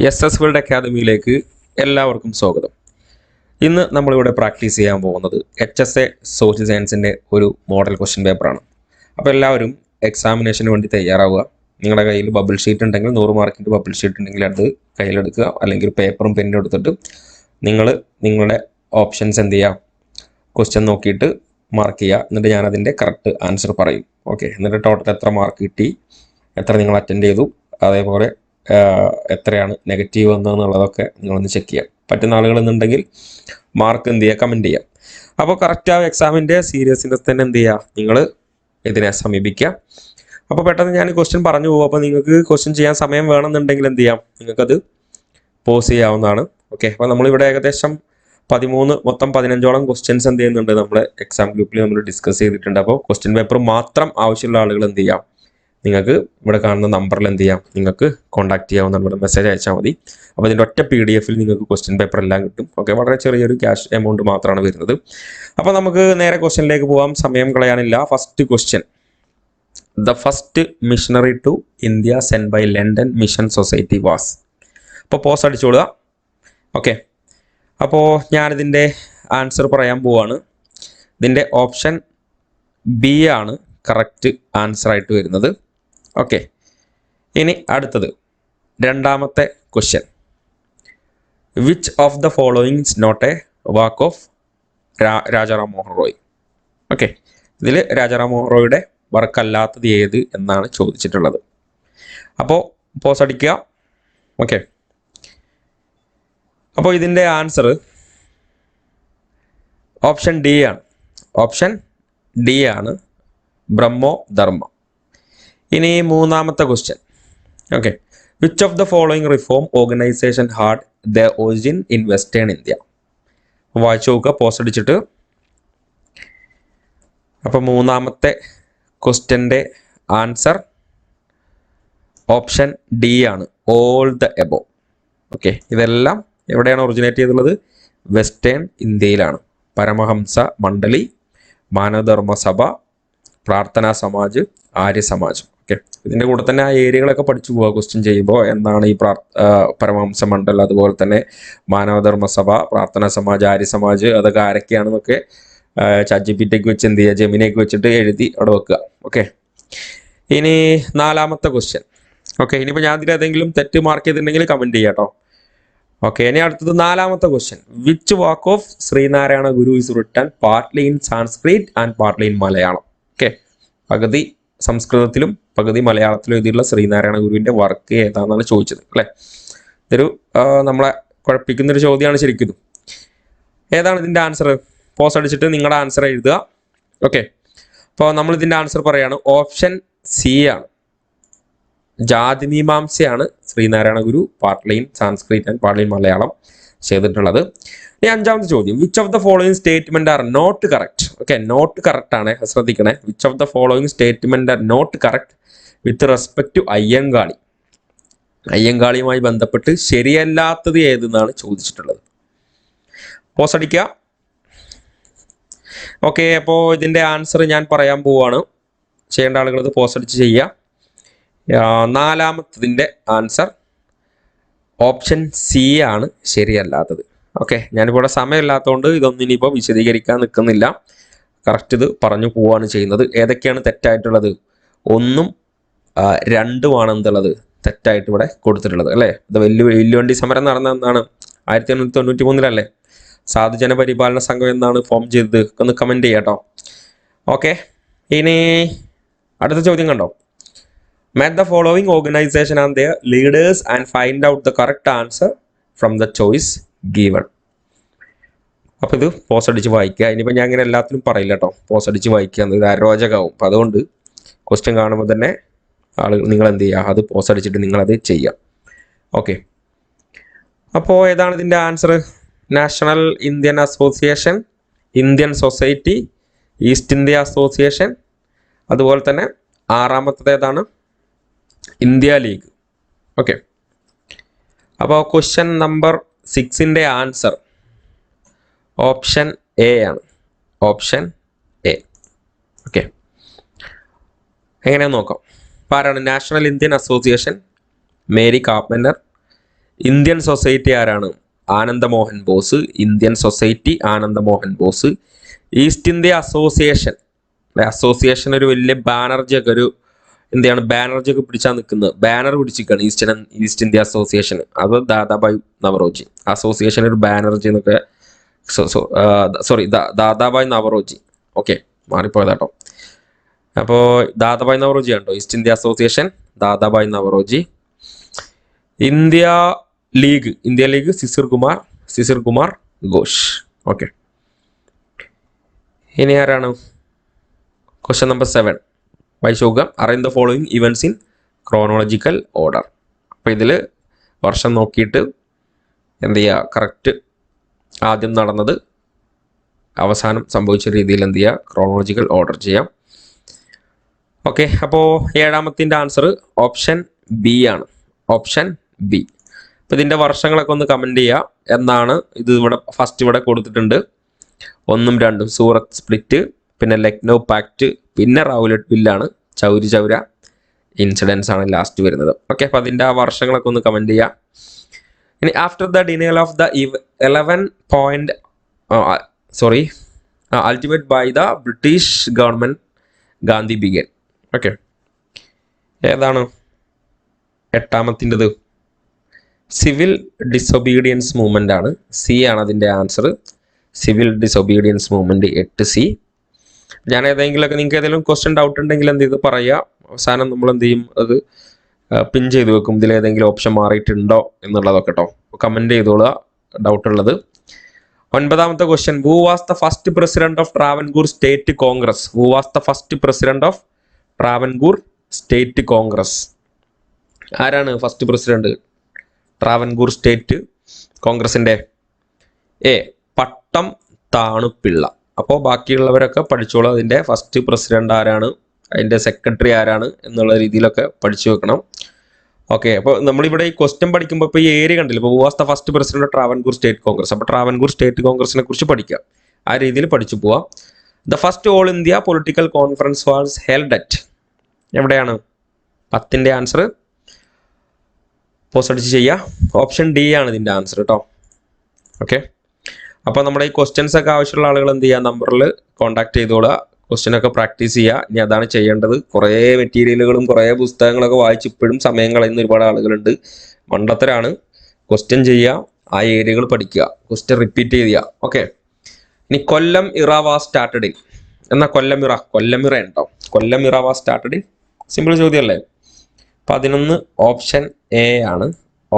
SS world അക്കാദമിയിലേക്ക് എല്ലാവർക്കും സ്വാഗതം. ഇന്ന് നമ്മളിവിടെ പ്രാക്ടീസ് ചെയ്യാൻ പോകുന്നത് HSA സോഷ്യൽ സയൻസിൻ്റെ ഒരു മോഡൽ ക്വസ്റ്റ്യൻ പേപ്പറാണ്. അപ്പോൾ എല്ലാവരും എക്സാമിനേഷന് വേണ്ടി തയ്യാറാവുക. നിങ്ങളുടെ കയ്യിൽ ബബിൾ ഷീറ്റ് ഉണ്ടെങ്കിൽ 100 മാർക്കിൻ്റെ ബബിൾ ഷീറ്റ് ഉണ്ടെങ്കിൽ അത് കയ്യിലെടുക്കുക, അല്ലെങ്കിൽ പേപ്പറും പെന്നും എടുത്തിട്ട് നിങ്ങളുടെ ഓപ്ഷൻസ് എന്ത് ചെയ്യുക, ക്വസ്റ്റ്യൻ നോക്കിയിട്ട് മാർക്ക് ചെയ്യുക. എന്നിട്ട് ഞാനതിൻ്റെ കറക്റ്റ് ആൻസർ പറയും. ഓക്കെ, എന്നിട്ട് ടോട്ടൽ എത്ര മാർക്ക് കിട്ടി, എത്ര നിങ്ങൾ അറ്റൻഡ് ചെയ്തു, അതേപോലെ എത്രയാണ് നെഗറ്റീവ് വന്നതെന്നുള്ളതൊക്കെ നിങ്ങളൊന്ന് ചെക്ക് ചെയ്യാം. പറ്റുന്ന ആളുകളെന്നുണ്ടെങ്കിൽ മാർക്ക് എന്ത് ചെയ്യുക, കമൻറ്റ് ചെയ്യാം. അപ്പോൾ കറക്റ്റ് ആ എക്സാമിൻ്റെ സീരിയസ്നെസ് തന്നെ എന്ത് ചെയ്യുക, നിങ്ങൾ ഇതിനെ സമീപിക്കുക. അപ്പോൾ പെട്ടെന്ന് ഞാൻ ക്വസ്റ്റ്യൻ പറഞ്ഞു പോകും. അപ്പോൾ നിങ്ങൾക്ക് ക്വസ്റ്റ്യൻ ചെയ്യാൻ സമയം വേണമെന്നുണ്ടെങ്കിൽ എന്ത് ചെയ്യാം, നിങ്ങൾക്കത് പോസ് ചെയ്യാവുന്നതാണ്. ഓക്കെ, അപ്പോൾ നമ്മളിവിടെ ഏകദേശം മൊത്തം 15ഓളം ക്വസ്റ്റ്യൻസ് എന്ത് ചെയ്യുന്നുണ്ട്, നമ്മുടെ എക്സാം ഗ്രൂപ്പിൽ നമ്മൾ ഡിസ്കസ് ചെയ്തിട്ടുണ്ട്. അപ്പോൾ ക്വസ്റ്റ്യൻ പേപ്പർ മാത്രം ആവശ്യമുള്ള ആളുകൾ എന്ത് ചെയ്യാം, നിങ്ങൾക്ക് ഇവിടെ കാണുന്ന നമ്പറിൽ എന്ത് ചെയ്യാം, നിങ്ങൾക്ക് കോൺടാക്ട് ചെയ്യാവുന്ന മെസ്സേജ് അയച്ചാൽ മതി. അപ്പോൾ ഇതിൻ്റെ ഒറ്റ PDF നിങ്ങൾക്ക് ക്വസ്റ്റ്യൻ പേപ്പർ എല്ലാം കിട്ടും. ഓക്കെ, വളരെ ചെറിയൊരു ക്യാഷ് എമൗണ്ട് മാത്രമാണ് വരുന്നത്. അപ്പോൾ നമുക്ക് നേരെ ക്വസ്റ്റ്യനിലേക്ക് പോകാം, സമയം കളയാനില്ല. First question: the first missionary to India send by London mission society was. അപ്പോൾ പോസ് അടിച്ചോളുക. ഓക്കെ, അപ്പോൾ ഞാനിതിൻ്റെ ആൻസർ പറയാൻ പോവാണ്. ഇതിൻ്റെ ഓപ്ഷൻ ബി ആണ് കറക്റ്റ് ആൻസർ ആയിട്ട് വരുന്നത്. ഓക്കെ, ഇനി അടുത്തത് രണ്ടാമത്തെ question: which of the following is not a work of Rajaram Mohan Roy. Okay, ഇതിൽ രാജാറാം മോഹൻ റോയുടെ വർക്കല്ലാത്തത് ഏത് എന്നാണ് ചോദിച്ചിട്ടുള്ളത്. അപ്പോൾ പോസ് അടിക്കുക. ഓക്കെ, അപ്പോൾ ഇതിൻ്റെ ആൻസർ ഓപ്ഷൻ ഡി ആണ്. ഓപ്ഷൻ ഡി ആണ്, ബ്രഹ്മോ ധർമ്മ. ഇനി മൂന്നാമത്തെ question: okay, which of the following reform organisation had the origin in western India. വായിച്ചു നോക്കുക, പോസ്റ്റ് അടിച്ചിട്ട്. അപ്പോൾ മൂന്നാമത്തെ ക്വസ്റ്റ്യൻ്റെ ആൻസർ ഓപ്ഷൻ ഡി ആണ്, ഓൾ ദ എബോ. ഓക്കെ, ഇതെല്ലാം എവിടെയാണ് ഒറിജിനേറ്റ് ചെയ്തിട്ടുള്ളത്? വെസ്റ്റേൺ ഇന്ത്യയിലാണ്. പരമഹംസ മണ്ഡലി, മാനവധർമ്മ സഭ, പ്രാർത്ഥനാ സമാജ്, ആര്യ സമാജ്. ഓക്കെ, ഇതിൻ്റെ കൂടെ തന്നെ ആ ഏരിയകളൊക്കെ പഠിച്ചു പോവുക ക്വസ്റ്റ്യൻ ചെയ്യുമ്പോൾ. എന്താണ് ഈ പരമഹംസ മണ്ഡൽ, അതുപോലെ തന്നെ മാനവധർമ്മ സഭ, പ്രാർത്ഥനാ സമാജ്, ആര്യ സമാജ്, അതൊക്കെ ആരൊക്കെയാണെന്നൊക്കെ ChatGPT വെച്ച് എന്ത് ചെയ്യുക, ജെമിനിയൊക്കെ വെച്ചിട്ട് എഴുതി അവിടെ വെക്കുക. ഓക്കെ, ഇനി നാലാമത്തെ ക്വസ്റ്റ്യൻ. ഓക്കെ, ഇനിയിപ്പോൾ ഞാൻ ഇതിൽ ഏതെങ്കിലും തെറ്റ് മാർക്ക് ചെയ്തിട്ടുണ്ടെങ്കിൽ കമൻറ്റ് ചെയ്യാം കേട്ടോ. ഓക്കെ, ഇനി അടുത്തത് നാലാമത്തെ question: which work of Sreenarayana Guru is written partly in Sanskrit and partly in Malayalam. Okay, പകുതി സംസ്കൃതത്തിലും പകുതി മലയാളത്തിലും എഴുതിയിട്ടുള്ള ശ്രീനാരായണ ഗുരുവിൻ്റെ വർക്ക് ഏതാണെന്നാണ് ചോദിച്ചത് അല്ലേ. ഇതൊരു നമ്മളെ കുഴപ്പിക്കുന്നൊരു ചോദ്യമാണ് ശരിക്കും. ഏതാണ് ഇതിൻ്റെ ആൻസർ? പോസ്റ്റ് അടിച്ചിട്ട് നിങ്ങളുടെ ആൻസർ എഴുതുക. ഓക്കെ, അപ്പോൾ നമ്മൾ ഇതിൻ്റെ ആൻസർ പറയാണ്, ഓപ്ഷൻ സി ആണ്, ജാതിമീമാംസയാണ് Sreenarayana Guru partly in Sanskrit and partly in Malayalam ചെയ്തിട്ടുള്ളത്. ഈ അഞ്ചാമത്തെ ചോദ്യം: which of the following statement are not correct. Okay, not correct ആണ്, ശ്രദ്ധിക്കണേ. Which of the following statement are not correct with respect to Ayyankali. അയ്യങ്കാളിയുമായി ബന്ധപ്പെട്ട് ശരിയല്ലാത്തത് ഏതെന്നാണ് ചോദിച്ചിട്ടുള്ളത്. പോസ്റ്റ് അടിക്കുക. ഓക്കെ, അപ്പോൾ ഇതിൻ്റെ ആൻസർ ഞാൻ പറയാൻ പോവാണ്. ചെയ്യേണ്ട ആളുകൾ ഇത് പോസ്റ്റ് അടിച്ച് ചെയ്യുക. നാലാമത്തതിൻ്റെ ആൻസർ ഓപ്ഷൻ സി ആണ്, ശരിയല്ലാത്തത്. ഓക്കെ, ഞാനിപ്പോൾ ഇവിടെ സമയമില്ലാത്തതുകൊണ്ട് ഇതൊന്നും ഇനിയിപ്പോൾ വിശദീകരിക്കാൻ നിൽക്കുന്നില്ല. കറക്റ്റ് ഇത് പറഞ്ഞു പോവുകയാണ് ചെയ്യുന്നത്. ഏതൊക്കെയാണ് തെറ്റായിട്ടുള്ളത്? 1ഉം 2ഉമാണ് എന്തുള്ളത്, തെറ്റായിട്ട് ഇവിടെ കൊടുത്തിട്ടുള്ളത് അല്ലേ. ഇത് വില്ലുവണ്ടി സമരം നടന്ന എന്നാണ്? 1893 സാധുജന പരിപാലന സംഘം എന്നാണ് ഫോം ചെയ്തത്? ഒന്ന് കമൻറ്റ് ചെയ്യാം കേട്ടോ. ഓക്കെ, ഇനി അടുത്ത ചോദ്യം കണ്ടോ: Match the following organization and their leaders and find out the correct answer from the choice given. അപ്പോൾ ഇത് പോസ്റ്റ് അടിച്ച് വായിക്കുക. ഇനിയിപ്പോൾ ഞാൻ ഇങ്ങനെ എല്ലാത്തിനും പറയില്ല കേട്ടോ, പോസ്റ്റ് അടിച്ച് വായിക്കുക, ഇത് അരോചകമാവും. അപ്പോൾ അതുകൊണ്ട് ക്വസ്റ്റ്യൻ കാണുമ്പോൾ തന്നെ ആളുകൾ നിങ്ങൾ എന്ത് ചെയ്യുക, അത് പോസ്റ്റ് അടിച്ചിട്ട് നിങ്ങളത് ചെയ്യുക. ഓക്കെ, അപ്പോൾ ഏതാണ് ഇതിൻ്റെ answer? National Indian Association, Indian Society, East India Association, അതുപോലെ തന്നെ ആറാമത്തത് ഏതാണ്? India League. ഓക്കെ, അപ്പോൾ ക്വസ്റ്റ്യൻ നമ്പർ 6ൻ്റെ ആൻസർ ഓപ്ഷൻ എ ആണ്, ഓപ്ഷൻ എ. ഓക്കെ, എങ്ങനെയാണെന്ന് നോക്കാം. ആരാണ്? National Indian Association, Mary Carpenter, Indian Society ആരാണ്? Anandamohan Bose. Indian Society Anandamohan Bose. East India Association ഒരു വലിയ ബാനർജി ഒക്കെ ഒരു എന്താണ് ബാനർജി ഒക്കെ പിടിച്ചാൽ നിൽക്കുന്നത്, ബാനർ പിടിച്ചിരിക്കുകയാണ് ഈസ്റ്റ് ഇന്ത്യ അസോസിയേഷൻ. അത് ദാദാഭായ് നവറോജി. അസോസിയേഷൻ ഒരു ബാനർജി എന്നൊക്കെ സോറി ദാദാഭായ് നവറോജി. ഓക്കെ, മാറിപ്പോയതാട്ടോ. അപ്പോൾ ദാദാഭായ് നവറോജി ആണോ East India Association? Dadabhai Naoroji. India League Sisir Kumar Ghosh. Okay, ഇനി ആരാണ്? ക്വസ്റ്റ്യൻ നമ്പർ 7 വായിച്ചു നോക്കുക. Arrange the following events in chronological order. അപ്പോൾ ഇതിൽ വർഷം നോക്കിയിട്ട് എന്ത് ചെയ്യുക, കറക്റ്റ് ആദ്യം നടന്നത് അവസാനം സംഭവിച്ച രീതിയിൽ എന്ത് ചെയ്യുക, ക്രോണോളജിക്കൽ ഓർഡർ ചെയ്യാം. ഓക്കെ, അപ്പോൾ 7ാമത്തിൻ്റെ ആൻസർ ഓപ്ഷൻ ബി ആണ്. Option B. അപ്പോൾ ഇതിൻ്റെ വർഷങ്ങളൊക്കെ ഒന്ന് കമൻറ്റ് ചെയ്യുക. എന്നാണ് ഇത് ഇവിടെ കൊടുത്തിട്ടുണ്ട്. 1ഉം 2ഉം സൂറത്ത് സ്പ്ലിറ്റ്, പിന്നെ ലക്നൗ പാക്ട്, പിന്നെ റൗലറ്റ് ബില്ലാണ്, ചൗരി ചൗര ഇൻസിഡൻസ് ആണ് ലാസ്റ്റ് വരുന്നത്. ഓക്കെ, അപ്പോൾ അതിൻ്റെ ആ വർഷങ്ങളൊക്കെ ഒന്ന് കമൻറ്റ് ചെയ്യുക. ഇനി after the denial of the 11 point ultimate by the British government Gandhi began. Okay, ഏതാണ് 8ാമത്തിൻ്റെത്? സിവിൽ ഡിസൊബീഡിയൻസ് മൂവ്മെന്റ് ആണ്. സി ആണ് അതിൻ്റെ answer. Civil disobedience movement 8C. ഞാൻ ഏതെങ്കിലുമൊക്കെ നിങ്ങൾക്ക് ഏതെങ്കിലും ക്വസ്റ്റ്യൻ ഡൗട്ട് ഉണ്ടെങ്കിൽ എന്ത് ചെയ്ത് പറയുക. അവസാനം നമ്മൾ എന്ത് ചെയ്യും, അത് പിൻ ചെയ്ത് വെക്കും. ഇതിൽ ഏതെങ്കിലും ഓപ്ഷൻ മാറിയിട്ടുണ്ടോ എന്നുള്ളതൊക്കെ കേട്ടോ. കമൻറ്റ് ചെയ്തോളുക ഡൗട്ട് ഉള്ളത്. 9ാമത്തെ question. Who was the first president of Travancore State Congress? Who was the first president of Travancore State Congress? ആരാണ് ഫസ്റ്റ് പ്രസിഡന്റ് ട്രാവൻകൂർ സ്റ്റേറ്റ് കോൺഗ്രസിന്റെ? എ പട്ടം താണുപിള്ള. അപ്പോൾ ബാക്കിയുള്ളവരൊക്കെ പഠിച്ചോളൂ. അതിൻ്റെ ഫസ്റ്റ് പ്രസിഡന്റ് ആരാണ്, അതിൻ്റെ സെക്രട്ടറി ആരാണ് എന്നുള്ള രീതിയിലൊക്കെ പഠിച്ചു വെക്കണം. ഓക്കെ, അപ്പോൾ നമ്മളിവിടെ ഈ ക്വസ്റ്റ്യൻ പഠിക്കുമ്പോൾ ഇപ്പോൾ ഈ ഏരിയ കണ്ടില്ല. ഇപ്പോൾ was the first president Travancore State Congress. അപ്പോൾ ട്രാവൻകൂർ സ്റ്റേറ്റ് കോൺഗ്രസിനെ കുറിച്ച് പഠിക്കുക. ആ രീതിയിൽ പഠിച്ചു പോവാം. The first all India political conference was held at. എവിടെയാണ്? 10ന്റെ ആൻസർ പോസ്റ്റ് അടിച്ച് ചെയ്യുക. ഓപ്ഷൻ ഡി ആണ് ഇതിൻ്റെ ആൻസർ കേട്ടോ. ഓക്കെ, അപ്പോൾ നമ്മുടെ ഈ ക്വസ്റ്റ്യൻസ് ഒക്കെ ആവശ്യമുള്ള ആളുകൾ എന്ത് ചെയ്യുക, നമ്പറിൽ കോൺടാക്ട് ചെയ്തോളുക. ക്വസ്റ്റ്യൻ ഒക്കെ പ്രാക്ടീസ് ചെയ്യുക. ഇനി അതാണ് ചെയ്യേണ്ടത്. കുറേ മെറ്റീരിയലുകളും കുറേ പുസ്തകങ്ങളൊക്കെ വായിച്ച് ഇപ്പോഴും സമയം കളയുന്ന ഒരുപാട് ആളുകളുണ്ട്. മണ്ടത്തരാണ്. ക്വസ്റ്റ്യൻ ചെയ്യുക, ആ ഏരിയകൾ പഠിക്കുക, ക്വസ്റ്റ്യൻ റിപ്പീറ്റ് ചെയ്യുക. ഓക്കെ, ഇനി കൊല്ലം ഇറ വാസ് സ്റ്റാർട്ടഡ് ഇൻ. എന്നാൽ കൊല്ലം ഇറ ഉണ്ടോ? Kollam era was started in. Simple ചോദ്യമല്ലേ? 11 ഓപ്ഷൻ എ ആണ്.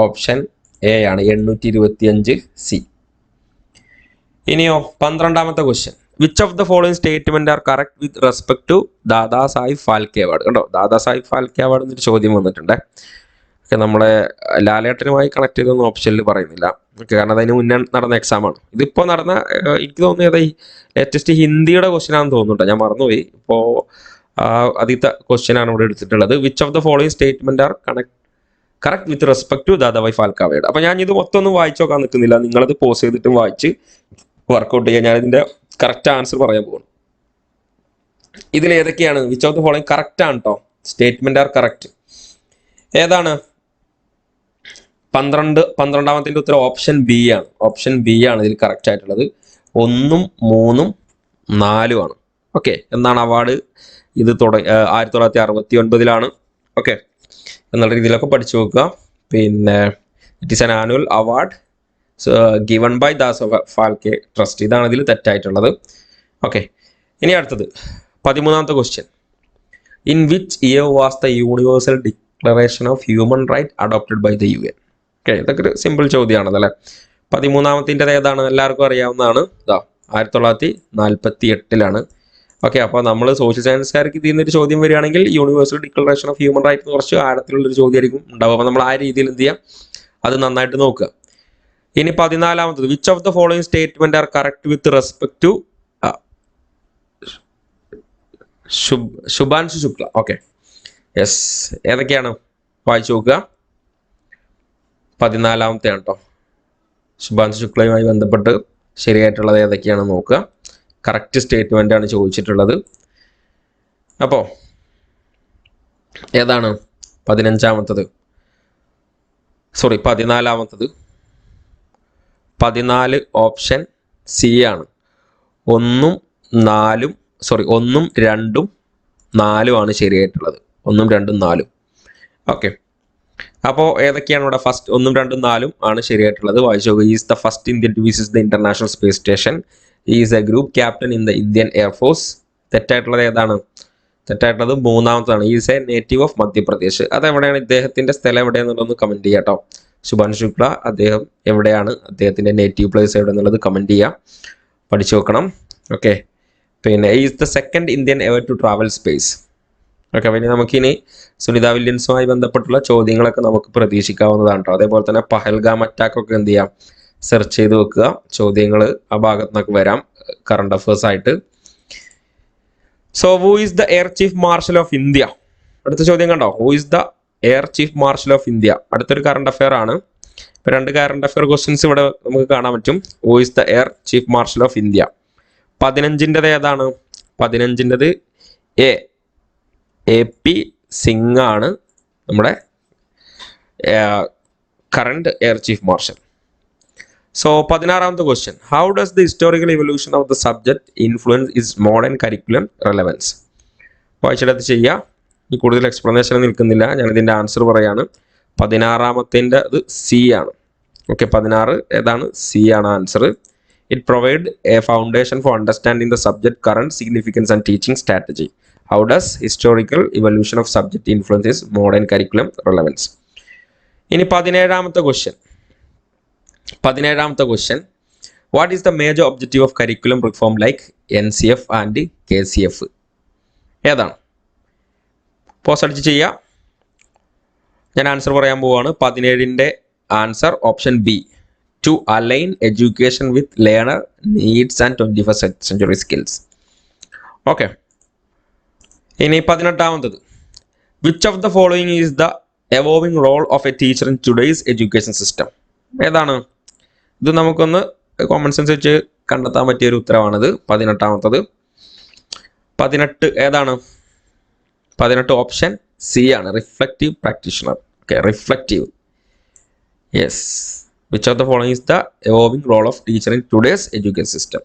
ഓപ്ഷൻ എ ആണ് 825C. ഇനിയോ 12ാമത്തെ question. Which of the following statement are correct with respect to Dada Saheb Phalke award? കണ്ടോ, ദാദാ സാഹിബ് ഫാൽക്കെ അവാർഡ് എന്നൊരു ചോദ്യം വന്നിട്ടുണ്ട്. ഓക്കെ, നമ്മളെ ലാലേട്ടനുമായി കണക്ട് ചെയ്തൊന്നും ഓപ്ഷനിൽ പറയുന്നില്ല. ഓക്കെ, കാരണം അതിന് മുന്നേ നടന്ന എക്സാമാണ്. ഇതിപ്പോൾ നടന്ന എനിക്ക് തോന്നുന്നത് ലേറ്റസ്റ്റ് ഹിന്ദിയുടെ ക്വസ്റ്റ്യൻ ആണെന്ന് തോന്നുന്നുണ്ടോ, ഞാൻ മറന്നുപോയി. ഇപ്പോൾ ആദ്യത്തെ ക്വസ്റ്റ്യൻ ആണ് ഇവിടെ എടുത്തിട്ടുള്ളത്. Which of the following statement are correct with respect to Dadabhai Phalke award. അപ്പോൾ ഞാൻ ഇത് മൊത്തം ഒന്നും വായിച്ചു നോക്കാൻ നിൽക്കുന്നില്ല. നിങ്ങളത് പോസ് ചെയ്തിട്ട് വായിച്ച് വർക്കൗട്ട് ചെയ്യുക. ഞാനിതിൻ്റെ കറക്റ്റ് ആൻസർ പറയാൻ പോകുന്നു. ഇതിൽ ഏതൊക്കെയാണ് which of the following correct ആണ് കേട്ടോ. Statement are correct. ഏതാണ്? 12ാമത്തിൻ്റെ ഉത്തരം ഓപ്ഷൻ ബി ആണ്. ഓപ്ഷൻ ബി ആണ് ഇതിൽ കറക്റ്റ് ആയിട്ടുള്ളത്. 1ഉം 3ഉം 4ഉം ആണ്. ഓക്കെ, എന്നാണ് അവാർഡ്? ഇത് 1969 ഓക്കെ, എന്നുള്ള രീതിയിലൊക്കെ പഠിച്ചു നോക്കുക. പിന്നെ it is an annual award given by Das Phalke trust. ഇതാണ് ഇതിൽ തെറ്റായിട്ടുള്ളത്. ഓക്കെ, ഇനി അടുത്തത് 13ാമത്തെ question. In which year was the universal declaration of human right adopted by the UN? Okay, ഇതൊക്കെ ഒരു സിമ്പിൾ ചോദ്യമാണത് അല്ലേ. 13ാമത്തിൻ്റെ ഏതാണ്? എല്ലാവർക്കും അറിയാവുന്നതാണ്. 1948 ഓക്കെ, അപ്പോൾ നമ്മൾ സോഷ്യൽ സയൻസുകാർക്ക് ഇതിൽ നിന്നൊരു ചോദ്യം വരികയാണെങ്കിൽ universal declaration of human right കുറച്ച് ആഴത്തിലുള്ളൊരു ചോദ്യമായിരിക്കും ഉണ്ടാവും. അപ്പോൾ നമ്മൾ ആ രീതിയിൽ എന്ത് ചെയ്യാം, അത് നന്നായിട്ട് നോക്കുക. ഇനി 14ാമത്തത്. Which of the following statement are correct with respect to Shubhanshu Shukla? Okay, yes, ഏതൊക്കെയാണ് വായിച്ചു നോക്കുക. 14ാമത്തെ ആണ് കേട്ടോ. ശുഭാൻശു ശുക്ലയുമായി ബന്ധപ്പെട്ട് ശരിയായിട്ടുള്ളത് ഏതൊക്കെയാണെന്ന് നോക്കുക. കറക്റ്റ് സ്റ്റേറ്റ്മെന്റ് ആണ് ചോദിച്ചിട്ടുള്ളത്. അപ്പോൾ ഏതാണ് 15ാമത്തത്? 14 ഓപ്ഷൻ സി ആണ്. 1 4 1 2 4 ആണ് ശരിയായിട്ടുള്ളത്. 1 2 4. ഓക്കെ, അപ്പോൾ ഏതൊക്കെയാണ് ഇവിടെ? ഫസ്റ്റ് 1 2 4 ആണ് ശരിയായിട്ടുള്ളത്. വായിച്ചു നോക്കുക. Is the first Indian to visit the international space station. Is a group captain in the Indian air force. തെറ്റായിട്ടുള്ളത് ഏതാണ്? തെറ്റായിട്ടുള്ളത് മൂന്നാമതാണ്. Is a native of Madhya Pradesh. അതെവിടെയാണ്? ഇദ്ദേഹത്തിന്റെ സ്ഥലം എവിടെയാണെന്നുള്ളതൊന്ന് കമന്റ് ചെയ്യാം കേട്ടോ. ശുഭാൻഷു ശുക്ല, അദ്ദേഹം എവിടെയാണ്? അദ്ദേഹത്തിന്റെ നേറ്റീവ് പ്ലേസ് എവിടെ എന്നുള്ളത് കമന്റ് ചെയ്യുക, പഠിച്ചു വെക്കണം. ഓക്കെ, പിന്നെ is the second Indian ever to travel space. Okay, പിന്നെ നമുക്കിനി സുനിത വില്യംസുമായി ബന്ധപ്പെട്ടുള്ള ചോദ്യങ്ങളൊക്കെ നമുക്ക് പ്രതീക്ഷിക്കാവുന്നതാണ് കേട്ടോ. അതേപോലെ തന്നെ പഹൽഗാം അറ്റാക്ക് ഒക്കെ എന്ത് ചെയ്യാം? സെർച്ച് ചെയ്ത് വെക്കുക. ചോദ്യങ്ങൾ ആ ഭാഗത്ത് നിന്നൊക്കെ വരാം, കറണ്ട് അഫേഴ്സ് ആയിട്ട്. So who is the air chief marshal of India? അടുത്ത ചോദ്യം കണ്ടോ? Who is the air chief marshal of India? അടുത്തൊരു കറണ്ട് അഫെയർ ആണ്. ഇപ്പൊ 2 കറണ്ട് അഫെയർ ക്വസ്റ്റ്യൻസ് ഇവിടെ നമുക്ക് കാണാൻ പറ്റും. Who is the air chief marshal of India? 15ൻ്റെത് ഏതാണ്? 15ൻ്റെത് എ പി സിംഗ് ആണ് നമ്മുടെ current air chief marshal. So 16ാമത്തെ question, how does the historical evolution of the subject influence is modern curriculum relevance? വായിച്ചെടുത്ത് ചെയ്യുക. ഈ കൂടുതൽ എക്സ്പ്ലനേഷൻ നിൽക്കുന്നില്ല, ഞാനിതിൻ്റെ ആൻസർ പറയാണ്. 16ാമത്തേൻ്റെ അത് സി ആണ്. ഓക്കെ, 16 ഏതാണ്? സി ആണ് answer. It provide a foundation for understanding the subject current significance and teaching strategy. How does historical evolution of subject influence is modern curriculum relevance? ഇനി 17ാമത്തെ question, what is the major objective of curriculum reform like NCF and KCF? ഏതാണ്? Pause അടിച്ച് ചെയ്യുക. ഞാൻ answer പറയാൻ പോവുകയാണ്. 17ൻ്റെ answer option B, to align education with learner needs and 21st century skills. Okay, ഇനി 18ാമത്തത്, which of the following is the evolving role of a teacher in today's education system? ഏതാണ്? ഇത് നമുക്കൊന്ന് കോമൺ സെൻസ് വെച്ച് കണ്ടെത്താൻ പറ്റിയൊരു ഉത്തരവാണിത്. 18ാമത്തത് 18 ഏതാണ്? 18 option C ആണ്, reflective practitioner. Okay, reflective. Yes, which of the following is the evolving role of teacher in today's education system.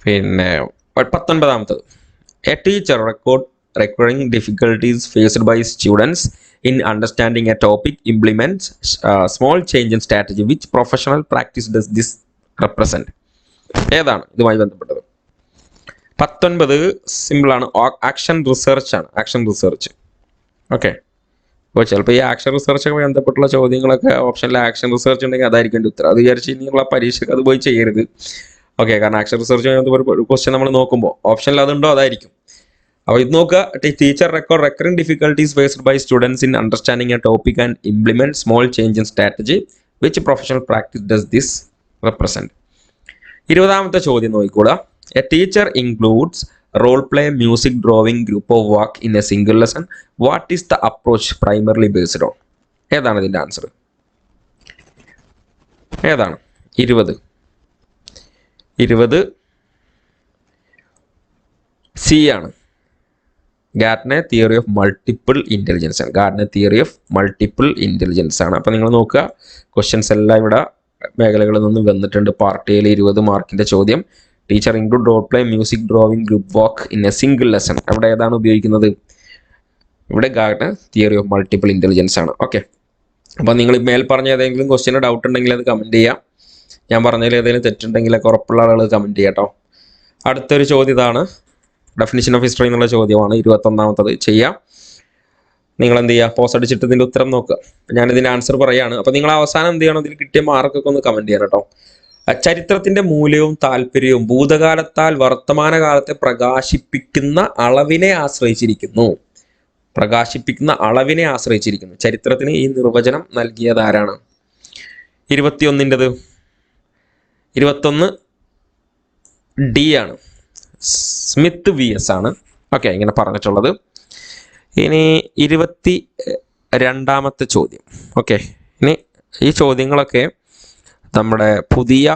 പിന്നെ 19ാമത്തത്, a teacher recurring difficulties faced by students in understanding a topic implements small change in strategy. Which professional practice does this represent? ഏതാണ് ഇതുമായി ബന്ധപ്പെട്ടത്? 19 simple ആണ്, action research ആണ്. Action research. Okay, അപ്പോൾ ചിലപ്പോൾ ഈ ആക്ഷൻ റിസർച്ചൊക്കെ ബന്ധപ്പെട്ടുള്ള ചോദ്യങ്ങളൊക്കെ ഓപ്ഷനിൽ ആക്ഷൻ റിസർച്ച് ഉണ്ടെങ്കിൽ അതായിരിക്കും എൻ്റെ ഉത്തരം. അത് വിചാരിച്ച് ഇനിയുള്ള പരീക്ഷയ്ക്ക് അത് പോയി ചെയ്യരുത്. ഓക്കെ, കാരണം ആക്ഷൻ റിസർച്ച് ഒരു ക്വസ്റ്റ്യൻ നമ്മൾ നോക്കുമ്പോൾ ഓപ്ഷനിൽ അതുണ്ടോ അതായിരിക്കും. അപ്പോൾ ഇത് നോക്കുക, teacher recurring difficulties faced by students in understanding a topic and implement small change in strategy. Which professional practice does this represent? 20ാമത്തെ ചോദ്യം നോക്കിക്കൂടാ. A teacher includes role play, music, drawing, group of work in a single lesson. What is the approach primarily based on? ഏതാണ് ഇതിൻ്റെ answer? ഏതാണ്? 20 C ആണ്, Gardner theory of multiple intelligence ആണ്. Gardner theory of multiple intelligence ആണ്. അപ്പോൾ നിങ്ങൾ നോക്കുക, questions എല്ലാം ഇവിടെ മേഖലകളിൽ നിന്ന് വന്നിട്ടുണ്ട്. പാർട്ട് എയിൽ 20 മാർക്കിൻ്റെ ചോദ്യം. Teacher include role play, music, drawing, group work in a single lesson. അവിടെ ഏതാണ് ഉപയോഗിക്കുന്നത്? ഇവിടെ Gardner theory of multiple intelligence ആണ്. ഓക്കെ, അപ്പോൾ നിങ്ങൾ മേൽ പറഞ്ഞ ഏതെങ്കിലും ക്വസ്റ്റ്യന് ഡൗട്ട് ഉണ്ടെങ്കിൽ അത് കമൻറ്റ് ചെയ്യാം. ഞാൻ പറഞ്ഞതിൽ ഏതെങ്കിലും തെറ്റുണ്ടെങ്കിലൊക്കെ ഉറപ്പുള്ള ആളുകൾ കമൻറ്റ് ചെയ്യാം കേട്ടോ. അടുത്തൊരു ചോദ്യം ഇതാണ്, ഡെഫിനിഷൻ ഓഫ് ഹിസ്റ്ററി എന്നുള്ള ചോദ്യമാണ്. 21ാമത്തത് ചെയ്യാം. നിങ്ങൾ എന്ത് ചെയ്യുക? പോസ് അടിച്ചിട്ട് ഇതിൻ്റെ ഉത്തരം നോക്കുക. ഞാനിതിൻ്റെ ആൻസർ പറയുകയാണ്. അപ്പോൾ നിങ്ങൾ അവസാനം എന്ത് ചെയ്യണം? ഇതിൽ കിട്ടിയ മാർക്കൊക്കെ ഒന്ന് കമൻറ്റ് ചെയ്യണം കേട്ടോ. ചരിത്രത്തിൻ്റെ മൂല്യവും താല്പര്യവും ഭൂതകാലത്താൽ വർത്തമാനകാലത്തെ പ്രകാശിപ്പിക്കുന്ന അളവിനെ ആശ്രയിച്ചിരിക്കുന്നു. ചരിത്രത്തിന് ഈ നിർവചനം നൽകിയത് ആരാണ്? 21ൻ്റെത് 21 ഡി ആണ്, സ്മിത്ത് VS ആണ്. ഓക്കെ, ഇങ്ങനെ പറഞ്ഞിട്ടുള്ളത്. ഇനി 22ാമത്തെ ചോദ്യം. ഓക്കെ, ഇനി ഈ ചോദ്യങ്ങളൊക്കെ നമ്മുടെ പുതിയ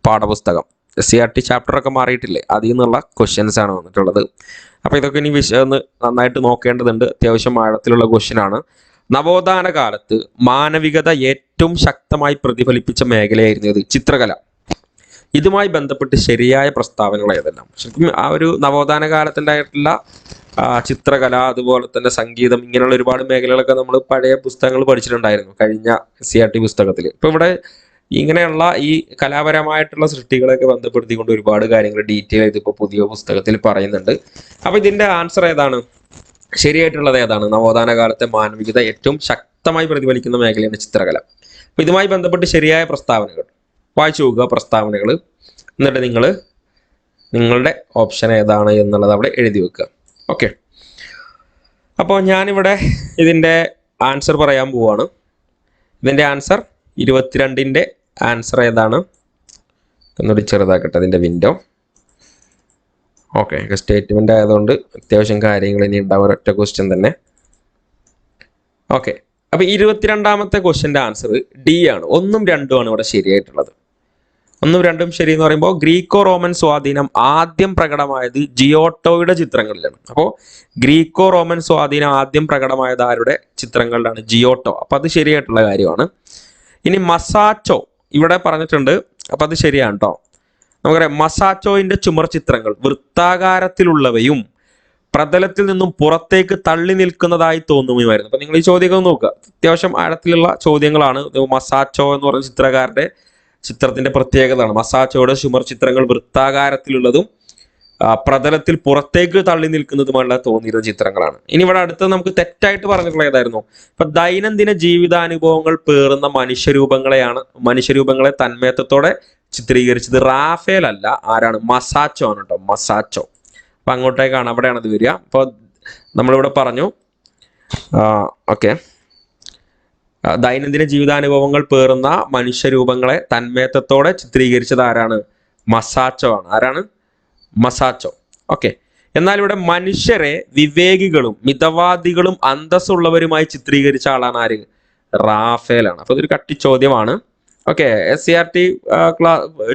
പാഠപുസ്തകം CRT ചാപ്റ്ററൊക്കെ മാറിയിട്ടില്ലേ, അതിൽ നിന്നുള്ള ക്വസ്റ്റ്യൻസ് ആണ് വന്നിട്ടുള്ളത്. അപ്പോൾ ഇതൊക്കെ ഇനി ഒന്ന് നന്നായിട്ട് നോക്കേണ്ടതുണ്ട്. അത്യാവശ്യം ആഴത്തിലുള്ള ക്വസ്റ്റ്യൻ ആണ്. നവോത്ഥാന കാലത്ത് മാനവികത ഏറ്റവും ശക്തമായി പ്രതിഫലിപ്പിച്ച മേഖലയായിരുന്നു ഇത് ചിത്രകല. ഇതുമായി ബന്ധപ്പെട്ട് ശരിയായ പ്രസ്താവനകൾ ഏതെല്ലാം? ശരിക്കും ആ ഒരു നവോത്ഥാന കാലത്തുണ്ടായിട്ടുള്ള ചിത്രകല, അതുപോലെ തന്നെ സംഗീതം, ഇങ്ങനെയുള്ള ഒരുപാട് മേഖലകളൊക്കെ നമ്മൾ പഴയ പുസ്തകങ്ങൾ പഠിച്ചിട്ടുണ്ടായിരുന്നു കഴിഞ്ഞ CRT പുസ്തകത്തിൽ. ഇപ്പൊ ഇവിടെ ഇങ്ങനെയുള്ള ഈ കലാപരമായിട്ടുള്ള സൃഷ്ടികളൊക്കെ ബന്ധപ്പെടുത്തിക്കൊണ്ട് ഒരുപാട് കാര്യങ്ങൾ ഡീറ്റെയിൽ ആയിട്ട് ഇപ്പോൾ പുതിയ പുസ്തകത്തിൽ പറയുന്നുണ്ട്. അപ്പൊ ഇതിന്റെ ആൻസർ ഏതാണ്? ശരിയായിട്ടുള്ളത് ഏതാണ്? നവോത്ഥാന കാലത്തെ മാനവികത ഏറ്റവും ശക്തമായി പ്രതിഫലിക്കുന്ന മേഖലയാണ് ചിത്രകല. അപ്പൊ ഇതുമായി ബന്ധപ്പെട്ട് ശരിയായ പ്രസ്താവനകൾ വായിച്ചു നോക്കുക, പ്രസ്താവനകൾ. എന്നിട്ട് നിങ്ങളുടെ ഓപ്ഷൻ ഏതാണ് എന്നുള്ളത് അവിടെ എഴുതി വെക്കുക. ഓക്കെ, അപ്പോൾ ഞാനിവിടെ ഇതിൻ്റെ ആൻസർ പറയാൻ പോവാണ്. ഇതിൻ്റെ ആൻസർ 22ൻ്റെ ആൻസർ ഏതാണ്? ഒന്നുകൂടി ചെറുതാക്കട്ടെ അതിൻ്റെ വിൻഡോ. ഓക്കെ, സ്റ്റേറ്റ്മെൻ്റ് ആയതുകൊണ്ട് അത്യാവശ്യം കാര്യങ്ങൾ ഇനി ഉണ്ടാവും, ഒരൊറ്റ ക്വസ്റ്റ്യൻ തന്നെ. ഓക്കെ, അപ്പോൾ 22ാമത്തെ ക്വസ്റ്റ്യൻ്റെ ആൻസർ D ആണ്. 1ഉം 2ഉം ആണ് ഇവിടെ ശരിയായിട്ടുള്ളത്. 1ഉം 2ഉം ശരി എന്ന് പറയുമ്പോൾ ഗ്രീക്കോ റോമൻ സ്വാധീനം ആദ്യം പ്രകടമായത് ജിയോട്ടോയുടെ ചിത്രങ്ങളിലാണ്. അപ്പോൾ ഗ്രീക്കോ റോമൻ സ്വാധീനം ആദ്യം പ്രകടമായത് ആരുടെ ചിത്രങ്ങളിലാണ്? ജിയോട്ടോ. അപ്പോൾ അത് ശരിയായിട്ടുള്ള കാര്യമാണ്. ഇനി മസാച്ചോ ഇവിടെ പറഞ്ഞിട്ടുണ്ട്, അപ്പോൾ അത് ശരിയാണ് കേട്ടോ. നമുക്കറിയാം മസാച്ചോയിന്റെ ചുമർ ചിത്രങ്ങൾ വൃത്താകാരത്തിലുള്ളവയും പ്രതലത്തിൽ നിന്നും പുറത്തേക്ക് തള്ളി നിൽക്കുന്നതായി തോന്നുകയുമായിരുന്നു. അപ്പൊ നിങ്ങൾ ഈ ചോദ്യമൊക്കെ നോക്കുക, അത്യാവശ്യം ആഴത്തിലുള്ള ചോദ്യങ്ങളാണ്. മസാച്ചോ എന്ന് പറയുന്ന ചിത്രകാരന്റെ ചിത്രത്തിന്റെ പ്രത്യേകതയാണ്. മസാച്ചോയുടെ ചുമർ ചിത്രങ്ങൾ വൃത്താകാരത്തിലുള്ളതും പ്രതലത്തിൽ പുറത്തേക്ക് തള്ളി നിൽക്കുന്നതുമുള്ള തോന്നിയിരുന്ന ചിത്രങ്ങളാണ്. ഇനി ഇവിടെ അടുത്ത് നമുക്ക് തെറ്റായിട്ട് പറഞ്ഞിട്ടുള്ള ഏതായിരുന്നു? ഇപ്പൊ ദൈനംദിന ജീവിതാനുഭവങ്ങൾ പേറുന്ന മനുഷ്യരൂപങ്ങളെ തന്മയത്വത്തോടെ ചിത്രീകരിച്ചത് റാഫേൽ അല്ല, ആരാണ്? മസാച്ചോ ആണ് കേട്ടോ, മസാച്ചോ. അപ്പൊ അങ്ങോട്ടേക്കാണ്, അവിടെയാണ് അത് വരിക. അപ്പോൾ നമ്മളിവിടെ പറഞ്ഞു, ഓക്കെ, ദൈനംദിന ജീവിതാനുഭവങ്ങൾ പേറുന്ന മനുഷ്യരൂപങ്ങളെ തന്മയത്വത്തോടെ ചിത്രീകരിച്ചത് ആരാണ്? മസാച്ചോ ആണ്. ആരാണ്? മസാച്ചോ. ഓക്കെ, എന്നാൽ ഇവിടെ മനുഷ്യരെ വിവേകികളും മിതവാദികളും അന്തസ്സുള്ളവരുമായി ചിത്രീകരിച്ച ആളാണ് ആര്? റാഫേലാണ്. അപ്പൊ ഇതൊരു കട്ടി ചോദ്യമാണ്. ഓക്കെ, CRT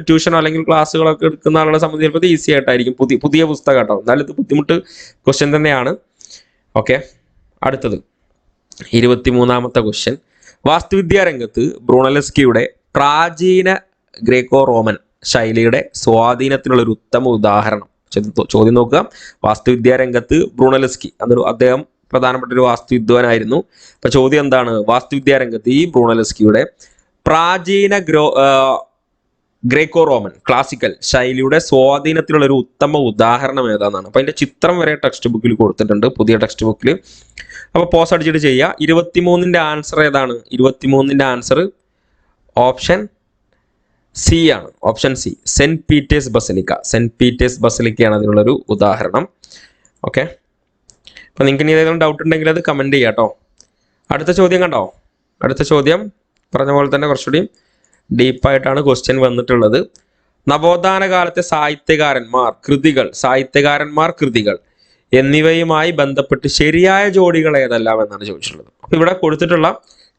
ട്യൂഷനോ അല്ലെങ്കിൽ ക്ലാസ്സുകളൊക്കെ എടുക്കുന്ന ആളുകളെ സംബന്ധിച്ചിടത്തോളം ഈസി ആയിട്ടായിരിക്കും. പുതിയ പുസ്തകം കേട്ടോ, എന്നാലും ഇത് ബുദ്ധിമുട്ട് ക്വസ്റ്റ്യൻ തന്നെയാണ്. ഓക്കെ, അടുത്തത് 23ാമത്തെ ക്വസ്റ്റ്യൻ. വാസ്തുവിദ്യാ രംഗത്ത് ബ്രൂണലസ്കിയുടെ പ്രാചീന ഗ്രേക്കോ റോമൻ ശൈലിയുടെ സ്വാധീനത്തിനുള്ള ഒരു ഉത്തമ ഉദാഹരണം. ചോദ്യം നോക്കുക. വാസ്തുവിദ്യാ രംഗത്ത് ബ്രൂണലസ്കി അദ്ദേഹം പ്രധാനപ്പെട്ട ഒരു വാസ്തുവിദ്വാനായിരുന്നു. അപ്പൊ ചോദ്യം എന്താണ്? വാസ്തുവിദ്യാ രംഗത്ത് ഈ ബ്രൂണലസ്കിയുടെ പ്രാചീന ഗ്രേക്കോ റോമൻ ക്ലാസിക്കൽ ശൈലിയുടെ സ്വാധീനത്തിലുള്ള ഒരു ഉത്തമ ഉദാഹരണം ഏതാണെന്നാണ്. അപ്പൊ അതിന്റെ ചിത്രം വരെ ടെക്സ്റ്റ് ബുക്കിൽ കൊടുത്തിട്ടുണ്ട്, പുതിയ ടെക്സ്റ്റ് ബുക്കിൽ. അപ്പൊ പോസ് അടിച്ചിട്ട് ചെയ്യുക. 23ന്റെ ആൻസർ ഏതാണ്? 23ന്റെ ആൻസർ ഓപ്ഷൻ C ആണ്. Option C, saint Peter's basilica. Saint Peter's ബസലിക്കയാണ് അതിനുള്ളൊരു ഉദാഹരണം. ഓക്കെ, അപ്പൊ നിങ്ങൾക്ക് ഇനി ഏതെങ്കിലും ഡൗട്ട് ഉണ്ടെങ്കിൽ അത് കമന്റ് ചെയ്യാം കേട്ടോ. അടുത്ത ചോദ്യം കണ്ടോ? അടുത്ത ചോദ്യം പറഞ്ഞ പോലെ തന്നെ കുറച്ചുകൂടി ഡീപ്പായിട്ടാണ് ക്വസ്റ്റ്യൻ വന്നിട്ടുള്ളത്. നവോത്ഥാന കാലത്തെ സാഹിത്യകാരന്മാർ കൃതികൾ എന്നിവയുമായി ബന്ധപ്പെട്ട് ശരിയായ ജോഡികൾ ഏതെല്ലാം എന്നാണ് ചോദിച്ചിട്ടുള്ളത്. അപ്പൊ ഇവിടെ കൊടുത്തിട്ടുള്ള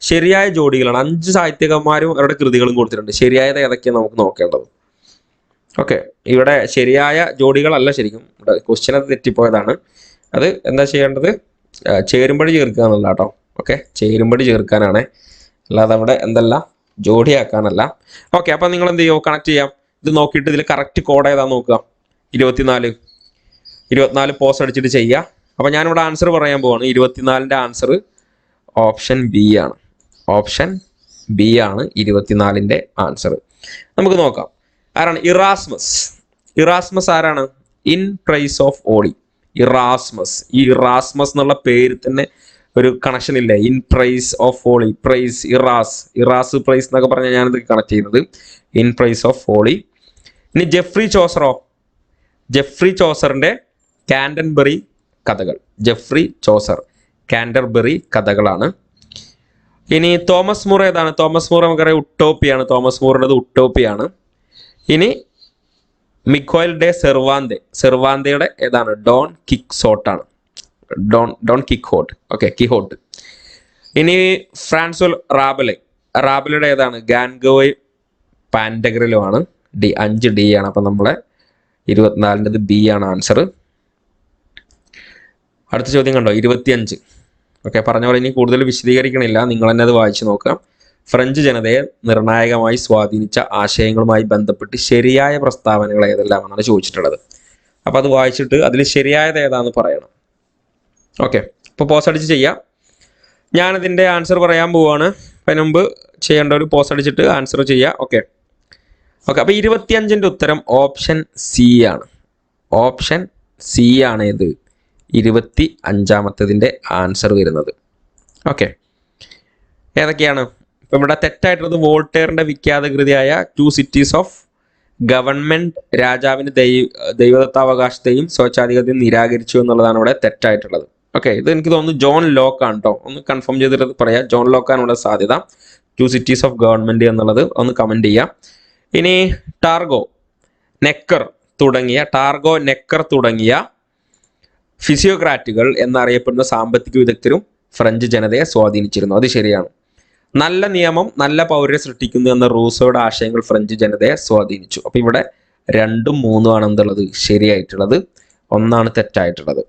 ശരിയായ ജോഡികളാണ്. 5 സാഹിത്യകാരന്മാരും അവരുടെ കൃതികളും കൊടുത്തിട്ടുണ്ട്. ശരിയായത് ഏതൊക്കെയാണ് നമുക്ക് നോക്കേണ്ടത്. ഓക്കെ, ഇവിടെ ശരിയായ ജോഡികളല്ല, ശരിക്കും ഇവിടെ ക്വസ്റ്റ്യൻ അത് തെറ്റിപ്പോയതാണ്. അത് എന്താ ചെയ്യേണ്ടത്? ചേരുമ്പടി ചേർക്കുക എന്നുള്ള കേട്ടോ. ഓക്കെ, ചേരുമ്പടി ചേർക്കാനാണ്, അല്ലാതെ അവിടെ എന്തല്ല ജോഡിയാക്കാനല്ല. ഓക്കെ, അപ്പൊ നിങ്ങൾ എന്ത് ചെയ്യുമോ? കണക്ട് ചെയ്യാം. ഇത് നോക്കിയിട്ട് ഇതിൽ കറക്റ്റ് കോഡ് ഏതാന്ന് നോക്കുക. 24 പോസ് അടിച്ചിട്ട് ചെയ്യുക. അപ്പൊ ഞാനിവിടെ ആൻസർ പറയാൻ പോവാണ്. 24ന്റെ ആൻസർ ഓപ്ഷൻ B ആണ്. ഓപ്ഷൻ B ആണ് 24ന്റെ ആൻസർ. നമുക്ക് നോക്കാം ആരാണ്? ഇറാസ്മസ് ആരാണ്? In praise of folly. Erasmus. ഈ ഇറാസ്മസ് എന്നുള്ള പേര് തന്നെ ഒരു കണക്ഷൻ ഇല്ലേ? In praise of folly, praise, Eras praise എന്നൊക്കെ പറഞ്ഞാൽ ഞാനിത് കണക്ട് ചെയ്യുന്നത്. In praise of folly. ഇനി ജെഫ്രി ചോസറിന്റെ കാൻഡർബറി കഥകൾ. ജെഫ്രി ചോസർ കാൻഡർബറി കഥകളാണ്. ഇനി തോമസ് മൂർ ഏതാണ്? തോമസ് മൂർ നമുക്കറിയാം ഉട്ടോപ്പിയാണ്. തോമസ് മൂറിൻ്റെത് ഉട്ടോപ്പിയാണ്. ഇനി മിഖോയൽ ഡെ സെർവാന്തയുടെ ഏതാണ്? ഡോൺ കിക്സോട്ടാണ്. ഡോൺ കിക്ഹോട്ട്. ഓക്കെ, കിഹോട്ട്. ഇനി ഫ്രാൻസോൽ റാബലയുടെ ഏതാണ്? ഗാൻഗോയ് പാൻഡഗ്രലോ ആണ്. 5 D ആണ്. അപ്പൊ നമ്മളെ 24ൻ്റെത് B ആണ് ആൻസർ. അടുത്ത ചോദ്യം കണ്ടോ? 25. ഓക്കെ, പറഞ്ഞ പോലെ ഇനി കൂടുതൽ വിശദീകരിക്കണില്ല, നിങ്ങൾ തന്നെ അത് വായിച്ചു നോക്കാം. ഫ്രഞ്ച് ജനതയെ നിർണായകമായി സ്വാധീനിച്ച ആശയങ്ങളുമായി ബന്ധപ്പെട്ട് ശരിയായ പ്രസ്താവനകൾ ഏതെല്ലാമെന്നാണ് ചോദിച്ചിട്ടുള്ളത്. അപ്പോൾ അത് വായിച്ചിട്ട് അതിൽ ശരിയായത് ഏതാണെന്ന് പറയണം. ഓക്കെ, ഇപ്പോൾ പോസ് അടിച്ച് ചെയ്യാം. ഞാനതിൻ്റെ ആൻസർ പറയാൻ പോവാണ്. അതിന് മുമ്പ് ചെയ്യേണ്ട ഒരു പോസ് അടിച്ചിട്ട് ആൻസർ ചെയ്യുക. ഓക്കെ, അപ്പോൾ 25ൻ്റെ ഉത്തരം ഓപ്ഷൻ സി ആണ്. ഓപ്ഷൻ സി ആണ് ഇത് 25ാമത്തതിൻ്റെ ആൻസർ വരുന്നത്. ഓക്കെ, ഏതൊക്കെയാണ്? ഇപ്പം ഇവിടെ തെറ്റായിട്ടുള്ളത് വോൾട്ടേറിൻ്റെ വിഖ്യാത കൃതിയായ ടു സിറ്റീസ് ഓഫ് ഗവൺമെൻറ് രാജാവിന് ദൈവദത്താവകാശത്തെയും സ്വച്ഛാധിപത്യവും നിരാകരിച്ചു എന്നുള്ളതാണ് ഇവിടെ തെറ്റായിട്ടുള്ളത്. ഓക്കെ, ഇത് എനിക്ക് തോന്നുന്നു ജോൺ ലോക്ക് ആണ് കേട്ടോ. ഒന്ന് കൺഫേം ചെയ്തിട്ട് പറയാം. ജോൺ ലോക്കാണ് ഇവിടെ സാധ്യത. ടു സിറ്റീസ് ഓഫ് ഗവൺമെൻറ് എന്നുള്ളത് ഒന്ന് കമൻറ്റ് ചെയ്യാം. ഇനി ടാർഗോ നെക്കർ തുടങ്ങിയ ഫിസിയോക്രാറ്റുകൾ എന്നറിയപ്പെടുന്ന സാമ്പത്തിക വിദഗ്ധരും ഫ്രഞ്ച് ജനതയെ സ്വാധീനിച്ചിരുന്നു. അത് ശരിയാണ്. നല്ല നിയമം നല്ല പൗരരെ സൃഷ്ടിക്കുന്നു എന്ന റൂസോയുടെ ആശയങ്ങൾ ഫ്രഞ്ച് ജനതയെ സ്വാധീനിച്ചു. അപ്പോൾ ഇവിടെ 2ഉം 3ഉം ആണ് എന്തുള്ളത് ശരിയായിട്ടുള്ളത്, 1ആണ് തെറ്റായിട്ടുള്ളത്.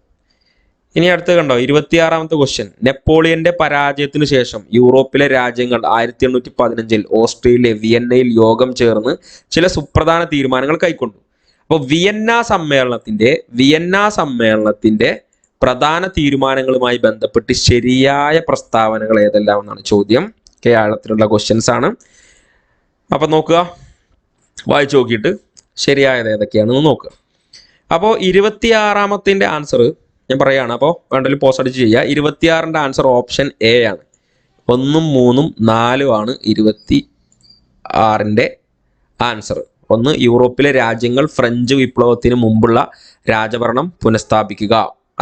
ഇനി അടുത്ത് കണ്ടോ 26ാമത്തെ ക്വസ്റ്റ്യൻ. നെപ്പോളിയന്റെ പരാജയത്തിനു ശേഷം യൂറോപ്പിലെ രാജ്യങ്ങൾ 1815 ഓസ്ട്രിയയിലെ വിയന്നയിൽ യോഗം ചേർന്ന് ചില സുപ്രധാന തീരുമാനങ്ങൾ കൈക്കൊണ്ടു. അപ്പോൾ വിയന്ന സമ്മേളനത്തിന്റെ പ്രധാന തീരുമാനങ്ങളുമായി ബന്ധപ്പെട്ട് ശരിയായ പ്രസ്താവനകൾ ഏതെല്ലാം എന്നാണ് ചോദ്യം. ആഴത്തിലുള്ള ക്വസ്റ്റ്യൻസ് ആണ്. അപ്പം നോക്കുക, വായിച്ചു നോക്കിയിട്ട് ശരിയായത് ഏതൊക്കെയാണെന്ന് നോക്കുക. അപ്പോൾ 26ാമത്തിൻ്റെ ആൻസർ ഞാൻ പറയുകയാണ്. അപ്പോൾ വേണ്ടതിൽ പോസ്റ്റ് അടിച്ച് ചെയ്യുക. 26ൻ്റെ ആൻസർ ഓപ്ഷൻ എ ആണ്. 1ഉം 3ഉം 4ഉം ആണ് 26ൻ്റെ ആൻസർ. 1 യൂറോപ്പിലെ രാജ്യങ്ങൾ ഫ്രഞ്ച് വിപ്ലവത്തിന് മുമ്പുള്ള രാജഭരണം പുനഃസ്ഥാപിക്കുക,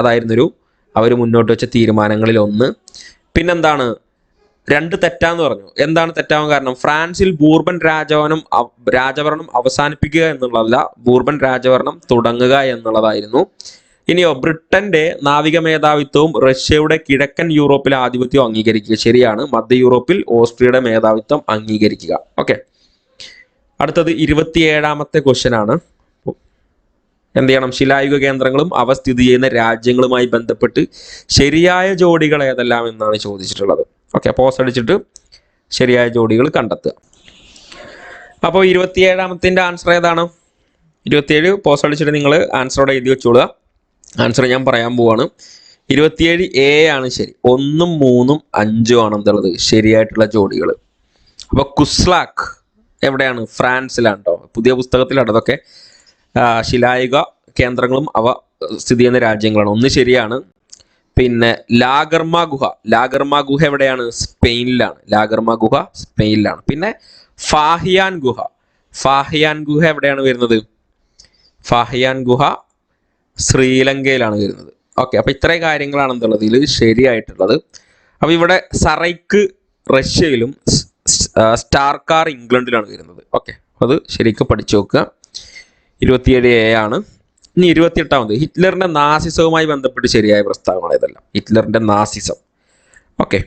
അതായിരുന്നൊരു അവർ മുന്നോട്ട് വെച്ച തീരുമാനങ്ങളിൽ 1. പിന്നെന്താണ് 2 തെറ്റാന്ന് പറഞ്ഞു. എന്താണ് തെറ്റാവാൻ കാരണം? ഫ്രാൻസിൽ ബൂർബൻ രാജഭരണം അവസാനിപ്പിക്കുക എന്നുള്ളതല്ല, ബൂർബൻ രാജഭരണം തുടങ്ങുക എന്നുള്ളതായിരുന്നു. ഇനിയോ ബ്രിട്ടന്റെ നാവിക മേധാവിത്വവും റഷ്യയുടെ കിഴക്കൻ യൂറോപ്പിലെ ആധിപത്യവും അംഗീകരിക്കുക. ശരിയാണ്. മധ്യ യൂറോപ്പിൽ ഓസ്ട്രിയയുടെ മേധാവിത്വം അംഗീകരിക്കുക. ഓക്കെ, അടുത്തത് 27ാമത്തെ ക്വസ്റ്റ്യൻ ആണ്. എന്ത് ചെയ്യണം? ശിലായുഗ കേന്ദ്രങ്ങളും അവ സ്ഥിതി ചെയ്യുന്ന രാജ്യങ്ങളുമായി ബന്ധപ്പെട്ട് ശരിയായ ജോഡികൾ ഏതെല്ലാം എന്നാണ് ചോദിച്ചിട്ടുള്ളത്. ഓക്കെ, പോസ് അടിച്ചിട്ട് ശരിയായ ജോഡികൾ കണ്ടെത്തുക. അപ്പോൾ 27ാമത്തിൻ്റെ ആൻസർ ഏതാണ്? 27 പോസ് അടിച്ചിട്ട് നിങ്ങൾ ആൻസറോടെ എഴുതി വെച്ചോളുക. ആൻസർ ഞാൻ പറയാൻ പോവാണ്. 27 എ ആണ് ശരി. 1ഉം 3ഉം 5ഉം ആണ് എന്തുള്ളത് ശരിയായിട്ടുള്ള ജോഡികൾ. അപ്പോൾ കുസ്ലാക്ക് എവിടെയാണ്? ഫ്രാൻസിലാണ് കേട്ടോ. പുതിയ പുസ്തകത്തിലാണ് അതൊക്കെ. ശിലായുഗ കേന്ദ്രങ്ങളും അവ സ്ഥിതി ചെയ്യുന്ന രാജ്യങ്ങളാണ്. 1 ശരിയാണ്. പിന്നെ ലാഗർമ ഗുഹ എവിടെയാണ്? സ്പെയിനിലാണ്. പിന്നെ ഫാഹിയാൻ ഗുഹ എവിടെയാണ് വരുന്നത്? ഫാഹിയാൻ ഗുഹ ശ്രീലങ്കയിലാണ് വരുന്നത്. ഓക്കെ, അപ്പോൾ ഇത്രയും കാര്യങ്ങളാണ് എന്തുള്ളത് ഇതിൽ ശരിയായിട്ടുള്ളത്. അപ്പോൾ ഇവിടെ സറൈക്ക് റഷ്യയിലും സ്റ്റാർക്കാർ ഇംഗ്ലണ്ടിലാണ് വരുന്നത്. ഓക്കെ, അത് ശരിക്കും പഠിച്ചു നോക്കുക. 27 എ ആണ്. ഇനി 28ാമത് ഹിറ്റ്ലറിന്റെ നാസിസവുമായി ബന്ധപ്പെട്ട് ശരിയായ പ്രസ്താവന ഇതെല്ലാം. ഹിറ്റ്ലറിന്റെ നാസിസം. ഓക്കെ,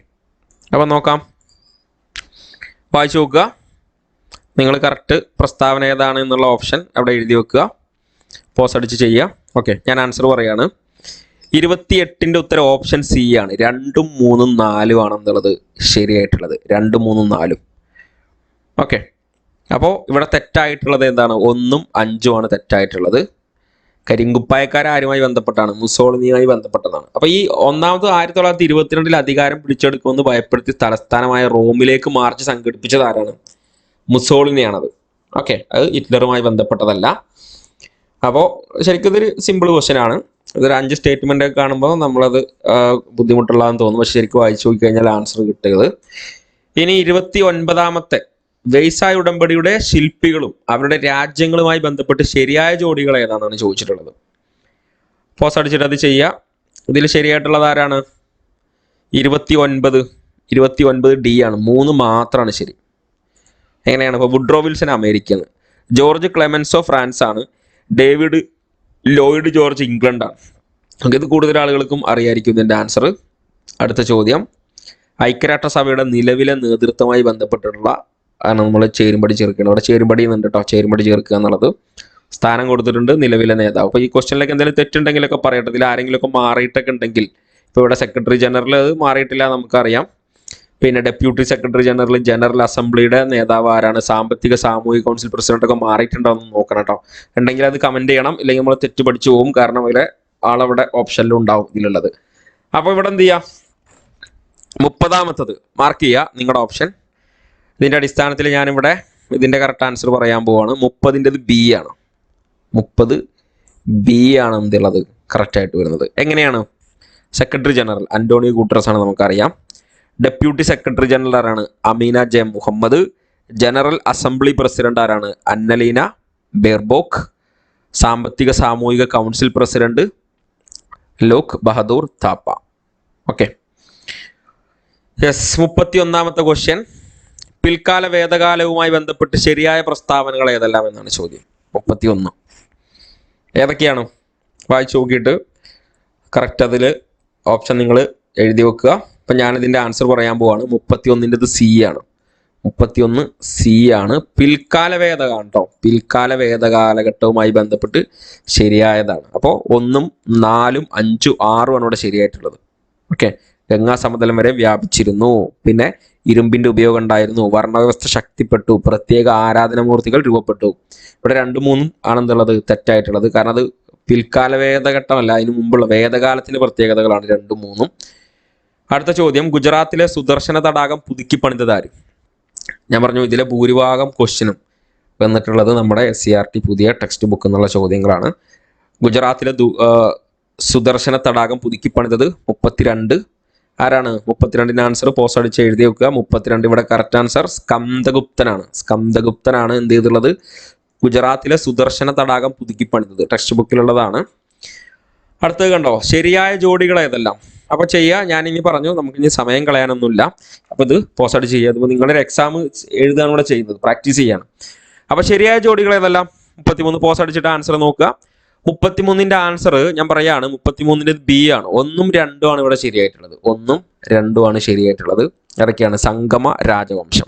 അപ്പം നോക്കാം, വായിച്ചു നോക്കുക. നിങ്ങൾ കറക്റ്റ് പ്രസ്താവന ഏതാണ് എന്നുള്ള ഓപ്ഷൻ അവിടെ എഴുതി വെക്കുക. പോസ് അടിച്ച് ചെയ്യുക. ഓക്കെ, ഞാൻ ആൻസർ പറയാണ്. 28ൻ്റെ ഉത്തരം ഓപ്ഷൻ സി ആണ്. 2ഉം 3ഉം 4ഉം ആണ് എന്നുള്ളത് ശരിയായിട്ടുള്ളത്. 2ഉം 3ഉം 4ഉം. ഓക്കെ, അപ്പോൾ ഇവിടെ തെറ്റായിട്ടുള്ളത് എന്താണ്? 1ഉം 5ഉം ആണ് തെറ്റായിട്ടുള്ളത്. കരിങ്കുപ്പായക്കാർ ആരുമായി ബന്ധപ്പെട്ടാണ്? മുസോളിനിയുമായി ബന്ധപ്പെട്ടതാണ്. അപ്പോൾ ഈ ഒന്നാമത് 1922 അധികാരം പിടിച്ചെടുക്കുമെന്ന് ഭയപ്പെടുത്തി തലസ്ഥാനമായ റോമിലേക്ക് മാർച്ച് സംഘടിപ്പിച്ചത് ആരാണ്? മുസോളിനിയാണത്. ഓക്കെ, അത് ഹിറ്റ്ലറുമായി ബന്ധപ്പെട്ടതല്ല. അപ്പോൾ ശരിക്കും ഇതൊരു സിമ്പിൾ ക്വസ്റ്റ്യൻ ആണ്. ഇതൊരു 5 സ്റ്റേറ്റ്മെൻ്റ് ഒക്കെ കാണുമ്പോൾ നമ്മളത് ബുദ്ധിമുട്ടുള്ളതെന്ന് തോന്നും. പക്ഷെ ശരിക്കും വായിച്ചു നോക്കി കഴിഞ്ഞാൽ ആൻസർ കിട്ടുന്നത്. ഇനി 29ാമത്തെ വെയ്സായ് ഉടമ്പടിയുടെ ശില്പികളും അവരുടെ രാജ്യങ്ങളുമായി ബന്ധപ്പെട്ട് ശരിയായ ജോഡികൾ ഏതാണെന്നാണ് ചോദിച്ചിട്ടുള്ളത്. പോസ് അടിച്ചിട്ട് അത് ചെയ്യുക. ഇതിൽ ശരിയായിട്ടുള്ളത് ആരാണ്? 29 ഡി ആണ്. 3 മാത്രമാണ് ശരി. എങ്ങനെയാണ്? ഇപ്പോൾ വുഡ്രോ വിൽസൺ അമേരിക്കയാണ്, ജോർജ് ക്ലെമൻസോ ഫ്രാൻസ് ആണ്, ഡേവിഡ് ലോയിഡ് ജോർജ് ഇംഗ്ലണ്ടാണ്. നമുക്ക് ഇത് കൂടുതൽ ആളുകൾക്കും അറിയായിരിക്കും ഇതിൻ്റെ ആൻസർ. അടുത്ത ചോദ്യം, ഐക്യരാഷ്ട്രസഭയുടെ നിലവിലെ നേതൃത്വവുമായി ബന്ധപ്പെട്ടിട്ടുള്ള ആണ് നമ്മൾ ചേരുംപടി ചേർക്കുന്നത്. അവിടെ ചേരുംപടി എന്നുണ്ട് കേട്ടോ. ചേരുംപടി ചേർക്കുക എന്നുള്ളത് സ്ഥാനം കൊടുത്തിട്ടുണ്ട്, നിലവിലെ നേതാവ്. അപ്പോൾ ഈ ക്വസ്റ്റ്യനിലേക്ക് എന്തെങ്കിലും തെറ്റുണ്ടെങ്കിലൊക്കെ പറയട്ടെ. ഇതിൽ ആരെങ്കിലുമൊക്കെ മാറിയിട്ടൊക്കെ ഉണ്ടെങ്കിൽ ഇപ്പോൾ ഇവിടെ സെക്രട്ടറി ജനറൽ മാറിയിട്ടില്ല നമുക്കറിയാം. പിന്നെ ഡെപ്യൂട്ടി സെക്രട്ടറി ജനറൽ, ജനറൽ അസംബ്ലിയുടെ നേതാവ് ആരാണ്, സാമ്പത്തിക സാമൂഹിക കൗൺസിൽ പ്രസിഡന്റ് ഒക്കെ മാറിയിട്ടുണ്ടോ എന്ന് നോക്കണം കേട്ടോ. ഉണ്ടെങ്കിൽ അത് കമന്റ് ചെയ്യണം, ഇല്ലെങ്കിൽ നമ്മൾ തെറ്റ് പഠിച്ചു പോകും. കാരണം ഇവിടെ ആളവിടെ ഓപ്ഷനിലും ഉണ്ടാവും ഇതിലുള്ളത്. അപ്പോൾ ഇവിടെ എന്ത് ചെയ്യാം, 30ാമത്തത് മാർക്ക് ചെയ്യുക നിങ്ങളുടെ ഓപ്ഷൻ. ഇതിന്റെ അടിസ്ഥാനത്തിൽ ഞാനിവിടെ ഇതിന്റെ കറക്റ്റ് ആൻസർ പറയാൻ പോവാണ്. 30ൻ്റെത് ബി ആണ്. 30 ബി ആണ് എന്തുള്ളത് കറക്റ്റ് ആയിട്ട് വരുന്നത്. എങ്ങനെയാണ്? സെക്രട്ടറി ജനറൽ അന്റോണിയോ ഗുട്ടറസ് ആണ് നമുക്കറിയാം. ഡെപ്യൂട്ടി സെക്രട്ടറി ജനറൽ ആരാണ്? Amina J Mohammed. General assembly president ആരാണ്? Annalena Baerbock. സാമ്പത്തിക സാമൂഹിക council president Lok Bahadur Thapa. Okay, yes. 31ാമത്തെ ക്വസ്റ്റ്യൻ, പിൽക്കാല വേദകാലവുമായി ബന്ധപ്പെട്ട് ശരിയായ പ്രസ്താവനകൾ ഏതെല്ലാം എന്നാണ് ചോദ്യം. 31 ഏതൊക്കെയാണ് വായിച്ചു നോക്കിയിട്ട് കറക്റ്റ് അതിൽ ഓപ്ഷൻ നിങ്ങൾ എഴുതി വെക്കുക. അപ്പം ഞാനിതിൻ്റെ ആൻസർ പറയാൻ പോവാണ്. 31ൻ്റെത് സി ആണ്. 31 സി ആണ്. പിൽക്കാല വേദകാലം കേട്ടോ. പിൽക്കാല വേദകാലഘട്ടവുമായി ബന്ധപ്പെട്ട് ശരിയായതാണ്. അപ്പോൾ 1, 4, 5, 6 ആണ് ഇവിടെ ശരിയായിട്ടുള്ളത്. ഓക്കെ, ഗംഗാ സമതലം വരെ വ്യാപിച്ചിരുന്നു. പിന്നെ ഇരുമ്പിന്റെ ഉപയോഗം ഉണ്ടായിരുന്നു. വർണ്ണവ്യവസ്ഥ ശക്തിപ്പെട്ടു. പ്രത്യേക ആരാധനാമൂർത്തികൾ രൂപപ്പെട്ടു. ഇവിടെ 2, 3 ആണെന്നുള്ളത് തെറ്റായിട്ടുള്ളത്. കാരണം അത് പിൽക്കാല വേദഘട്ടമല്ല, അതിനു മുമ്പുള്ള വേദകാലത്തിന്റെ പ്രത്യേകതകളാണ് 2, 3. അടുത്ത ചോദ്യം, ഗുജറാത്തിലെ സുദർശന തടാകം പുതുക്കി പണിതതാര്? ഞാൻ പറഞ്ഞു ഇതിലെ ഭൂരിഭാഗം ക്വസ്റ്റ്യനും വന്നിട്ടുള്ളത് നമ്മുടെ SCERT പുതിയ ടെക്സ്റ്റ് ബുക്ക് എന്നുള്ള ചോദ്യങ്ങളാണ്. ഗുജറാത്തിലെ സുദർശന തടാകം പുതുക്കി പണിതത് 32 ആരാണ്? 32ന്റെ ആൻസർ പോസ്റ്റ് അടിച്ച് എഴുതി വെക്കുക. 32 ഇവിടെ കറക്റ്റ് ആൻസർ സ്കന്ദഗുപ്തനാണ്. സ്കന്ദഗുപ്തനാണ് എന്ത് ചെയ്തുള്ളത്? ഗുജറാത്തിലെ സുദർശന തടാകം പുതുക്കി പണിതത്. ടെക്സ്റ്റ് ബുക്കിലുള്ളതാണ്. അടുത്തത് കണ്ടോ, ശരിയായ ജോഡികൾ ഏതെല്ലാം? അപ്പൊ ചെയ്യുക. ഞാനിനി പറഞ്ഞു നമുക്കിനി സമയം കളയാനൊന്നുമില്ല. അപ്പൊ ഇത് പോസ്റ്റ് അടിച്ച് ചെയ്യുക. അതിപ്പോൾ നിങ്ങളുടെ എക്സാം എഴുതാണ് ഇവിടെ ചെയ്യുന്നത്, പ്രാക്ടീസ് ചെയ്യാണ്. അപ്പൊ ശരിയായ ജോഡികൾ ഏതെല്ലാം? 33 പോസ്റ്റ് അടിച്ചിട്ട് ആൻസർ നോക്കുക. 33ന്റെ ആൻസർ ഞാൻ പറയാണ്. 33ന്റെ ബി ആണ്. 1ഉം 2ഉം ആണ് ഇവിടെ ശരിയായിട്ടുള്ളത്. 1ഉം 2ഉം ആണ് ശരിയായിട്ടുള്ളത്. ഇടയ്ക്കാണ് സംഗമ രാജവംശം,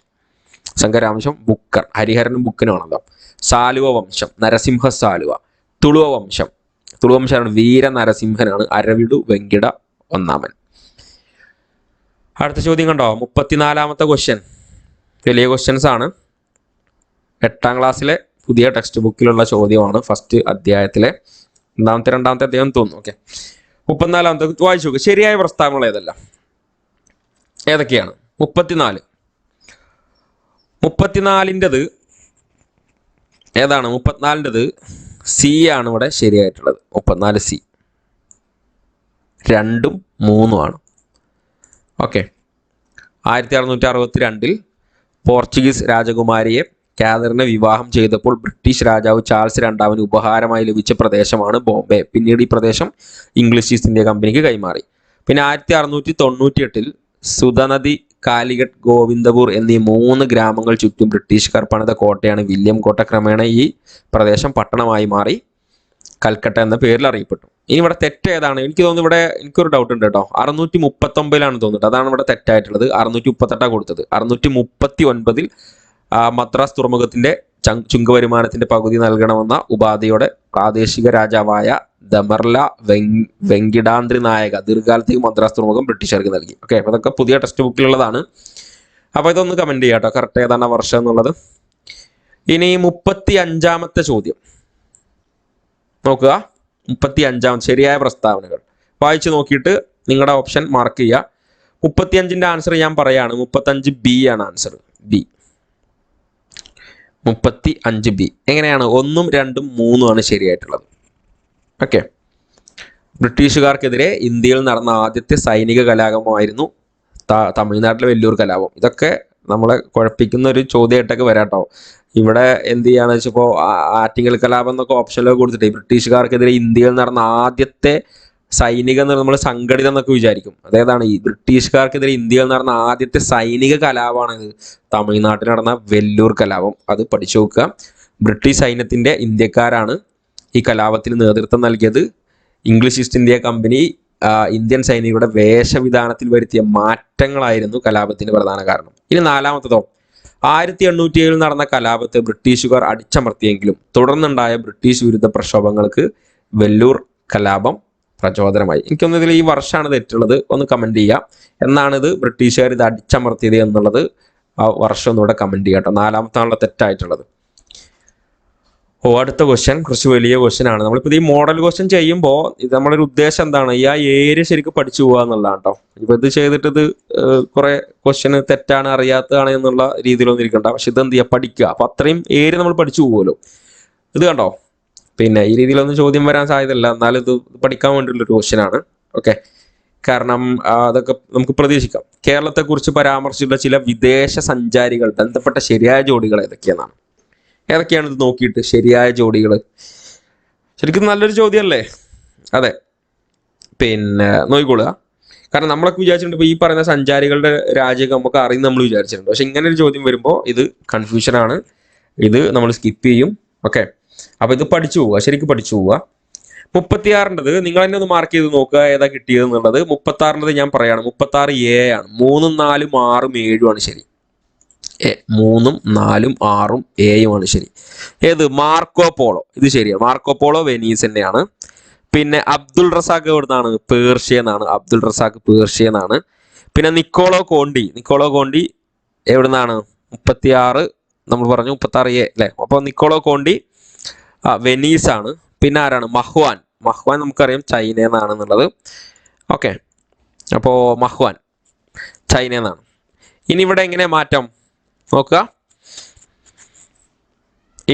സംഘരാവംശം ബുക്കർ, ഹരിഹരനും ബുക്കനുമാണല്ലോ. സാലുവ വംശം, നരസിംഹ സാലുവ. തുളുവ വംശം, തുളുവംശമാണ് വീര നരസിംഹനാണ്. അരവിടു വെങ്കിട ഒന്നാമൻ. അടുത്ത ചോദ്യം കണ്ടോ, 34ാമത്തെ ക്വസ്റ്റ്യൻ. വലിയ ക്വസ്റ്റ്യൻസ് ആണ്. 8ാം ക്ലാസ്സിലെ പുതിയ ടെക്സ്റ്റ് ബുക്കിലുള്ള ചോദ്യമാണ്. ഫസ്റ്റ് അധ്യായത്തിലെ രണ്ടാമത്തെ അധ്യായം തോന്നുന്നു. ഓക്കെ, 34ാമത്തെ വായിച്ചു നോക്കുക. ശരിയായ പ്രസ്താവനകൾ ഏതെല്ലാം ഏതൊക്കെയാണ്? 34ൻ്റെത് ഏതാണ്? 34ൻ്റെത് സി ആണ് ഇവിടെ ശരിയായിട്ടുള്ളത്. 34 സി. 2ഉം 3ഉം ആണ്. ഓക്കെ, 1662 പോർച്ചുഗീസ് രാജകുമാരിയെ കാതറിനെ വിവാഹം ചെയ്തപ്പോൾ ബ്രിട്ടീഷ് രാജാവ് ചാൾസ് രണ്ടാമന് ഉപഹാരമായി ലഭിച്ച പ്രദേശമാണ് ബോംബെ. പിന്നീട് ഈ പ്രദേശം ഇംഗ്ലീഷ് ഈസ്റ്റ് ഇന്ത്യ കമ്പനിക്ക് കൈമാറി. പിന്നെ 1698 സുധനദി, കാലിക്കറ്റ്, ഗോവിന്ദപൂർ എന്നീ 3 ഗ്രാമങ്ങൾ ചുറ്റും ബ്രിട്ടീഷുകാർ പണിത കോട്ടയാണ് വില്യം കോട്ട. ക്രമേണ ഈ പ്രദേശം പട്ടണമായി മാറി കൽക്കട്ട എന്ന പേരിൽ അറിയപ്പെട്ടു. ഇനി ഇവിടെ തെറ്റ് ഏതാണ്? എനിക്ക് തോന്നുന്നു ഇവിടെ എനിക്കൊരു ഡൗട്ട് ഉണ്ട് കേട്ടോ. 639 തോന്നുന്നുണ്ട്. അതാണ് ഇവിടെ തെറ്റായിട്ടുള്ളത്. 638 കൊടുത്തത്. 639 മദ്രാസ് തുറമുഖത്തിന്റെ ചുങ്കവരുമാനത്തിന്റെ പകുതി നൽകണമെന്ന ഉപാധിയോടെ പ്രാദേശിക രാജാവായ ദമർല വെങ്കിടാദ്രി നായക ദീർഘകാലത്തേക്ക് മദ്രാസ് തുറമുഖം ബ്രിട്ടീഷുകാർക്ക് നൽകി. ഓക്കെ, അപ്പൊ അതൊക്കെ പുതിയ ടെക്സ്റ്റ് ബുക്കിലുള്ളതാണ്. അപ്പൊ ഇതൊന്ന് കമന്റ് ചെയ്യാം കേട്ടോ, കറക്റ്റ് ഏതാണ് വർഷം എന്നുള്ളത്. ഇനി 35ാമത്തെ ചോദ്യം നോക്കുക. 35ാമത്തെ ശരിയായ പ്രസ്താവനകൾ വായിച്ചു നോക്കിയിട്ട് നിങ്ങളുടെ ഓപ്ഷൻ മാർക്ക് ചെയ്യുക. 35ന്റെ ആൻസർ ഞാൻ പറയാണ്. 35 ബി ആണ് ആൻസർ. ബി. 35 ബി. എങ്ങനെയാണ്? 1ഉം 2ഉം 3ഉം ആണ് ശരിയായിട്ടുള്ളത്. ഓക്കെ, ബ്രിട്ടീഷുകാർക്കെതിരെ ഇന്ത്യയിൽ നടന്ന ആദ്യത്തെ സൈനിക കലാപമായിരുന്നു തമിഴ്നാട്ടിലെ വെല്ലൂർ കലാപം. ഇതൊക്കെ നമ്മളെ കുഴപ്പിക്കുന്ന ഒരു ചോദ്യമായിട്ടൊക്കെ വരാട്ടോ. ഇവിടെ എന്ത് ചെയ്യാന്ന് വെച്ചപ്പോൾ ആറ്റിങ്ങൽ കലാപം എന്നൊക്കെ ഓപ്ഷനിലൊക്കെ കൊടുത്തിട്ട് ബ്രിട്ടീഷുകാർക്കെതിരെ ഇന്ത്യയിൽ നടന്ന ആദ്യത്തെ സൈനിക എന്ന് നമ്മൾ സംഘടിതം എന്നൊക്കെ വിചാരിക്കും. അതേതാണ്? ഈ ബ്രിട്ടീഷുകാർക്കെതിരെ ഇന്ത്യയിൽ നടന്ന ആദ്യത്തെ സൈനിക കലാപമാണിത്. തമിഴ്നാട്ടിൽ നടന്ന വെല്ലൂർ കലാപം. അത് പഠിച്ചു നോക്കുക. ബ്രിട്ടീഷ് സൈന്യത്തിന്റെ ഇന്ത്യക്കാരാണ് ഈ കലാപത്തിന് നേതൃത്വം നൽകിയത്. English east India company Indian സൈനികരുടെ വേഷവിധാനത്തിൽ വരുത്തിയ മാറ്റങ്ങളായിരുന്നു കലാപത്തിന് പ്രധാന കാരണം. ഇനി 4ാമത്തതോ, 1807 നടന്ന കലാപത്തെ ബ്രിട്ടീഷുകാർ അടിച്ചമർത്തിയെങ്കിലും തുടർന്നുണ്ടായ ബ്രിട്ടീഷ് വിരുദ്ധ പ്രക്ഷോഭങ്ങൾക്ക് വെല്ലൂർ കലാപം പ്രചോദനമായി. എനിക്കൊന്ന് ഇതിൽ ഈ വർഷമാണ് തെറ്റുള്ളത്, ഒന്ന് കമന്റ് ചെയ്യാം. എന്നാണിത് ബ്രിട്ടീഷുകാർ ഇത് അടിച്ചമർത്തിയത് എന്നുള്ളത് ആ വർഷം ഒന്നുകൂടെ കമന്റ് ചെയ്യാം കേട്ടോ. 4ാമത്തെ ആണല്ലോ തെറ്റായിട്ടുള്ളത്. അടുത്ത ക്വസ്റ്റ്യൻ കുറച്ച് വലിയ ക്വസ്റ്റ്യൻ ആണ്. നമ്മളിപ്പോൾ ഈ മോഡൽ ക്വസ്റ്റ്യൻ ചെയ്യുമ്പോൾ ഇത് നമ്മളൊരു ഉദ്ദേശം എന്താണ്, ഈ ആ ഏരിയ ശരിക്കും പഠിച്ചു പോകുക എന്നുള്ളതാണ് കേട്ടോ. ഇപ്പൊ ഇത് ചെയ്തിട്ട് ഇത് കുറെ ക്വസ്റ്റ്യൻ തെറ്റാണ് അറിയാത്തതാണ് എന്നുള്ള രീതിയിലൊന്നും ഇരിക്കണ്ട. പക്ഷെ ഇത് എന്ത് ചെയ്യുക, പഠിക്കുക. അപ്പൊ അത്രയും ഏരിയ നമ്മൾ പഠിച്ചു പോകുമല്ലോ. ഇത് കണ്ടോ, പിന്നെ ഈ രീതിയിലൊന്നും ചോദ്യം വരാൻ സാധ്യതയില്ല, എന്നാലും ഇത് പഠിക്കാൻ വേണ്ടിയുള്ളൊരു ക്വസ്റ്റ്യൻ ആണ്. ഓക്കെ, കാരണം അതൊക്കെ നമുക്ക് പ്രതീക്ഷിക്കാം. കേരളത്തെക്കുറിച്ച് പരാമർശിച്ചിട്ടുള്ള ചില വിദേശ സഞ്ചാരികൾ ബന്ധപ്പെട്ട ശരിയായ ജോഡികൾ ഏതൊക്കെയാണ് ഇത് നോക്കിയിട്ട് ശരിയായ ജോഡികൾ. ശരിക്കും നല്ലൊരു ചോദ്യമല്ലേ? അതെ, പിന്നെ നോക്കിക്കൊള്ളുക. കാരണം നമ്മളൊക്കെ വിചാരിച്ചിട്ടുണ്ട് ഇപ്പോൾ ഈ പറയുന്ന സഞ്ചാരികളുടെ രാജ്യമൊക്കെ നമുക്ക് അറിയുന്ന നമ്മൾ വിചാരിച്ചിട്ടുണ്ട്. പക്ഷെ ഇങ്ങനെ ഒരു ചോദ്യം വരുമ്പോൾ ഇത് കൺഫ്യൂഷനാണ്, ഇത് നമ്മൾ സ്കിപ്പ് ചെയ്യും. ഓക്കെ, അപ്പൊ ഇത് പഠിച്ചു പോവുക, ശരിക്കും പഠിച്ചു പോവുക. 36ൻ്റെത് നിങ്ങൾ തന്നെ ഒന്ന് മാർക്ക് ചെയ്ത് നോക്കുക ഏതാ കിട്ടിയത് എന്നുള്ളത്. 36ൻ്റെത് ഞാൻ പറയാണ്, 36A ആണ്. 3ഉം 4ഉം 6ഉം 7ഉം ആണ് ശരി. 3ഉം 4ഉം 6ഉം 7ഉം ആണ് ശരി. ഏത്? Marco Polo. ഇത് ശരിയാണ്, മാർക്കോ പോളോ വെനീസ് തന്നെയാണ്. പിന്നെ അബ്ദുൾ റസാഖ് എവിടുന്നാണ്? പേർഷ്യ എന്നാണ്. അബ്ദുൾ റസാഖ് പേർഷ്യ എന്നാണ്. പിന്നെ നിക്കോളോ കോണ്ടി എവിടുന്നാണ്? 36 നമ്മൾ പറഞ്ഞു, 36A അല്ലെ. അപ്പോൾ നിക്കോളോ കോണ്ടി വെനീസ് ആണ്. പിന്നെ ആരാണ്? മഹ്വാൻ നമുക്കറിയാം ചൈന എന്നാണെന്നുള്ളത്. ഓക്കെ, അപ്പോൾ മഹ്വാൻ ചൈന എന്നാണ്. ഇനി ഇവിടെ എങ്ങനെ മാറ്റം നോക്കുക.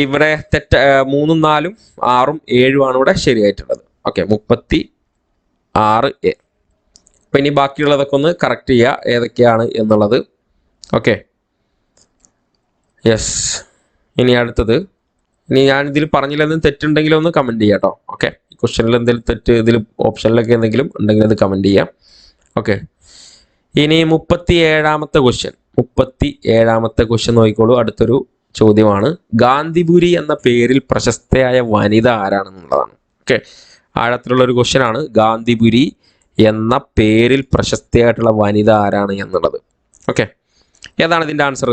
ഇവിടെ 3ഉം 4ഉം 6ഉം 7ഉം ആണ് ഇവിടെ ശരിയായിട്ടുള്ളത്. Okay, 36A. അപ്പൊ ഇനി ബാക്കിയുള്ളതൊക്കെ ഒന്ന് കറക്റ്റ് ചെയ്യുക ഏതൊക്കെയാണ് എന്നുള്ളത്. Okay, yes. ഇനി അടുത്തത്, ഇനി ഞാൻ ഇതിൽ പറഞ്ഞില്ലെന്നും തെറ്റുണ്ടെങ്കിലും ഒന്ന് കമന്റ് ചെയ്യാം കേട്ടോ. ഓക്കെ, ഈ ക്വസ്റ്റ്യനിൽ എന്തെങ്കിലും തെറ്റ്, ഇതിൽ ഓപ്ഷനിലൊക്കെ എന്തെങ്കിലും ഉണ്ടെങ്കിൽ അത് കമന്റ് ചെയ്യാം. ഓക്കെ, ഇനി 37ാമത്തെ ക്വസ്റ്റ്യൻ നോക്കിക്കോളൂ. അടുത്തൊരു ചോദ്യമാണ്, ഗാന്ധിപുരി എന്ന പേരിൽ പ്രശസ്തയായ വനിത ആരാണെന്നുള്ളതാണ്. ഓക്കെ, ആഴത്തിലുള്ള ഒരു ക്വസ്റ്റ്യൻ ആണ്. ഗാന്ധിപുരി എന്ന പേരിൽ പ്രശസ്തയായിട്ടുള്ള വനിത ആരാണ് എന്നുള്ളത്. ഓക്കെ, ഏതാണ് ഇതിന്റെ ആൻസർ?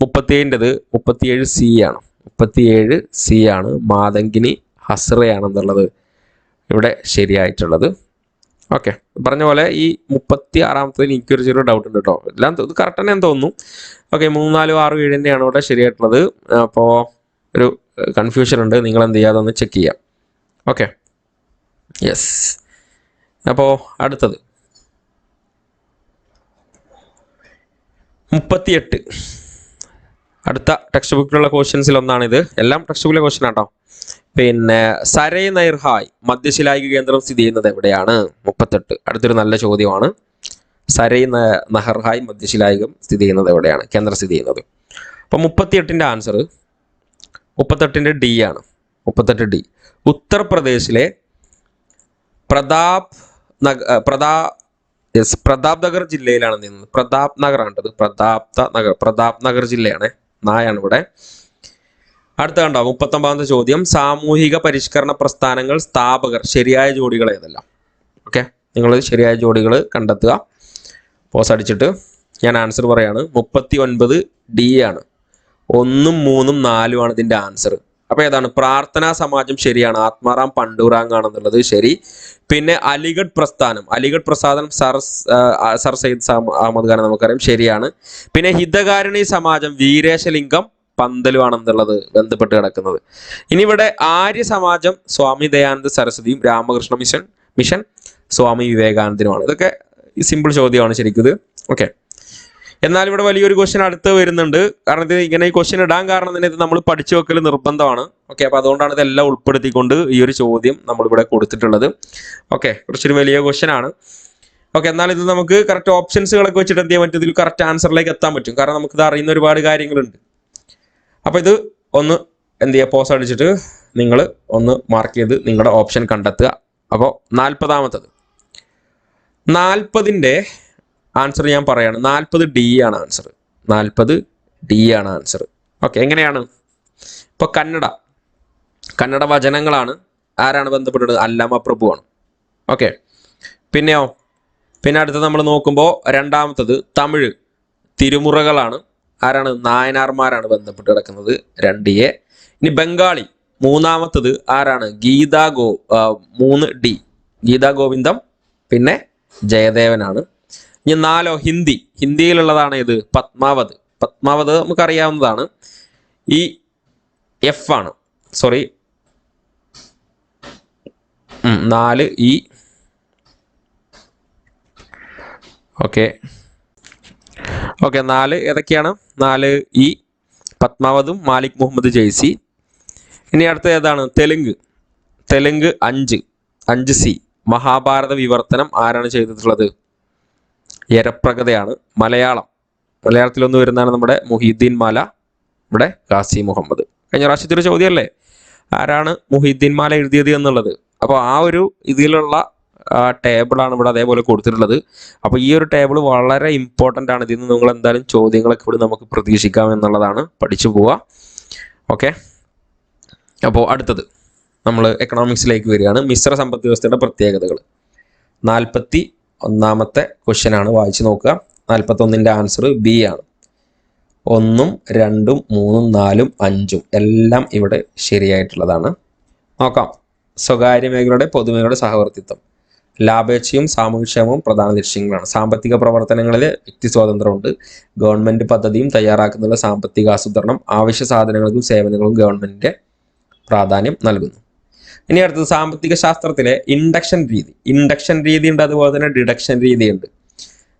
37ൻ്റെത് 37C ആണ്. 37C ആണ്. മാതങ്കിനി ഹസ്രയാണെന്നുള്ളത് ഇവിടെ ശരിയായിട്ടുള്ളത്. ഓക്കെ, പറഞ്ഞ പോലെ ഈ 36ാമത്തെ എനിക്കൊരു ചെറിയ ഡൗട്ട് ഉണ്ട് കേട്ടോ. എല്ലാം ഇത് കറക്റ്റ് തന്നെ തോന്നുന്നു. ഓക്കെ, 3, 4, 6, 7 തന്നെയാണ് ഇവിടെ ശരിയായിട്ടുള്ളത്. അപ്പോൾ ഒരു കൺഫ്യൂഷൻ ഉണ്ട്, നിങ്ങൾ എന്ത് ചെയ്യാതെ ഒന്ന് ചെക്ക് ചെയ്യാം. Okay, yes. അപ്പോൾ അടുത്തത് 38. അടുത്ത ടെക്സ്റ്റ് ബുക്കിലുള്ള ക്വസ്റ്റ്യൻസിൽ ഒന്നാണിത്. എല്ലാം ടെക്സ്റ്റ് ബുക്കിലെ ക്വസ്റ്റ്യൻ ആട്ടോ. പിന്നെ സരൈ നൈർഹായ് മധ്യശിലായിക കേന്ദ്രം സ്ഥിതി ചെയ്യുന്നത് എവിടെയാണ്? 38. അടുത്തൊരു നല്ല ചോദ്യമാണ്. സരൈ നഹർഹായ് മധ്യശിലായികം സ്ഥിതി ചെയ്യുന്നത് എവിടെയാണ്? കേന്ദ്രം സ്ഥിതി ചെയ്യുന്നത്. അപ്പൊ 38ന്റെ ആൻസർ 38ന്റെ D ആണ്. 38D ഉത്തർപ്രദേശിലെ പ്രതാപ് നഗർ ജില്ലയിലാണ് നിന്നത്. പ്രതാപ് നഗർ ആണത്. പ്രതാപ് നഗർ ജില്ലയാണ്. നായാണ് ഇവിടെ. അടുത്ത കണ്ടോ 39ാമത്തെ ചോദ്യം, സാമൂഹിക പരിഷ്കരണ പ്രസ്ഥാനങ്ങൾ സ്ഥാപകർ ശരിയായ ജോഡികൾ ഏതെല്ലാം? ഓക്കെ, നിങ്ങൾ ശരിയായ ജോഡികൾ കണ്ടെത്തുക. പോസ് അടിച്ചിട്ട് ഞാൻ ആൻസർ പറയാണ്. 39D ആണ്. 1ഉം 3ഉം 4ഉം ആണ് ഇതിന്റെ ആൻസർ. അപ്പൊ ഏതാണ്? പ്രാർത്ഥനാ സമാജം ശരിയാണ്. ആത്മാറാം പണ്ടൂറാങ് ആണെന്നുള്ളത് ശരി. പിന്നെ അലിഗഡ് പ്രസ്ഥാനം സർ സയ്യിദ് അഹമ്മദ് ഖാൻ നമുക്കറിയാം, ശരിയാണ്. പിന്നെ ഹിതകാരിണി സമാജം വീരേശലിംഗം പന്തലും ആണെന്നുള്ളത് ബന്ധപ്പെട്ട് കിടക്കുന്നത്. ഇനി ഇവിടെ ആര്യ സമാജം സ്വാമി ദയാനന്ദ സരസ്വതിയും രാമകൃഷ്ണ മിഷൻ സ്വാമി വിവേകാനന്ദനുമാണ്. ഇതൊക്കെ സിമ്പിൾ ചോദ്യമാണ് ശരിക്കും ഇത്. ഓക്കെ, എന്നാൽ ഇവിടെ വലിയൊരു ക്വസ്റ്റ്യൻ അടുത്ത് വരുന്നുണ്ട്. കാരണം ഇത് ഇങ്ങനെ ഈ ക്വസ്റ്റ്യൻ ഇടാൻ കാരണം തന്നെ ഇത് നമ്മൾ പഠിച്ചു വെക്കൽ നിർബന്ധമാണ്. ഓക്കെ, അപ്പൊ അതുകൊണ്ടാണ് ഇതെല്ലാം ഉൾപ്പെടുത്തിക്കൊണ്ട് ഈ ഒരു ചോദ്യം നമ്മളിവിടെ കൊടുത്തിട്ടുള്ളത്. ഓക്കെ, കുറച്ചൊരു വലിയ ക്വസ്റ്റ്യൻ ആണ്. ഓക്കെ, എന്നാൽ ഇത് നമുക്ക് കറക്റ്റ് ഓപ്ഷൻസുകളൊക്കെ വെച്ചിട്ട് എന്ത് ചെയ്യാൻ പറ്റും? ഇതിൽ കറക്റ്റ് ആൻസറിലേക്ക് എത്താൻ പറ്റും. കാരണം നമുക്കിത് അറിയുന്ന ഒരുപാട് കാര്യങ്ങളുണ്ട്. അപ്പൊ ഇത് ഒന്ന് എന്ത് ചെയ്യുക, പോസ് അടിച്ചിട്ട് നിങ്ങൾ ഒന്ന് മാർക്ക് ചെയ്ത് നിങ്ങളുടെ ഓപ്ഷൻ കണ്ടെത്തുക. അപ്പോൾ 40ാമത്തത് 40ന്റെ ആൻസർ ഞാൻ പറയാണ്. 40D ആണ് ആൻസർ. 40D ആണ് ആൻസർ. ഓക്കെ, എങ്ങനെയാണ്? ഇപ്പൊ കന്നഡ വചനങ്ങളാണ്. ആരാണ് ബന്ധപ്പെട്ടത്? അല്ലാമ പ്രഭുവാണ്. ഓക്കെ, പിന്നെ അടുത്തത് നമ്മൾ നോക്കുമ്പോൾ 2ാമത്തത് തമിഴ് തിരുമുറകളാണ്. ആരാണ്? നായനാർമാരാണ് ബന്ധപ്പെട്ട് കിടക്കുന്നത്. 2A. ഇനി ബംഗാളി 3ാമത്തത് ആരാണ്? 3D. ഗീതാ ഗോവിന്ദം, പിന്നെ ജയദേവനാണ്. ഇനി 4 ഹിന്ദിയിലുള്ളതാണ് ഇത് പത്മാവത്. പത്മാവത് നമുക്കറിയാവുന്നതാണ്. ഈ എഫ് ആണ്, സോറി 4 ഓക്കെ 4 ഏതൊക്കെയാണ്? 4 പത്മാവതും മാലിക് മുഹമ്മദ് ജയ്സി. ഇനി അടുത്ത ഏതാണ്? തെലുങ്ക് 5 മഹാഭാരത വിവർത്തനം ആരാണ് ചെയ്തിട്ടുള്ളത്? യരപ്രഗതയാണ്. മലയാളത്തിലൊന്ന് വരുന്നതാണ് നമ്മുടെ മുഹീദ്ദീൻ മാല, ഇവിടെ ഖാസി മുഹമ്മദ്. കഴിഞ്ഞ പ്രാവശ്യത്തെ ഒരു ചോദ്യമല്ലേ, ആരാണ് മുഹീദ്ദീൻ മാല എഴുതിയത് എന്നുള്ളത്. അപ്പോൾ ആ ഒരു ഇതിലുള്ള ടേബിളാണ് ഇവിടെ അതേപോലെ കൊടുത്തിട്ടുള്ളത്. അപ്പോൾ ഈ ഒരു ടേബിൾ വളരെ ഇമ്പോർട്ടൻ്റ് ആണ്. ഇതിൽ നിന്ന് നിങ്ങൾ എന്തായാലും ചോദ്യങ്ങളൊക്കെ ഇവിടെ നമുക്ക് പ്രതീക്ഷിക്കാം എന്നുള്ളതാണ്. പഠിച്ചു പോവുക. ഓക്കെ, അപ്പോൾ അടുത്തത് നമ്മൾ എക്കണോമിക്സിലേക്ക് വരികയാണ്. മിശ്ര സമ്പദ് വ്യവസ്ഥയുടെ പ്രത്യേകതകൾ. 41ാമത്തെ ക്വസ്റ്റ്യൻ ആണ്, വായിച്ചു നോക്കുക. 41ൻ്റെ ആൻസർ ബി ആണ്. 1, 2, 3, 4, 5 എല്ലാം ഇവിടെ ശരിയായിട്ടുള്ളതാണ്. നോക്കാം. സ്വകാര്യ മേഖലയുടെ പൊതുമേഖലയുടെ സഹവർത്തിത്വം. ലാഭേച്ഛയും സാമൂഹ്യക്ഷേമവും പ്രധാന ലക്ഷ്യങ്ങളാണ്. സാമ്പത്തിക പ്രവർത്തനങ്ങളിൽ വ്യക്തി സ്വാതന്ത്ര്യമുണ്ട്. ഗവൺമെൻറ് പദ്ധതിയും തയ്യാറാക്കുന്ന സാമ്പത്തിക ആസൂത്രണം. ആവശ്യ സാധനങ്ങൾക്കും സേവനങ്ങളും ഗവൺമെൻറ്റിൻ്റെ പ്രാധാന്യം നൽകുന്നു. ഇനി അടുത്തത് സാമ്പത്തിക ശാസ്ത്രത്തിലെ ഇൻഡക്ഷൻ രീതി ഉണ്ട്, അതുപോലെ തന്നെ ഡിഡക്ഷൻ രീതിയുണ്ട്.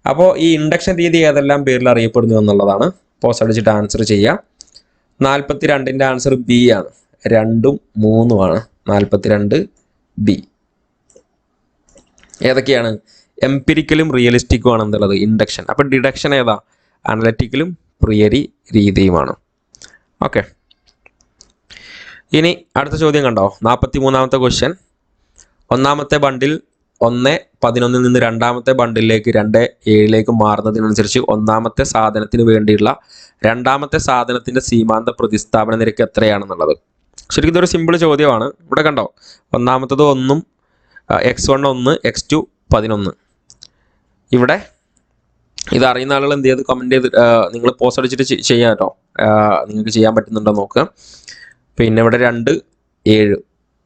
അപ്പോൾ ഈ ഇൻഡക്ഷൻ രീതി ഏതെല്ലാം പേരിൽ അറിയപ്പെടുന്നു എന്നുള്ളതാണ്. പോസ്റ്റ് അടിച്ചിട്ട് ആൻസർ ചെയ്യുക. 42ൻ്റെ ആൻസർ ബി ആണ്. 2ഉം 3ഉം ആണ് 42 ബി. ഏതൊക്കെയാണ്? എംപിരിക്കലും റിയലിസ്റ്റിക്കും ആണ് എന്തുള്ളത്? ഇൻഡക്ഷൻ. അപ്പം ഡിഡക്ഷൻ ഏതാ? അനലറ്റിക്കലും പ്രിയരി രീതിയുമാണ്. ഓക്കെ, ഇനി അടുത്ത ചോദ്യം കണ്ടോ? 43ാമത്തെ ക്വസ്റ്റ്യൻ. ഒന്നാമത്തെ ബണ്ടിൽ 1.11 നിന്ന് രണ്ടാമത്തെ ബണ്ടിലേക്ക് 2.7 മാറുന്നതിനനുസരിച്ച് ഒന്നാമത്തെ സാധനത്തിന് വേണ്ടിയുള്ള രണ്ടാമത്തെ സാധനത്തിന്റെ സീമാന്ത പ്രതിസ്ഥാപന നിരക്ക് എത്രയാണെന്നുള്ളത്. ശരിക്കും ഇതൊരു സിമ്പിൾ ചോദ്യമാണ്. ഇവിടെ കണ്ടോ, ഒന്നാമത്തത് 1ഉം x1 1, x2 11. ഇവിടെ ഇത് അറിയുന്ന ആളുകൾ എന്ത് ചെയ്ത് കമൻറ്റ് ചെയ്ത് നിങ്ങൾ പോസ്റ്റ് അടിച്ചിട്ട് ചെയ്യാം കേട്ടോ. നിങ്ങൾക്ക് ചെയ്യാൻ പറ്റുന്നുണ്ടോ നോക്കുക. പിന്നെ ഇവിടെ 2 7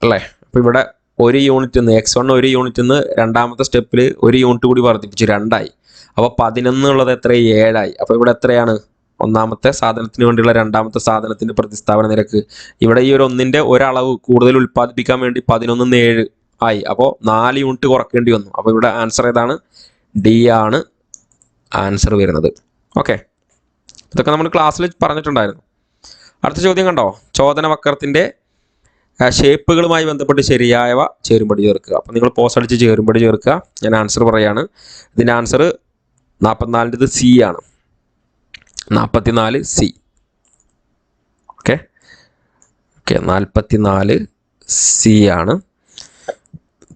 അല്ലേ. അപ്പോൾ ഇവിടെ 1 യൂണിറ്റ് നിന്ന് x1 1 യൂണിറ്റ് നിന്ന് രണ്ടാമത്തെ സ്റ്റെപ്പിൽ 1 യൂണിറ്റ് കൂടി വർദ്ധിപ്പിച്ചു 2 ആയി. അപ്പോൾ 11 ഉള്ളത് എത്ര? 7 ആയി. അപ്പോൾ ഇവിടെ എത്രയാണ്? ഒന്നാമത്തെ സാധനത്തിന് വേണ്ടിയുള്ള രണ്ടാമത്തെ സാധനത്തിന്റെ പ്രതിസ്ഥാപന നിരക്ക്. ഇവിടെ ഈ ഒരു 1ന്റെ ഒരളവ് കൂടുതൽ ഉൽപ്പാദിപ്പിക്കാൻ വേണ്ടി 11 7 ആയി. അപ്പോൾ 4 യൂണിറ്റ് കുറയ്ക്കേണ്ടി വന്നു. അപ്പോൾ ഇവിടെ ആൻസർ ഏതാണ്? ഡി ആണ് ആൻസർ വരുന്നത്. ഓക്കെ, ഇതൊക്കെ നമ്മൾ ക്ലാസ്സിൽ പറഞ്ഞിട്ടുണ്ടായിരുന്നു. അടുത്ത ചോദ്യം കണ്ടോ? ചോദന വക്രത്തിന്റെ ഷേപ്പുകളുമായി ബന്ധപ്പെട്ട് ശരിയായവ ചേരുംപടി ചേർക്കുക. അപ്പോൾ നിങ്ങൾ പോസ്റ്റ് അടിച്ച് ചേരുംപടി ചേർക്കുക. ഞാൻ ആൻസർ പറയാണ്. ഇതിൻ്റെ ആൻസർ 44ൻ്റെ സി ആണ്. 44 സി. ഓക്കെ 44 സി ആണ്.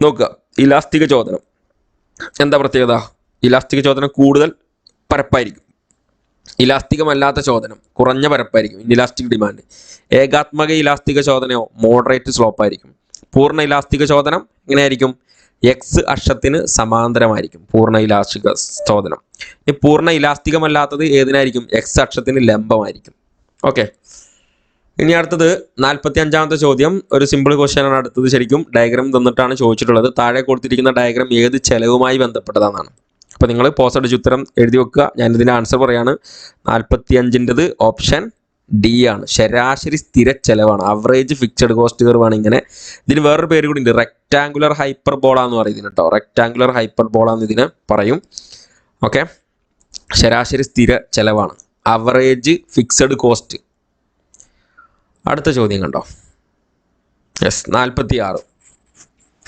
നോക്കുക, ഇലാസ്തിക ചോദനം എന്താ പ്രത്യേകത? ഇലാസ്തിക ചോദനം കൂടുതൽ പരപ്പായിരിക്കും. ഇലാസ്തികമല്ലാത്ത ചോദനം കുറഞ്ഞ പരപ്പായിരിക്കും. Inelastic demand. ഏകാത്മക ഇലാസ്തിക ചോദനയോ മോഡറേറ്റ് സ്ലോപ്പ് ആയിരിക്കും. പൂർണ്ണ ഇലാസ്തിക ചോദനം എങ്ങനെയായിരിക്കും? എക്സ് അക്ഷത്തിന് സമാന്തരമായിരിക്കും പൂർണ്ണ ഇലാസ്തിക ചോദനം. ഈ പൂർണ്ണ ഇലാസ്തികമല്ലാത്തത് ഏതിനായിരിക്കും? എക്സ് അക്ഷത്തിന് ലംബമായിരിക്കും. ഓക്കെ, ഇനി അടുത്തത് 45ാമത്തെ ചോദ്യം. ഒരു സിമ്പിൾ ക്വസ്റ്റ്യൻ ആണ് അടുത്തത്. ശരിക്കും ഡയഗ്രാം തന്നിട്ടാണ് ചോദിച്ചിട്ടുള്ളത്. താഴെ കൊടുത്തിരിക്കുന്ന ഡയഗ്രാം ഏത് ചെലവുമായി ബന്ധപ്പെട്ടതാണെന്നാണ്. അപ്പോൾ നിങ്ങൾ പോസ്റ്റ് അടിച്ച് ഉത്തരം എഴുതി വെക്കുക. ഞാനിതിൻ്റെ ആൻസർ പറയാണ്. 45ൻ്റെത് ഓപ്ഷൻ ഡി ആണ്. ശരാശരി സ്ഥിര ചെലവാണ്. അവറേജ് ഫിക്സഡ് കോസ്റ്റ് കർവാണ്. ഇങ്ങനെ ഇതിന് വേറൊരു പേര് കൂടി ഉണ്ട്, റെക്ടാങ്കുലർ ഹൈപ്പർബോള എന്ന് പറയും ഇതിന് കേട്ടോ. റെക്ടാങ്കുലർ ഹൈപ്പർബോള എന്ന് ഇതിന് പറയും. ഓക്കെ, ശരാശരി സ്ഥിര ചെലവാണ്, അവറേജ് ഫിക്സഡ് കോസ്റ്റ്. അടുത്ത ചോദ്യം കണ്ടോ? യെസ്, 46.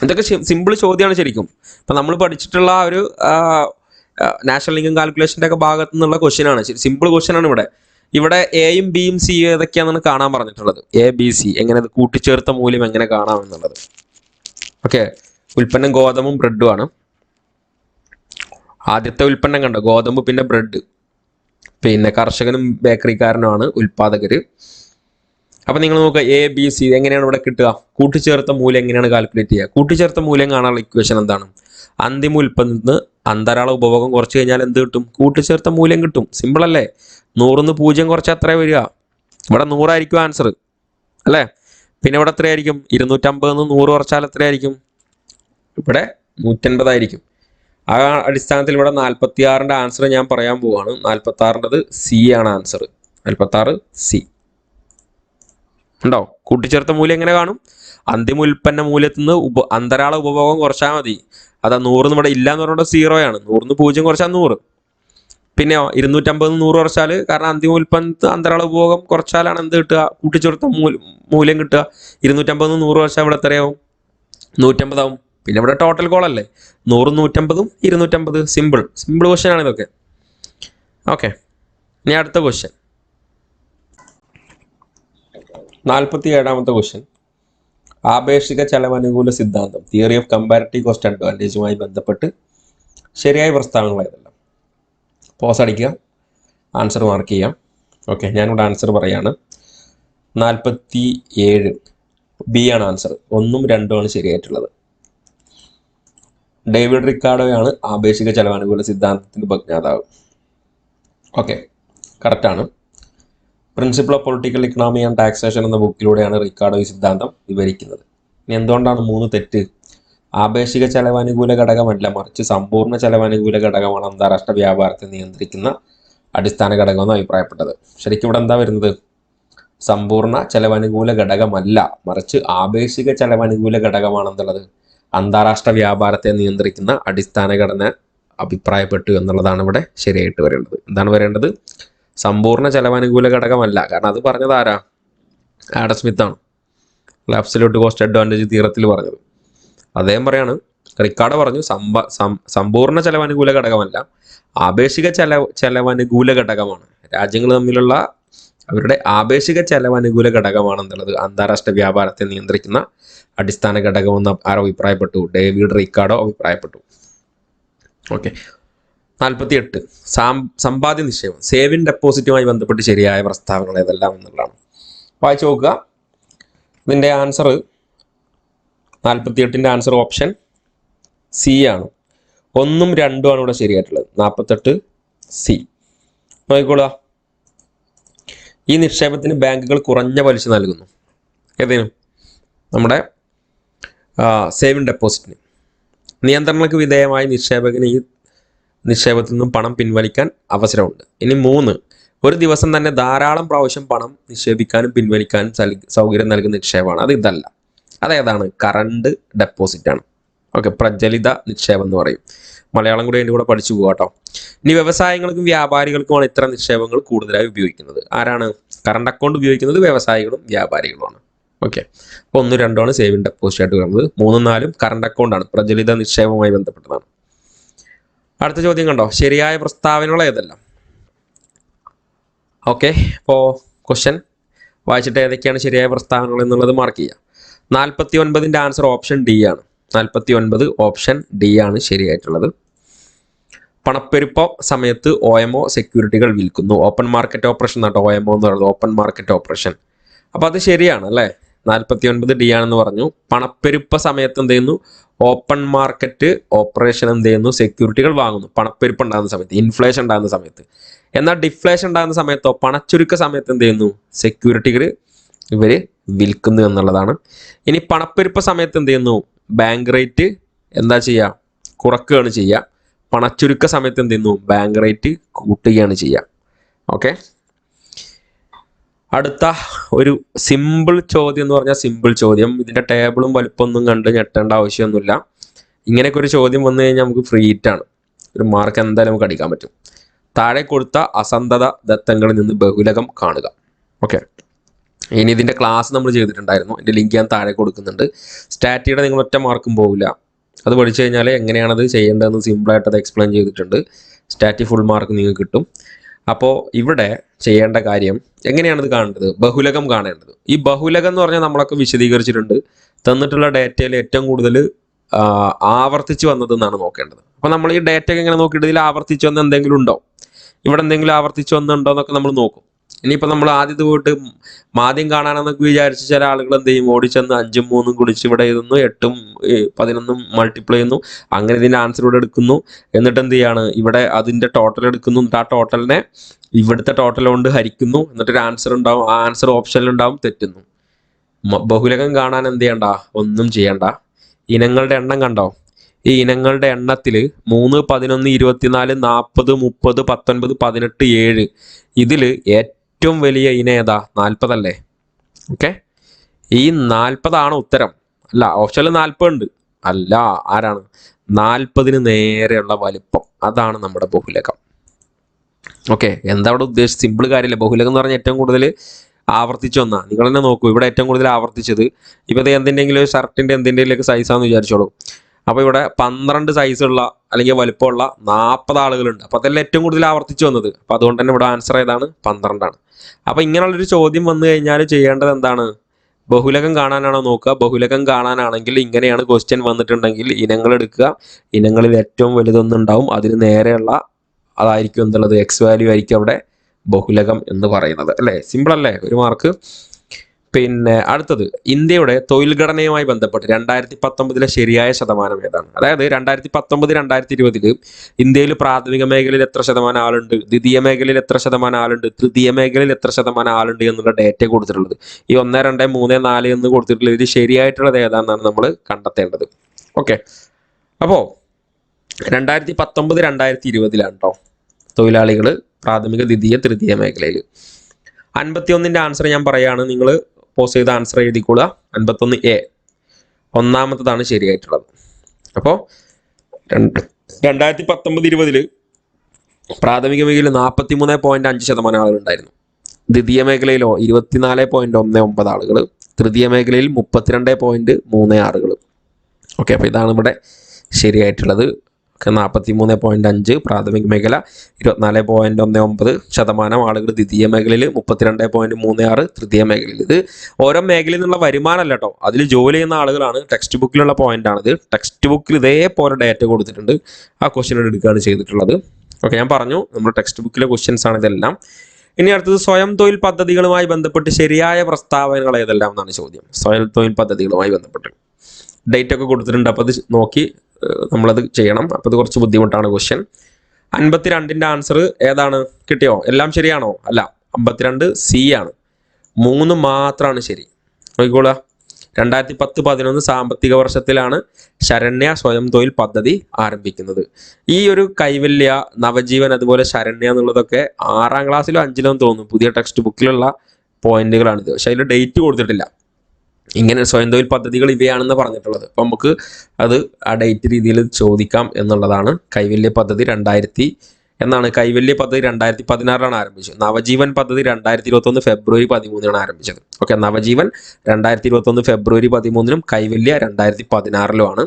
ഇതൊക്കെ സിമ്പിൾ ചോദ്യമാണ് ശരിക്കും. ഇപ്പം നമ്മൾ പഠിച്ചിട്ടുള്ള ഒരു നാഷണൽ ഇൻകം കാൽക്കുലേഷൻ്റെ ഒക്കെ ഭാഗത്തു നിന്നുള്ള ക്വസ്റ്റ്യൻ ആണ്. സിമ്പിൾ ക്വസ്റ്റ്യൻ ആണ്. ഇവിടെ എയും ബിയും സിയും ഏതൊക്കെയാണെന്ന് കാണാൻ പറഞ്ഞിട്ടുള്ളത്. എ ബി സി എങ്ങനെ കൂട്ടിച്ചേർത്ത മൂല്യം എങ്ങനെ കാണാം എന്നുള്ളത്. ഓക്കെ, ഉൽപ്പന്നം ഗോതമ്പും ബ്രെഡും ആണ്. ആദ്യത്തെ ഉൽപ്പന്നം കണ്ടോ? ഗോതമ്പ്, പിന്നെ ബ്രെഡ്, പിന്നെ കർഷകനും ബേക്കറിക്കാരനുമാണ് ഉൽപ്പാദകർ. അപ്പം നിങ്ങൾ നോക്കുക, എ ബി സി എങ്ങനെയാണ് ഇവിടെ കിട്ടുക? കൂട്ടിച്ചേർത്ത മൂല്യം എങ്ങനെയാണ് കാൽക്കുലേറ്റ് ചെയ്യുക? കൂട്ടിച്ചേർത്ത മൂല്യം കാണാനുള്ള ഇക്വേഷൻ എന്താണ്? അന്തിമ ഉൽപ്പന്നത്തിന് അന്തരാള ഉപഭോഗം കുറച്ച് കഴിഞ്ഞാൽ എന്ത് കിട്ടും? കൂട്ടിച്ചേർത്ത മൂല്യം കിട്ടും. സിമ്പിൾ അല്ലേ? 100 0 കുറച്ച് എത്ര വരിക? ഇവിടെ 100 ആയിരിക്കും ആൻസർ അല്ലേ? പിന്നെ ഇവിടെ എത്രയായിരിക്കും? 250 100 കുറച്ചാൽ എത്രയായിരിക്കും? ഇവിടെ 150 ആ അടിസ്ഥാനത്തിൽ ഇവിടെ 46ന്റെ ആൻസർ ഞാൻ പറയാൻ പോവാണ്. 46ൻ്റെത് സി ആണ് ആൻസർ. 46 സി ഉണ്ടോ? കൂട്ടിച്ചേർത്ത മൂല്യം എങ്ങനെ കാണും? അന്തിമ ഉൽപ്പന്ന മൂല്യത്തിൽ നിന്ന് അന്തരാള ഉപഭോഗം കുറച്ചാൽ മതി. അതാ 100 ഇവിടെ ഇല്ല എന്ന് പറഞ്ഞാൽ 0 ആണ്. 100 0 കുറച്ചാൽ 100. പിന്നെയോ 250 100 കുറച്ചാൽ, കാരണം അന്തിമ ഉൽപ്പന്നത്ത് അന്തരാള ഉപഭോഗം കുറച്ചാലാണ് എന്ത് കിട്ടുക? കൂട്ടിച്ചേർത്ത മൂല്യം കിട്ടുക. 250 100 കുറച്ചാൽ ഇവിടെ എത്രയാവും? 150 ആവും. പിന്നെ ഇവിടെ ടോട്ടൽ കോളല്ലേ, 100 150 250. സിമ്പിൾ ക്വസ്റ്റ്യൻ ആണ് ഇതൊക്കെ. ഓക്കെ, ഇനി അടുത്ത ക്വസ്റ്റ്യൻ 47ാമത്തെ ക്വസ്റ്റ്യൻ. ആപേക്ഷിക ചെലവനുകൂല സിദ്ധാന്തം, തിയറി ഓഫ് കമ്പാരിറ്റീവ് കോസ്റ്റ് അഡ്വാൻറ്റേജുമായി ബന്ധപ്പെട്ട് ശരിയായ പ്രസ്താവനകൾ ഏതെല്ലാം? പോസ് അടിക്കുക, ആൻസർ മാർക്ക് ചെയ്യാം. ഓക്കെ, ഞാനിവിടെ ആൻസർ പറയാണ്. 47 ബി ആണ് ആൻസർ. 1ഉം 2ഉം ആണ് ശരിയായിട്ടുള്ളത്. ഡേവിഡ് റിക്കാർഡോയാണ് ആപേക്ഷിക ചെലവനുകൂല സിദ്ധാന്തത്തിന്റെ ഉപജ്ഞാതാവ്. ഓക്കെ, കറക്റ്റാണ്. Principle of political economy and taxation എന്ന ബുക്കിലൂടെയാണ് റിക്കാർഡോ ഈ സിദ്ധാന്തം വിവരിക്കുന്നത്. ഇനി എന്തുകൊണ്ടാണ് 3 തെറ്റ്? ആപേക്ഷിക ചെലവനുകൂല ഘടകമല്ല, മറിച്ച് സമ്പൂർണ്ണ ചെലവനുകൂല ഘടകമാണ് അന്താരാഷ്ട്ര വ്യാപാരത്തെ നിയന്ത്രിക്കുന്ന അടിസ്ഥാന ഘടകമെന്ന് അഭിപ്രായപ്പെട്ടത്. ശരിക്കും ഇവിടെ എന്താ വരുന്നത്? സമ്പൂർണ്ണ ചെലവനുകൂല ഘടകമല്ല, മറിച്ച് ആപേക്ഷിക ചെലവനുകൂല ഘടകമാണെന്നുള്ളത് അന്താരാഷ്ട്ര വ്യാപാരത്തെ നിയന്ത്രിക്കുന്ന അടിസ്ഥാന ഘടന അഭിപ്രായപ്പെട്ടു എന്നുള്ളതാണ് ഇവിടെ ശരിയായിട്ട് വരേണ്ടത്. എന്താണ് വരേണ്ടത്? സമ്പൂർണ്ണ ചെലവനുകൂല ഘടകമല്ല, കാരണം അത് പറഞ്ഞത് ആരാ? ആഡം സ്മിത്ത് ആണ്. അബ്സല്യൂട്ട് കോസ്റ്റ് അഡ്വാൻറ്റേജ് തിയറത്തിൽ പറഞ്ഞത്. അദ്ദേഹം പറയാണ്, റിക്കാർഡോ പറഞ്ഞു സമ്പൂർണ്ണ ചെലവനുകൂല ഘടകമല്ല, ആപേക്ഷിക ചെലവനുകൂല ഘടകമാണ്. രാജ്യങ്ങൾ തമ്മിലുള്ള അവരുടെ ആപേക്ഷിക ചെലവനുകൂല ഘടകമാണെന്നുള്ളത് അന്താരാഷ്ട്ര വ്യാപാരത്തെ നിയന്ത്രിക്കുന്ന അടിസ്ഥാന ഘടകമെന്ന് ആരോ അഭിപ്രായപ്പെട്ടു? ഡേവിഡ് റിക്കാർഡോ അഭിപ്രായപ്പെട്ടു. ഓക്കെ, 48 സമ്പാദ്യ നിക്ഷേപം, സേവിങ് ഡെപ്പോസിറ്റുമായി ബന്ധപ്പെട്ട് ശരിയായ പ്രസ്താവനകൾ ഏതെല്ലാം എന്നുള്ളതാണ്. വായിച്ചു നോക്കുക. ഇതിൻ്റെ ആൻസർ 48ൻ്റെ ആൻസർ ഓപ്ഷൻ സി ആണ്. 1ഉം 2ഉം ആണ് ഇവിടെ ശരിയായിട്ടുള്ളത്. 48 സി. നോക്കിക്കോളുക. ഈ നിക്ഷേപത്തിന് ബാങ്കുകൾ കുറഞ്ഞ പലിശ നൽകുന്നു. ഏതിനും? നമ്മുടെ സേവിങ് ഡെപ്പോസിറ്റിന്. നിയന്ത്രണങ്ങൾക്ക് വിധേയമായി നിക്ഷേപകന് ഈ നിക്ഷേപത്തിൽ നിന്നും പണം പിൻവലിക്കാൻ അവസരമുണ്ട്. ഇനി 3, ഒരു ദിവസം തന്നെ ധാരാളം പ്രാവശ്യം പണം നിക്ഷേപിക്കാനും പിൻവലിക്കാനും സൗകര്യം നൽകുന്ന നിക്ഷേപമാണ്. അത് ഇതല്ല. അതേതാണ്? കറണ്ട് ഡെപ്പോസിറ്റ് ആണ്. ഓക്കെ, പ്രചലിത നിക്ഷേപം എന്ന് പറയും. മലയാളം കൂടി അതിൻ്റെ കൂടെ പഠിച്ചു പോകാം കേട്ടോ. ഇനി വ്യവസായങ്ങൾക്കും വ്യാപാരികൾക്കുമാണ് ഇത്തരം നിക്ഷേപങ്ങൾ കൂടുതലായി ഉപയോഗിക്കുന്നത്. ആരാണ്? കറണ്ട് അക്കൗണ്ട് ഉപയോഗിക്കുന്നത് വ്യവസായികളും വ്യാപാരികളുമാണ്. ഓക്കെ, അപ്പോൾ 1, 2 സേവിങ് ഡെപ്പോസിറ്റ് ആയിട്ട് വരുന്നത്. 3ഉം 4ഉം കറണ്ട് അക്കൗണ്ടാണ്, പ്രചലിത നിക്ഷേപവുമായി ബന്ധപ്പെട്ടതാണ്. അടുത്ത ചോദ്യം കണ്ടോ, ശരിയായ പ്രസ്താവനകൾ ഏതെല്ലാം? ഓക്കെ, അപ്പോൾ ക്വസ്റ്റ്യൻ വായിച്ചിട്ട് ഏതൊക്കെയാണ് ശരിയായ പ്രസ്താവനകൾ എന്നുള്ളത് മാർക്ക് ചെയ്യുക. 49ൻ്റെ ആൻസർ ഓപ്ഷൻ ഡി ആണ്. 49 ഓപ്ഷൻ ഡി ആണ് ശരിയായിട്ടുള്ളത്. പണപ്പെരുപ്പ സമയത്ത് OMO സെക്യൂരിറ്റികൾ വിൽക്കുന്നു. ഓപ്പൺ മാർക്കറ്റ് ഓപ്പറേഷൻ എന്നാട്ടോ OMO എന്ന് പറയുന്നത്, ഓപ്പൺ മാർക്കറ്റ് ഓപ്പറേഷൻ. അപ്പോൾ അത് ശരിയാണ് അല്ലേ? 49 ഡി ആണെന്ന് പറഞ്ഞു. പണപ്പെരുപ്പ സമയത്ത് എന്ത് ചെയ്യുന്നു? ഓപ്പൺ മാർക്കറ്റ് ഓപ്പറേഷൻ എന്ത് ചെയ്യുന്നു? സെക്യൂരിറ്റികൾ വാങ്ങുന്നു. പണപ്പെരുപ്പം ഉണ്ടാകുന്ന സമയത്ത്, ഇൻഫ്ലേഷൻ ഉണ്ടാകുന്ന സമയത്ത്. എന്നാൽ ഡിഫ്ലേഷൻ ഉണ്ടാകുന്ന സമയത്തോ, പണച്ചുരുക്ക സമയത്ത് എന്ത് ചെയ്യുന്നു? സെക്യൂരിറ്റികൾ ഇവർ വിൽക്കുന്നു എന്നുള്ളതാണ്. ഇനി പണപ്പെരുപ്പ സമയത്ത് എന്ത് ചെയ്യുന്നു? ബാങ്ക് റേറ്റ് എന്താ ചെയ്യുക? കുറക്കുകയാണ് ചെയ്യുക. പണച്ചുരുക്ക സമയത്ത് എന്ത് ചെയ്യുന്നു? ബാങ്ക് റേറ്റ് കൂട്ടുകയാണ് ചെയ്യുക. ഓക്കെ, അടുത്ത ഒരു സിമ്പിൾ ചോദ്യം എന്ന് പറഞ്ഞാൽ സിമ്പിൾ ചോദ്യം. ഇതിൻ്റെ ടേബിളും വലുപ്പമൊന്നും കണ്ട് ഞെട്ടേണ്ട ആവശ്യമൊന്നുമില്ല. ഇങ്ങനെയൊക്കെ ഒരു ചോദ്യം വന്നു കഴിഞ്ഞാൽ നമുക്ക് ഫ്രീ ഹിറ്റാണ്. ഒരു മാർക്ക് എന്തായാലും നമുക്ക് അടിക്കാൻ പറ്റും. താഴെ കൊടുത്ത അസന്തത ദത്തങ്ങളിൽ നിന്ന് ബഹുലകം കാണുക. ഓക്കെ, ഇനി ഇതിൻ്റെ ക്ലാസ് നമ്മൾ ചെയ്തിട്ടുണ്ടായിരുന്നു. എൻ്റെ ലിങ്ക് ഞാൻ താഴെ കൊടുക്കുന്നുണ്ട്. സ്റ്റാറ്റിയുടെ നിങ്ങൾ ഒറ്റ മാർക്കും പോകില്ല. അത് പഠിച്ചു കഴിഞ്ഞാൽ എങ്ങനെയാണത് ചെയ്യേണ്ടതെന്ന് സിമ്പിളായിട്ട് അത് എക്സ്പ്ലെയിൻ ചെയ്തിട്ടുണ്ട്. സ്റ്റാറ്റി ഫുൾ മാർക്ക് നിങ്ങൾക്ക് കിട്ടും. അപ്പോൾ ഇവിടെ ചെയ്യേണ്ട കാര്യം എങ്ങനെയാണിത് കാണേണ്ടത്? ബഹുലകം കാണേണ്ടത്. ഈ ബഹുലകം എന്ന് പറഞ്ഞാൽ നമ്മളൊക്കെ വിശദീകരിച്ചിട്ടുണ്ട്. തന്നിട്ടുള്ള ഡേറ്റയിൽ ഏറ്റവും കൂടുതൽ ആവർത്തിച്ച് വന്നതെന്നാണ് നോക്കേണ്ടത്. അപ്പോൾ നമ്മൾ ഈ ഡേറ്റ എങ്ങനെ നോക്കിയിട്ട് ഇതിൽ ആവർത്തിച്ച് വന്ന എന്തെങ്കിലും ഉണ്ടോ, ഇവിടെ എന്തെങ്കിലും ആവർത്തിച്ച് വന്നുണ്ടോ എന്നൊക്കെ നമ്മൾ നോക്കും. ഇനിയിപ്പോൾ നമ്മൾ ആദ്യത്തെ പോയിട്ട് ആദ്യം കാണാനെന്നൊക്കെ വിചാരിച്ച് ചില ആളുകൾ എന്ത് ചെയ്യും? ഓടിച്ചെന്ന് 5ഉം 3ഉം കുടിച്ച് ഇവിടെ എഴുതുന്നു, 8ഉം 11ഉം മൾട്ടിപ്ലൈ ചെയ്യുന്നു. അങ്ങനെ ഇതിൻ്റെ ആൻസർ ഇവിടെ എടുക്കുന്നു. എന്നിട്ട് എന്ത് ചെയ്യാണ്? ഇവിടെ അതിൻ്റെ ടോട്ടൽ എടുക്കുന്നു. എന്നിട്ട് ആ ടോട്ടലിനെ ഇവിടുത്തെ ടോട്ടൽ കൊണ്ട് ഹരിക്കുന്നു. എന്നിട്ടൊരു ആൻസർ ഉണ്ടാവും. ആ ആൻസർ ഓപ്ഷനിലുണ്ടാവും, തെറ്റുന്നു. ബഹുലകം കാണാൻ എന്ത് ചെയ്യണ്ട? ഒന്നും ചെയ്യണ്ട. ഇനങ്ങളുടെ എണ്ണം കണ്ടോ? ഈ ഇനങ്ങളുടെ എണ്ണത്തിൽ 3, 11, 24, 40, 30, 19, 18, 7 ഇതിൽ ഏറ്റവും വലിയ ഇനം ഏതാ? 40 അല്ലേ? ഓക്കെ, ഈ 40 ഉത്തരം. അല്ല, ഓപ്ഷനിൽ 40 ഉണ്ട്. അല്ല, ആരാണ്? 40 നേരെയുള്ള വലിപ്പം, അതാണ് നമ്മുടെ ബഹുലകം. ഓക്കെ, എന്താ അവിടെ ഉദ്ദേശിച്ച്? സിമ്പിൾ കാര്യമില്ല. ബഹുലകം എന്ന് പറഞ്ഞാൽ ഏറ്റവും കൂടുതൽ ആവർത്തിച്ചു വന്നാ. നിങ്ങൾ തന്നെ നോക്കൂ, ഇവിടെ ഏറ്റവും കൂടുതൽ ആവർത്തിച്ചത് ഇപ്പോൾ എന്തിൻ്റെങ്കിലും ഷർട്ടിൻ്റെ എന്തിൻ്റെങ്കിലൊക്കെ സൈസാന്ന് വിചാരിച്ചോളൂ. അപ്പോൾ ഇവിടെ 12 സൈസുള്ള അല്ലെങ്കിൽ വലിപ്പമുള്ള 40 ആളുകളുണ്ട്. അപ്പോൾ അതെല്ലാം ഏറ്റവും കൂടുതൽ ആവർത്തിച്ചു വന്നത്. അപ്പോൾ അതുകൊണ്ട് തന്നെ ഇവിടെ ആൻസർ ഏതാണ്? 12 ആണ്. അപ്പോൾ ഇങ്ങനെയുള്ളൊരു ചോദ്യം വന്നു കഴിഞ്ഞാൽ ചെയ്യേണ്ടത് എന്താണ്? ബഹുലകം കാണാനാണോ നോക്കുക? ബഹുലകം കാണാനാണെങ്കിൽ ഇങ്ങനെയാണ് ക്വസ്റ്റ്യൻ വന്നിട്ടുണ്ടെങ്കിൽ ഇനങ്ങൾ എടുക്കുക. ഇനങ്ങളിൽ ഏറ്റവും വലുതൊന്നുണ്ടാവും, അതിന് നേരെയുള്ള അതായിരിക്കും എന്തുള്ളത്? എക്സ് വാല്യൂ ആയിരിക്കും അവിടെ ബഹുലകം എന്ന് പറയുന്നത്. അല്ലേ? സിമ്പിൾ അല്ലേ? ഒരു മാർക്ക്. പിന്നെ അടുത്തത്, ഇന്ത്യയുടെ തൊഴിൽ ഘടനയുമായി ബന്ധപ്പെട്ട് 2019 ശരിയായ ശതമാനം ഏതാണ്? അതായത് 2019, 2020 ഇന്ത്യയിൽ പ്രാഥമിക മേഖലയിൽ എത്ര ശതമാനം ആളുണ്ട്, ദ്വിതീയ മേഖലയിൽ എത്ര ശതമാനം ആളുണ്ട്, തൃതീയ മേഖലയിൽ എത്ര ശതമാനം ആളുണ്ട് എന്നുള്ള ഡേറ്റ കൊടുത്തിട്ടുള്ളത്. ഈ 1, 2, 3, 4 എന്ന് കൊടുത്തിട്ടുള്ളത് ഇത് ശരിയായിട്ടുള്ളത് ഏതാണെന്നാണ് നമ്മൾ കണ്ടെത്തേണ്ടത്. ഓക്കെ, അപ്പോൾ 2019, 2020 കേട്ടോ തൊഴിലാളികൾ പ്രാഥമിക, ദ്വിതീയ, തൃതീയ മേഖലയിൽ. 51 ആൻസർ ഞാൻ പറയാണ്, നിങ്ങൾ പോസ് ചെയ്ത ആൻസർ എഴുതിക്കൊള്ളുക. 51A ഒന്നാമത്തതാണ് ശരിയായിട്ടുള്ളത്. അപ്പോൾ 2019-20 പ്രാഥമിക മേഖലയിൽ 43.5% ആളുകളുണ്ടായിരുന്നു. ദ്വിതീയ മേഖലയിലോ 24.19 ആളുകൾ, തൃതീയ മേഖലയിൽ 32.36 ആളുകൾ. ഓക്കെ, അപ്പോൾ ഇതാണ് ഇവിടെ ശരിയായിട്ടുള്ളത്. 43.5 പ്രാഥമിക മേഖല, 24.19% ആളുകൾ ദ്വിതീയ മേഖലയിൽ, 32.36 തൃതീയ മേഖലയിൽ. ഇത് ഓരോ മേഖലയിൽ നിന്നുള്ള വരുമാനമല്ല കേട്ടോ, അതിൽ ജോലി ചെയ്യുന്ന ആളുകളാണ്. ടെക്സ്റ്റ് ബുക്കിലുള്ള പോയിന്റാണിത്. ടെക്സ്റ്റ് ബുക്കിൽ ഇതേപോലെ ഡേറ്റ കൊടുത്തിട്ടുണ്ട്, ആ ക്വസ്റ്റ്യൻ എടുക്കുകയാണ് ചെയ്തിട്ടുള്ളത്. ഓക്കെ, ഞാൻ പറഞ്ഞു നമ്മുടെ ടെക്സ്റ്റ് ബുക്കിലെ ക്വസ്റ്റ്യൻസ് ആണ് ഇതെല്ലാം. ഇനി അടുത്തത്, സ്വയം തൊഴിൽ പദ്ധതികളുമായി ബന്ധപ്പെട്ട് ശരിയായ പ്രസ്താവനകൾ ഏതെല്ലാം എന്നാണ് ചോദ്യം. സ്വയം തൊഴിൽ പദ്ധതികളുമായി ബന്ധപ്പെട്ട് ഡേറ്റ് ഒക്കെ കൊടുത്തിട്ടുണ്ട്, അപ്പോൾ അത് നോക്കി നമ്മളത് ചെയ്യണം. അപ്പോൾ ഇത് കുറച്ച് ബുദ്ധിമുട്ടാണ് ക്വസ്റ്റ്യൻ. 52 ആൻസർ ഏതാണ്? കിട്ടിയോ? എല്ലാം ശരിയാണോ? അല്ല, 52C ആണ്. 3 മാത്രമാണ് ശരി. നോക്കിക്കോളുക. 2010-11 സാമ്പത്തിക വർഷത്തിലാണ് ശരണ്യ സ്വയം തൊഴിൽ പദ്ധതി ആരംഭിക്കുന്നത്. ഈ ഒരു കൈവല്യ, നവജീവൻ, അതുപോലെ ശരണ്യ എന്നുള്ളതൊക്കെ 6ാം ക്ലാസ്സിലോ 5ലും തോന്നുന്നു പുതിയ ടെക്സ്റ്റ് ബുക്കിലുള്ള പോയിന്റുകളാണിത്. പക്ഷെ അതിൽ ഡേറ്റ് കൊടുത്തിട്ടില്ല. ഇങ്ങനെ സ്വയം തൊഴിൽ പദ്ധതികൾ ഇവയാണെന്ന് പറഞ്ഞിട്ടുള്ളത്. അപ്പം നമുക്ക് അത് ആ ഡേറ്റ് രീതിയിൽ ചോദിക്കാം എന്നുള്ളതാണ്. കൈവല്യ പദ്ധതി 2000 എന്നാണ്. കൈവല്യ പദ്ധതി 2016 ആരംഭിച്ചത്. നവജീവൻ പദ്ധതി 2021 ഫെബ്രുവരി 13 ആരംഭിച്ചത്. ഓക്കെ, നവജീവൻ 2021 ഫെബ്രുവരി 13 കൈവല്യ 2016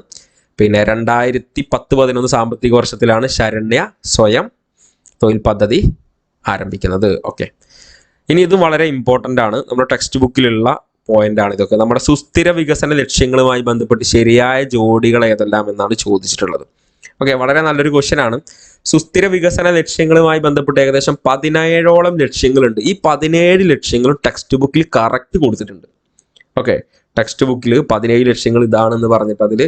പിന്നെ 2010-11 സാമ്പത്തിക വർഷത്തിലാണ് ശരണ്യ സ്വയം തൊഴിൽ പദ്ധതി ആരംഭിക്കുന്നത്. ഓക്കെ, ഇനി ഇത് വളരെ ഇമ്പോർട്ടൻ്റ് ആണ്, നമ്മുടെ ടെക്സ്റ്റ് ബുക്കിലുള്ള പോയിന്റ് ആണ് ഇതൊക്കെ. നമ്മുടെ സുസ്ഥിര വികസന ലക്ഷ്യങ്ങളുമായി ബന്ധപ്പെട്ട് ശരിയായ ജോഡികൾ ഏതെല്ലാം എന്നാണ് ചോദിച്ചിട്ടുള്ളത്. ഓക്കെ, വളരെ നല്ലൊരു ക്വസ്റ്റ്യൻ ആണ്. സുസ്ഥിര വികസന ലക്ഷ്യങ്ങളുമായി ബന്ധപ്പെട്ട് ഏകദേശം 17ഓളം ലക്ഷ്യങ്ങളുണ്ട്. ഈ 17 ലക്ഷ്യങ്ങളും ടെക്സ്റ്റ് ബുക്കിൽ കറക്റ്റ് കൊടുത്തിട്ടുണ്ട്. ഓക്കെ, ടെക്സ്റ്റ് ബുക്കിൽ 17 ലക്ഷ്യങ്ങൾ ഇതാണെന്ന് പറഞ്ഞിട്ട് അതിൽ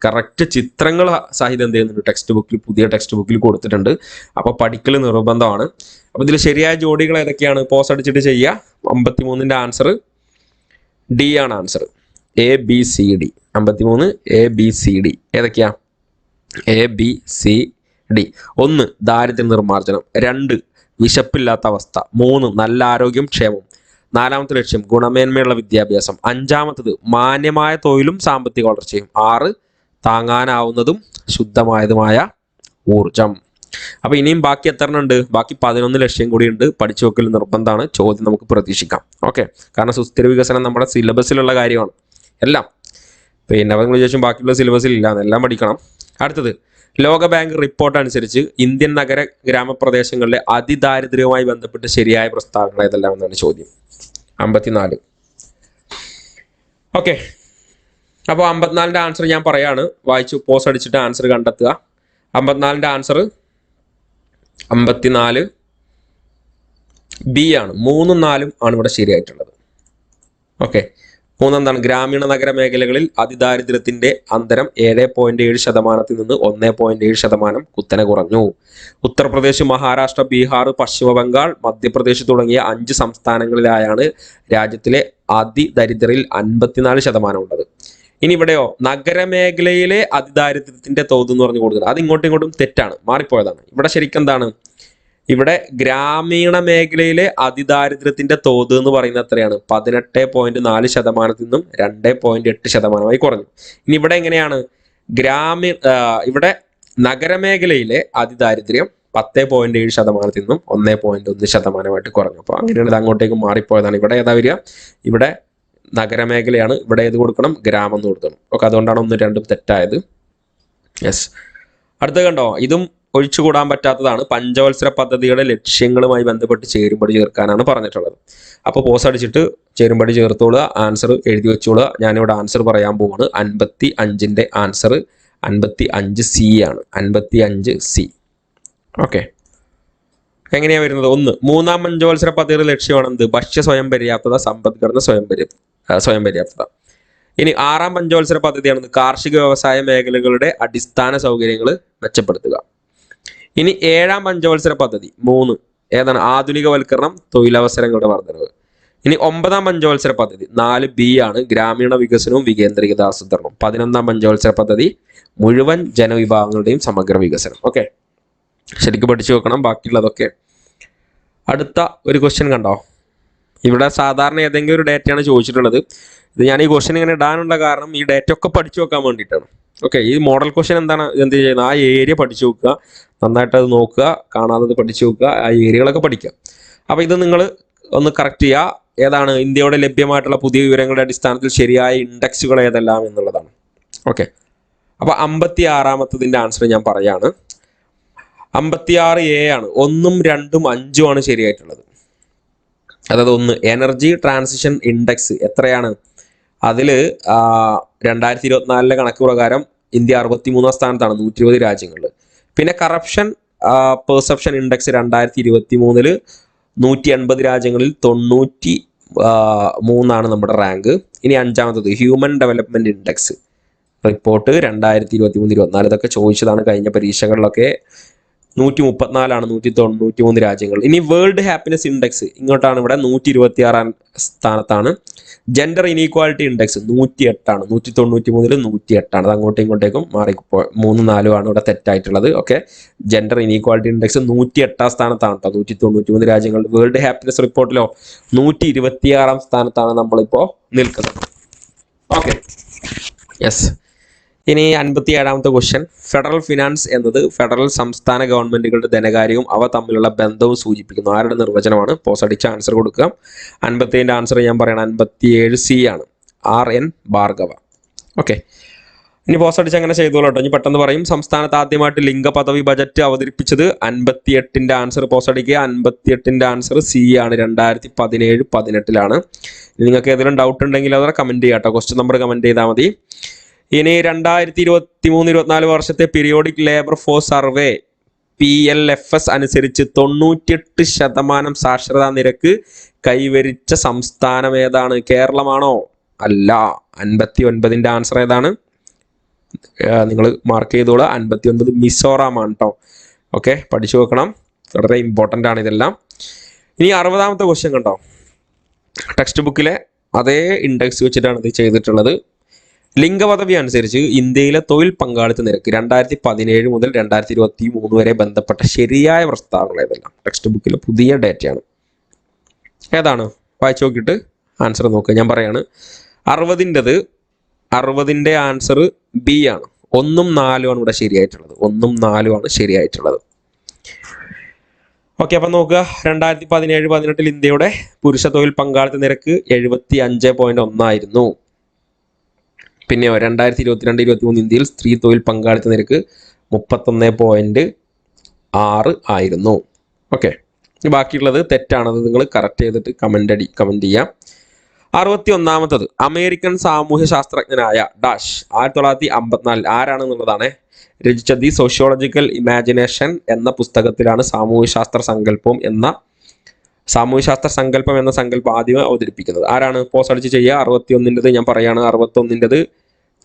കറക്റ്റ് ചിത്രങ്ങൾ സഹിതം എന്ത് ചെയ്യുന്നുണ്ട്? ടെക്സ്റ്റ് ബുക്കിൽ, പുതിയ ടെക്സ്റ്റ് ബുക്കിൽ കൊടുത്തിട്ടുണ്ട്. അപ്പോൾ പഠിക്കൽ നിർബന്ധമാണ്. അപ്പോൾ ഇതിൽ ശരിയായ ജോഡികൾ ഏതൊക്കെയാണ്? പോസ് അടിച്ചിട്ട് ചെയ്യുക. 53 ആൻസർ D ആണ് ആൻസർ. ABCD 53 ABCD ഏതൊക്കെയാ? ABCD. 1 ദാരിദ്ര്യ നിർമ്മാർജ്ജനം, 2 വിശപ്പില്ലാത്ത അവസ്ഥ, 3 നല്ല ആരോഗ്യം ക്ഷേമം, 4ാമത്തെ ലക്ഷ്യം ഗുണമേന്മയുള്ള വിദ്യാഭ്യാസം, 5ാമത്തത് മാന്യമായ തൊഴിലും സാമ്പത്തിക വളർച്ചയും, 6 താങ്ങാനാവുന്നതും ശുദ്ധമായതുമായ ഊർജം. അപ്പോൾ ഇനിയും ബാക്കി എത്ര ഉണ്ട്? ബാക്കി 11 ലക്ഷ്യം കൂടി ഉണ്ട്. പഠിച്ചു വെക്കൽ നിർബന്ധമാണ്. ചോദ്യം നമുക്ക് പ്രതീക്ഷിക്കാം. ഓക്കെ, കാരണം സുസ്ഥിര വികസനം നമ്മുടെ സിലബസിലുള്ള കാര്യമാണ് എല്ലാം. പിന്നെ നിങ്ങൾ ചോദിച്ചും ബാക്കിയുള്ള സിലബസിൽ ഇല്ല, എല്ലാം പഠിക്കണം. അടുത്തത്, ലോക ബാങ്ക് റിപ്പോർട്ട് അനുസരിച്ച് ഇന്ത്യൻ നഗര ഗ്രാമപ്രദേശങ്ങളിലെ അതിദാരിദ്ര്യവുമായി ബന്ധപ്പെട്ട് ശരിയായ പ്രസ്താവനകൾ ഏതെല്ലാം എന്നാണ് ചോദ്യം. 54. ഓക്കെ, അപ്പോൾ 54 ആൻസർ ഞാൻ പറയാണ്, വായിച്ചു പോസ് അടിച്ചിട്ട് ആൻസർ കണ്ടെത്തുക. 54 ആൻസർ 54 B ആണ്. 3ഉം 4ഉം ആണ് ഇവിടെ ശരിയായിട്ടുള്ളത്. ഓക്കെ, 3 എന്താണ്? ഗ്രാമീണ നഗര മേഖലകളിൽ അതിദാരിദ്ര്യത്തിന്റെ അന്തരം 7.7% നിന്ന് 1.7% കുത്തനെ കുറഞ്ഞു. ഉത്തർപ്രദേശ്, മഹാരാഷ്ട്ര, ബീഹാർ, പശ്ചിമ ബംഗാൾ, മധ്യപ്രദേശ് തുടങ്ങിയ 5 സംസ്ഥാനങ്ങളിലായാണ് രാജ്യത്തിലെ അതിദരിദ്രരിൽ 54% ഉള്ളത്. ഇനി ഇവിടെയോ നഗരമേഖലയിലെ അതിദാരിദ്ര്യത്തിന്റെ തോത് എന്ന് പറഞ്ഞു കൊടുക്കുന്നത് അത് ഇങ്ങോട്ടും ഇങ്ങോട്ടും തെറ്റാണ്, മാറിപ്പോയതാണ്. ഇവിടെ ശരിക്കും എന്താണ്, ഇവിടെ ഗ്രാമീണ മേഖലയിലെ അതിദാരിദ്ര്യത്തിന്റെ തോത് എന്ന് പറയുന്നത് എത്രയാണ്? 18.4% നിന്നും 2.8% കുറഞ്ഞു. ഇനി ഇവിടെ എങ്ങനെയാണ്? ഇവിടെ നഗരമേഖലയിലെ അതിദാരിദ്ര്യം 10.7% നിന്നും 1.1% കുറഞ്ഞു. അപ്പോൾ അങ്ങനെയാണ് ഇത് അങ്ങോട്ടേക്ക് മാറിപ്പോയതാണ്. ഇവിടെ ഏതാ വരിക? ഇവിടെ നഗരമേഖലയാണ്, ഇവിടെ ഏത് കൊടുക്കണം? ഗ്രാമം എന്ന് കൊടുക്കണം. ഓക്കെ, അതുകൊണ്ടാണ് 1, 2 തെറ്റായത്. യെസ്, അടുത്ത കണ്ടോ, ഇതും ഒഴിച്ചുകൂടാൻ പറ്റാത്തതാണ്. പഞ്ചവത്സര പദ്ധതിയുടെ ലക്ഷ്യങ്ങളുമായി ബന്ധപ്പെട്ട് ചേരുംപടി ചേർക്കാനാണ് പറഞ്ഞിട്ടുള്ളത്. അപ്പോൾ പോസ് അടിച്ചിട്ട് ചേരുംപടി ചേർത്തോളുക, ആൻസർ എഴുതി വെച്ചോളുക. ഞാനിവിടെ ആൻസർ പറയാൻ പോവാണ്. 55ന്റെ ആൻസർ 55C ആണ്. 55C. ഓക്കെ, എങ്ങനെയാ വരുന്നത്? 1, മൂന്നാം പഞ്ചവത്സര പദ്ധതിയുടെ ലക്ഷ്യമാണ് എന്ത്? ഭക്ഷ്യ സ്വയം പര്യാപ്തത, സമ്പദ്ഘടന സ്വയം പര്യാപ്തത. ഇനി 6ാം പഞ്ചവത്സര പദ്ധതിയാണ് കാർഷിക വ്യവസായ മേഖലകളുടെ അടിസ്ഥാന സൗകര്യങ്ങൾ മെച്ചപ്പെടുത്തുക. ഇനി 7ാം പഞ്ചവത്സര പദ്ധതി 3 ഏതാണ്? ആധുനികവൽക്കരണം, തൊഴിലവസരങ്ങളുടെ വർധനവ്. ഇനി 9ാം പഞ്ചവത്സര പദ്ധതി 4B ആണ്, ഗ്രാമീണ വികസനവും വികേന്ദ്രീകൃത ആസൂത്രണം. 11ാം പഞ്ചവത്സര പദ്ധതി മുഴുവൻ ജനവിഭാഗങ്ങളുടെയും സമഗ്ര വികസനം. ഓക്കെ, ശരിക്കും പഠിച്ചു വെക്കണം ബാക്കിയുള്ളതൊക്കെ. അടുത്ത ഒരു ക്വസ്റ്റ്യൻ കണ്ടോ, ഇവിടെ സാധാരണ ഏതെങ്കിലും ഒരു ഡേറ്റയാണ് ചോദിച്ചിട്ടുള്ളത്. ഇത് ഞാൻ ഈ ക്വസ്റ്റ്യൻ ഇങ്ങനെ ഇടാനുള്ള കാരണം ഈ ഡേറ്റ ഒക്കെ പഠിച്ചു വെക്കാൻ വേണ്ടിയിട്ടാണ്. ഓക്കെ, ഈ മോഡൽ ക്വസ്റ്റ്യൻ എന്താണ് എന്ത് ചെയ്യുന്നത്? ആ ഏരിയ പഠിച്ചു വെക്കുക, നന്നായിട്ട് അത് നോക്കുക, കാണാത്തത് പഠിച്ചു വെക്കുക, ആ ഏരിയകളൊക്കെ പഠിക്കുക. അപ്പോൾ ഇത് നിങ്ങൾ ഒന്ന് കറക്റ്റ് ചെയ്യുക. ഏതാണ് ഇന്ത്യയുടെ ലഭ്യമായിട്ടുള്ള പുതിയ വിവരങ്ങളുടെ അടിസ്ഥാനത്തിൽ ശരിയായ ഇൻഡെക്സുകൾ ഏതെല്ലാം എന്നുള്ളതാണ്. ഓക്കെ, അപ്പോൾ 56ാമത്തതിൻ്റെ ആൻസർ ഞാൻ പറയാണ്. 56A ആണ്. 1, 2, 5 ആണ് ശരിയായിട്ടുള്ളത്. അതായത് 1 എനർജി ട്രാൻസിഷൻ ഇൻഡെക്സ് എത്രയാണ്? അതിൽ 2024 കണക്ക് പ്രകാരം ഇന്ത്യ 63ാം സ്ഥാനത്താണ് 120 രാജ്യങ്ങളിൽ. പിന്നെ കറപ്ഷൻ പെർസെപ്ഷൻ ഇൻഡെക്സ് 2023 180 രാജ്യങ്ങളിൽ 93 നമ്മുടെ റാങ്ക്. ഇനി 5ാമത്തത് ഹ്യൂമൻ ഡെവലപ്മെന്റ് ഇൻഡെക്സ് റിപ്പോർട്ട് 2023-24 ഇതൊക്കെ ചോദിച്ചതാണ് കഴിഞ്ഞ പരീക്ഷകളിലൊക്കെ. 134 193 രാജ്യങ്ങൾ. ഇനി വേൾഡ് ഹാപ്പിനെസ് ഇൻഡെക്സ് ഇങ്ങോട്ടാണ്, ഇവിടെ 126ാം സ്ഥാനത്താണ്. ജെൻഡർ ഇനീക്വാലിറ്റി ഇൻഡെക്സ് 108 ആണ്, 193 108 ആണ്. അത് അങ്ങോട്ടും ഇങ്ങോട്ടേക്കും മാറിപ്പോ 3, 4 ആണ് ഇവിടെ തെറ്റായിട്ടുള്ളത്. ഓക്കെ, ജെൻഡർ ഇനീക്വാലിറ്റി ഇൻഡെക്സ് 108ാം സ്ഥാനത്താണ് കേട്ടോ 193 രാജ്യങ്ങൾ. വേൾഡ് ഹാപ്പിനെസ് റിപ്പോർട്ടിലോ 126ാം സ്ഥാനത്താണ് നമ്മളിപ്പോൾ നിൽക്കുന്നത്. Okay, yes. ഇനി 57ാമത്തെ ക്വസ്റ്റ്യൻ, ഫെഡറൽ ഫിനാൻസ് എന്നത് ഫെഡറൽ സംസ്ഥാന ഗവൺമെന്റുകളുടെ ധനകാര്യവും അവ തമ്മിലുള്ള ബന്ധവും സൂചിപ്പിക്കുന്നു. ആരുടെ നിർവചനമാണ്? പോസ് അടിച്ച ആൻസർ കൊടുക്കുക. 57ന്റെ ആൻസർ ഞാൻ പറയണം 57C ആണ്, RN ഭാർഗവ. ഓക്കെ, ഇനി പോസ് അടിച്ച് അങ്ങനെ ചെയ്തോളൂ കേട്ടോ. ഇനി പെട്ടെന്ന് പറയും. സംസ്ഥാനത്ത് ആദ്യമായിട്ട് ലിംഗ പദവി ബജറ്റ് അവതരിപ്പിച്ചത് 58ന്റെ ആൻസർ പോസ് അടിക്കുക. 58ന്റെ ആൻസർ C ആണ്, 2017-18. നിങ്ങൾക്ക് ഏതെങ്കിലും ഡൗട്ട് ഉണ്ടെങ്കിൽ അതോടെ കമന്റ് ചെയ്യാം കേട്ടോ. ക്വസ്റ്റ്യൻ നമ്പർ കമന്റ് ചെയ്താൽ മതി. ഇനി 2023-24 വർഷത്തെ periodic labour force survey PLFS അനുസരിച്ച് 98% സാക്ഷരതാ നിരക്ക് കൈവരിച്ച സംസ്ഥാനം ഏതാണ്? കേരളമാണോ? അല്ല. 59ന്റെ ആൻസർ ഏതാണ്? നിങ്ങൾ മാർക്ക് ചെയ്തോളൂ. 59 മിസോറാം ആണ് കേട്ടോ. ഓക്കെ, പഠിച്ചു വെക്കണം, വളരെ ഇമ്പോർട്ടൻ്റ് ആണ് ഇതെല്ലാം. ഇനി 60ാമത്തെ ക്വസ്റ്റ്യൻ കണ്ടോ, ടെക്സ്റ്റ് ബുക്കിലെ അതേ ഇൻഡെക്സ് വെച്ചിട്ടാണ് ഇത് ചെയ്തിട്ടുള്ളത്. ലിംഗപദവി അനുസരിച്ച് ഇന്ത്യയിലെ തൊഴിൽ പങ്കാളിത്ത നിരക്ക് 2017 മുതൽ 2023 വരെ ബന്ധപ്പെട്ട ശരിയായ പ്രസ്താവനകൾ ഏതെല്ലാം? ടെക്സ്റ്റ് ബുക്കിൽ പുതിയ ഡേറ്റയാണ്. ഏതാണ്? വായിച്ചു നോക്കിയിട്ട് ആൻസർ നോക്കുക. ഞാൻ പറയാണ് 60ന്റെ ആൻസർ B ആണ്. 1, 4 ആണ് ഇവിടെ ശരിയായിട്ടുള്ളത്. 1, 4 ആണ് ശരിയായിട്ടുള്ളത്. ഓക്കെ, അപ്പം നോക്കുക. 2017-18 ഇന്ത്യയുടെ പുരുഷ തൊഴിൽ പങ്കാളിത്ത നിരക്ക് 75.1 ആയിരുന്നു. പിന്നെയോ 2022-23 ഇന്ത്യയിൽ സ്ത്രീ തൊഴിൽ പങ്കാളിത്ത നിരക്ക് 31.6 ആയിരുന്നു. ഓക്കെ, ബാക്കിയുള്ളത് തെറ്റാണത് നിങ്ങൾ കറക്റ്റ് ചെയ്തിട്ട് കമന്റ് ചെയ്യാം. 61ാമത്തത് അമേരിക്കൻ സാമൂഹ്യ ശാസ്ത്രജ്ഞനായ ഡാഷ് 1954 ആരാണെന്നുള്ളതാണ് രചിച്ച ദി സോഷ്യോളജിക്കൽ ഇമാജിനേഷൻ എന്ന പുസ്തകത്തിലാണ് സാമൂഹ്യശാസ്ത്ര സങ്കല്പം എന്ന സങ്കല്പം ആദ്യം അവതരിപ്പിക്കുന്നത്. ആരാണ്? പോസ് അടിച്ച് ചെയ്യുക. 61ൻ്റെത് ഞാൻ പറയാണ്. 61ൻ്റെത്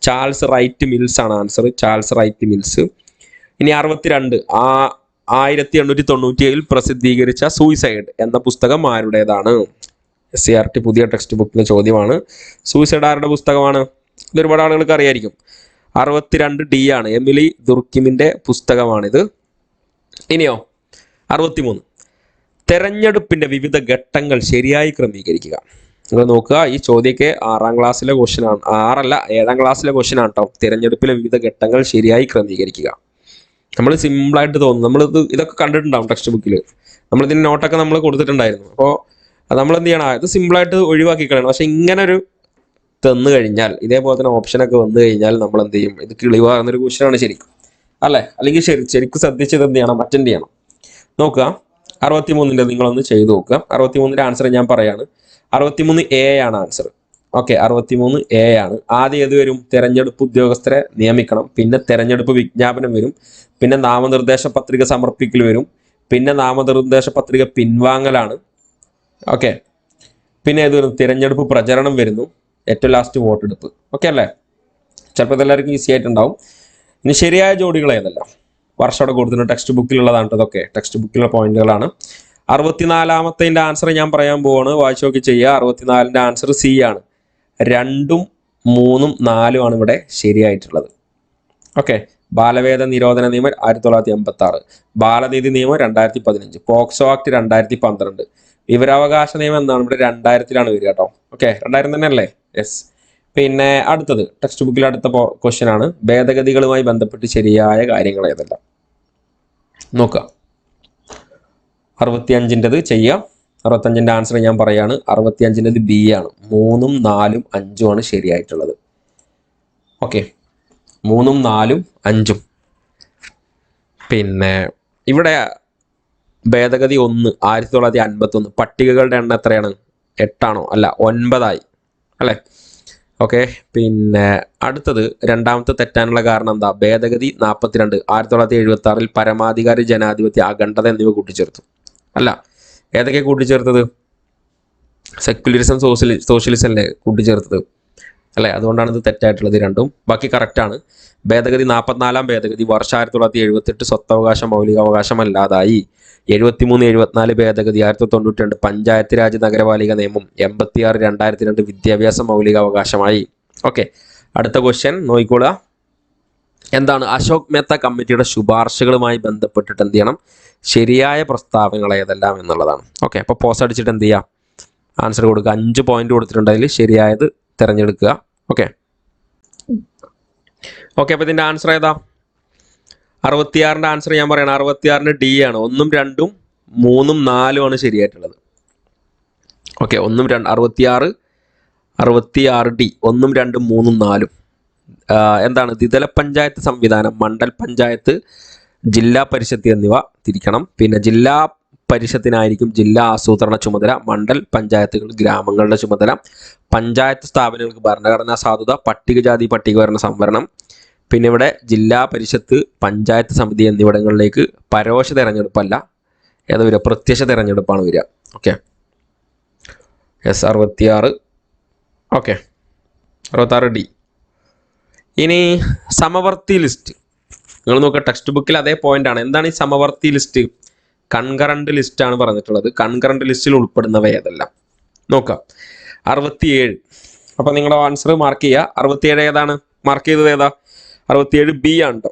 ചാൾസ് റൈറ്റ് മിൽസ് ആണ് ആൻസർ. Charles Wright Mills. ഇനി 62 1897 പ്രസിദ്ധീകരിച്ച സൂയിസൈഡ് എന്ന പുസ്തകം ആരുടേതാണ്? SCERT പുതിയ ടെക്സ്റ്റ് ബുക്കിലെ ചോദ്യമാണ്. സൂയിസൈഡ് ആരുടെ പുസ്തകമാണ്? ഇതൊരുപാട് ആളുകൾക്ക് അറിയായിരിക്കും. 62D ആണ്. എമിലി ദുർക്കിമിൻ്റെ പുസ്തകമാണിത്. ഇനിയോ 63, തെരഞ്ഞെടുപ്പിൻ്റെ വിവിധ ഘട്ടങ്ങൾ ശരിയായി ക്രമീകരിക്കുക. നിങ്ങൾ നോക്കുക, ഈ ചോദ്യമൊക്കെ 6ാം ക്ലാസ്സിലെ ക്വസ്റ്റ്യൻ ആണ്, 7ാം ക്ലാസ്സിലെ ക്വസ്റ്റ്യൻ ആണ് കേട്ടോ. തിരഞ്ഞെടുപ്പിലെ വിവിധ ഘട്ടങ്ങൾ ശരിയായി ക്രമീകരിക്കുക. നമ്മൾ സിമ്പിളായിട്ട് തോന്നും, ഇതൊക്കെ കണ്ടിട്ടുണ്ടാവും ടെക്സ്റ്റ് ബുക്കിൽ. നമ്മളിതിന് നോട്ടൊക്കെ നമ്മൾ കൊടുത്തിട്ടുണ്ടായിരുന്നു. അപ്പോൾ നമ്മൾ എന്ത് ചെയ്യണം, ഇത് സിമ്പിളായിട്ട് ഒഴിവാക്കി കളയണം. പക്ഷെ ഇങ്ങനെ ഒരു തന്നു കഴിഞ്ഞാൽ, ഇതേപോലെ തന്നെ ഓപ്ഷനൊക്കെ വന്നു കഴിഞ്ഞാൽ നമ്മൾ എന്ത് ചെയ്യും, ഇത് കിളിവാകുന്നൊരു ക്വസ്റ്റ്യനാണ് ശരിക്കും, അല്ലേ? അല്ലെങ്കിൽ ശരിക്കും ശ്രദ്ധിച്ചത് എന്ത് ചെയ്യണം, അറ്റൻഡ് ചെയ്യണം. നോക്കുക, 63ൻ്റെ നിങ്ങളൊന്ന് ചെയ്ത് നോക്കുക. 63ൻ്റെ ആൻസർ ഞാൻ പറയാണ്. 63A ആണ് ആൻസർ. ഓക്കെ, 63A ആണ്. ആദ്യം ഏത് വരും? തെരഞ്ഞെടുപ്പ് ഉദ്യോഗസ്ഥരെ നിയമിക്കണം, പിന്നെ തെരഞ്ഞെടുപ്പ് വിജ്ഞാപനം വരും, പിന്നെ നാമനിർദ്ദേശ പത്രിക സമർപ്പിക്കൽ വരും, പിന്നെ നാമനിർദ്ദേശ പത്രിക പിൻവാങ്ങലാണ്. ഓക്കെ, പിന്നെ ഏത് വരും? തിരഞ്ഞെടുപ്പ് പ്രചരണം വരുന്നു, ഏറ്റവും ലാസ്റ്റ് വോട്ടെടുപ്പ്. ഓക്കെ അല്ലേ? ചിലപ്പോൾ ഇതെല്ലാവർക്കും ഈസി ആയിട്ടുണ്ടാവും. ഇനി ശരിയായ ജോഡികൾ ഏതല്ല? വർഷം അവിടെ കൊടുത്തിട്ടുണ്ട്, ടെക്സ്റ്റ് ബുക്കിലുള്ളതാണ്. ഇതൊക്കെ ടെക്സ്റ്റ് ബുക്കിലുള്ള പോയിന്റുകളാണ്. 64ാമത്തെ ആൻസർ ഞാൻ പറയാൻ പോവാണ്, വായിച്ചു നോക്കി ചെയ്യുക. 64ൻ്റെ ആൻസർ C ആണ്. 2, 3, 4 ആണ് ഇവിടെ ശരിയായിട്ടുള്ളത്. ഓക്കെ, ബാലവേദ നിരോധന നിയമം 1986, ബാലനീതി നിയമം 2015, പോക്സോ ആക്ട് 2012, വിവരാവകാശ നിയമം എന്താണ് ഇവിടെ 2000-ലാണ് വരിക കേട്ടോ. ഓക്കെ, 2000 തന്നെ അല്ലേ? യെസ്. പിന്നെ അടുത്തത് ടെക്സ്റ്റ് ബുക്കിൽ അടുത്ത ക്വസ്റ്റ്യൻ ആണ്, ഭേദഗതികളുമായി ബന്ധപ്പെട്ട് ശരിയായ കാര്യങ്ങൾ ഏതെല്ലാം നോക്കുക. 65ൻ്റെത് ചെയ്യാം. 65ൻ്റെ ആൻസർ ഞാൻ പറയാണ്. 65ൻ്റെത് B ആണ്. 3, 4, 5 ആണ് ശരിയായിട്ടുള്ളത്. ഓക്കെ, 3, 4, 5. പിന്നെ ഇവിടെ ഭേദഗതി 1 1951, പട്ടികകളുടെ എണ്ണം എത്രയാണ്? 8 ആണോ? അല്ല, 9 ആയി അല്ലേ? ഓക്കെ, പിന്നെ അടുത്തത് രണ്ടാമത്തെ തെറ്റാനുള്ള കാരണം എന്താ? ഭേദഗതി 42 1976 പരമാധികാരി, ജനാധിപത്യ, അഖണ്ഡത എന്നിവ കൂട്ടിച്ചേർത്തു. അല്ല, ഏതൊക്കെ കൂട്ടിച്ചേർത്തത്? സെക്യുലറിസം, സോഷ്യലിസം അല്ലേ കൂട്ടിച്ചേർത്തത്, അല്ലേ? അതുകൊണ്ടാണ് ഇത് തെറ്റായിട്ടുള്ളത് രണ്ടും. ബാക്കി കറക്റ്റാണ്. ഭേദഗതി 44ാം ഭേദഗതി വർഷം 1978 സ്വത്തവകാശം മൗലികാവകാശം അല്ലാതായി. 73, 74 ഭേദഗതി 1992 പഞ്ചായത്ത് രാജ് നഗരപാലിക നിയമം. 86, 2002 വിദ്യാഭ്യാസ മൗലികാവകാശമായി. ഓക്കെ, അടുത്ത ക്വസ്റ്റ്യൻ നോക്കിക്കോളുക. എന്താണ്? അശോക് മേത്ത കമ്മിറ്റിയുടെ ശുപാർശകളുമായി ബന്ധപ്പെട്ടിട്ട് എന്ത് ചെയ്യണം? ശരിയായ പ്രസ്താവനകൾ ഏതെല്ലാം എന്നുള്ളതാണ്. ഓക്കെ, അപ്പോൾ പോസ് അടിച്ചിട്ട് എന്ത് ചെയ്യുക? ആൻസർ കൊടുക്കുക. 5 പോയിന്റ് കൊടുത്തിട്ടുണ്ട്, അതിൽ ശരിയായത് തിരഞ്ഞെടുക്കുക. ഓക്കെ, അപ്പോൾ ഇതിൻ്റെ ആൻസർ ഏതാ? 66ൻ്റെ ആൻസർ ഞാൻ പറയണം. 66ൻ്റെ D ആണ്. 1, 2, 3, 4 ആണ് ശരിയായിട്ടുള്ളത്. Okay, 1, 2, 66D 1, 2, 3, 4. എന്താണ്? ദ്വിതല പഞ്ചായത്ത് സംവിധാനം, മണ്ഡൽ പഞ്ചായത്ത്, ജില്ലാ പരിഷത്ത് എന്നിവ തിരിക്കണം. പിന്നെ ജില്ലാ പരിഷത്തിനായിരിക്കും ജില്ലാ ആസൂത്രണ ചുമതല, മണ്ഡൽ പഞ്ചായത്തുകൾ ഗ്രാമങ്ങളുടെ ചുമതല, പഞ്ചായത്ത് സ്ഥാപനങ്ങൾക്ക് ഭരണഘടനാ സാധുത, പട്ടികജാതി പട്ടികവർണ്ണ സംവരണം. പിന്നെ ഇവിടെ ജില്ലാ പരിഷത്ത്, പഞ്ചായത്ത് സമിതി എന്നിവിടങ്ങളിലേക്ക് പരോക്ഷ തിരഞ്ഞെടുപ്പല്ല, ഏതാ വരിക? പ്രത്യക്ഷ തിരഞ്ഞെടുപ്പാണ് വരിക. Okay, yes, 66. Okay, 66D. ഇനി സമവർത്തി ലിസ്റ്റ് നിങ്ങൾ നോക്കുക, ടെക്സ്റ്റ് ബുക്കിൽ അതേ പോയിന്റ് ആണ്. എന്താണ് ഈ സമവർത്തി ലിസ്റ്റ്? കൺകറന്റ് ലിസ്റ്റ് ആണ് പറഞ്ഞിട്ടുള്ളത്. കൺകറന്റ് ലിസ്റ്റിൽ ഉൾപ്പെടുന്നവ ഏതെല്ലാം നോക്കാം. 67. അപ്പൊ നിങ്ങളുടെ ആൻസർ മാർക്ക് ചെയ്യുക. 67 ഏതാണ്? മാർക്ക് ചെയ്തത് ഏതാ? 67B ആണ് കേട്ടോ.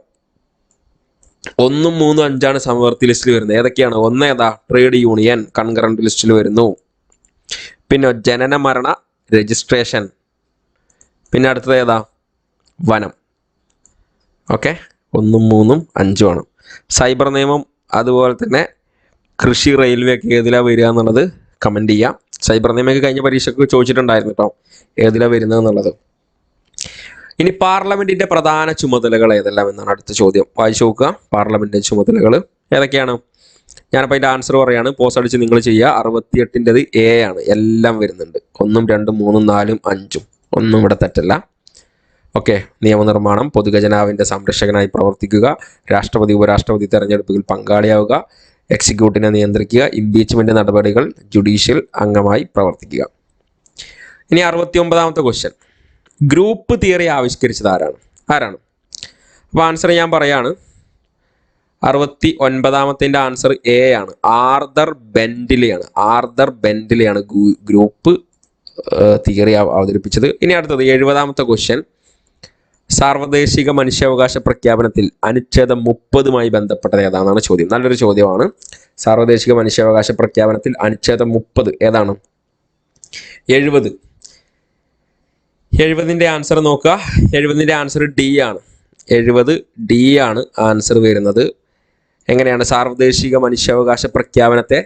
1, 3, 5 ആണ് സമവർത്തി ലിസ്റ്റിൽ വരുന്നത്. ഏതൊക്കെയാണ്? 1 ഏതാ? ട്രേഡ് യൂണിയൻ കൺകറന്റ് ലിസ്റ്റിൽ വരുന്നു. പിന്നെ ജനന മരണ രജിസ്ട്രേഷൻ. പിന്നെ അടുത്തത് ഏതാ? വനം. ഓക്കെ, 1, 3, 5 ആണ്. സൈബർ നിയമം, അതുപോലെ തന്നെ കൃഷി, റെയിൽവേ ഒക്കെ ഏതിലാണ് വരിക എന്നുള്ളത് കമൻറ്റ് ചെയ്യാം. സൈബർ നിയമമൊക്കെ കഴിഞ്ഞ പരീക്ഷയ്ക്ക് ചോദിച്ചിട്ടുണ്ടായിരുന്നു കേട്ടോ, ഏതിലാണ് വരുന്നത് എന്നുള്ളത്. ഇനി പാർലമെന്റിന്റെ പ്രധാന ചുമതലകൾ ഏതെല്ലാം എന്നാണ് അടുത്ത ചോദ്യം. വായിച്ചു നോക്കുക. പാർലമെന്റിന്റെ ചുമതലകൾ ഏതൊക്കെയാണ്? ഞാനപ്പോൾ അതിൻ്റെ ആൻസർ പറയാണ്. പോസ് അടിച്ച് നിങ്ങൾ ചെയ്യുക. 68ൻ്റെത് A ആണ്. എല്ലാം വരുന്നുണ്ട്. 1, 2, 3, 4, 5 ഒന്നും ഇവിടെ തെറ്റല്ല. ഓക്കെ, നിയമനിർമ്മാണം, പൊതുഖജനാവിൻ്റെ സംരക്ഷകനായി പ്രവർത്തിക്കുക, രാഷ്ട്രപതി ഉപരാഷ്ട്രപതി തെരഞ്ഞെടുപ്പുകളിൽ പങ്കാളിയാവുക, എക്സിക്യൂട്ടീവിനെ നിയന്ത്രിക്കുക, ഇംപീച്ച്മെന്റ് നടപടികൾ, ജുഡീഷ്യൽ അംഗമായി പ്രവർത്തിക്കുക. ഇനി 69ാമത്തെ ക്വസ്റ്റ്യൻ, ഗ്രൂപ്പ് തിയറി ആവിഷ്കരിച്ചത് ആരാണ്? അപ്പോൾ ആൻസർ ഞാൻ പറയാണ്. 69ാമത്തെ ആൻസർ A ആണ്. ആർതർ ബെന്റിലെയാണ്. ഗ്രൂപ്പ് തിയറി അവതരിപ്പിച്ചത്. ഇനി അടുത്തത് 70ാമത്തെ ക്വസ്റ്റ്യൻ. സാർവദേശിക മനുഷ്യാവകാശ പ്രഖ്യാപനത്തിൽ അനുച്ഛേദം 30മായി ബന്ധപ്പെട്ടത് ഏതാണെന്നാണ് ചോദ്യം. നല്ലൊരു ചോദ്യമാണ്. സാർവദേശിക മനുഷ്യാവകാശ പ്രഖ്യാപനത്തിൽ അനുച്ഛേദം 30 ഏതാണ്? 70. 70ന്റെ ആൻസർ നോക്കുക. 70ന്റെ ആൻസർ ഡി ആണ്. 70 ഡി ആണ് ആൻസർ വരുന്നത്. എങ്ങനെയാണ്? സാർവദേശിക മനുഷ്യാവകാശ പ്രഖ്യാപനത്തെ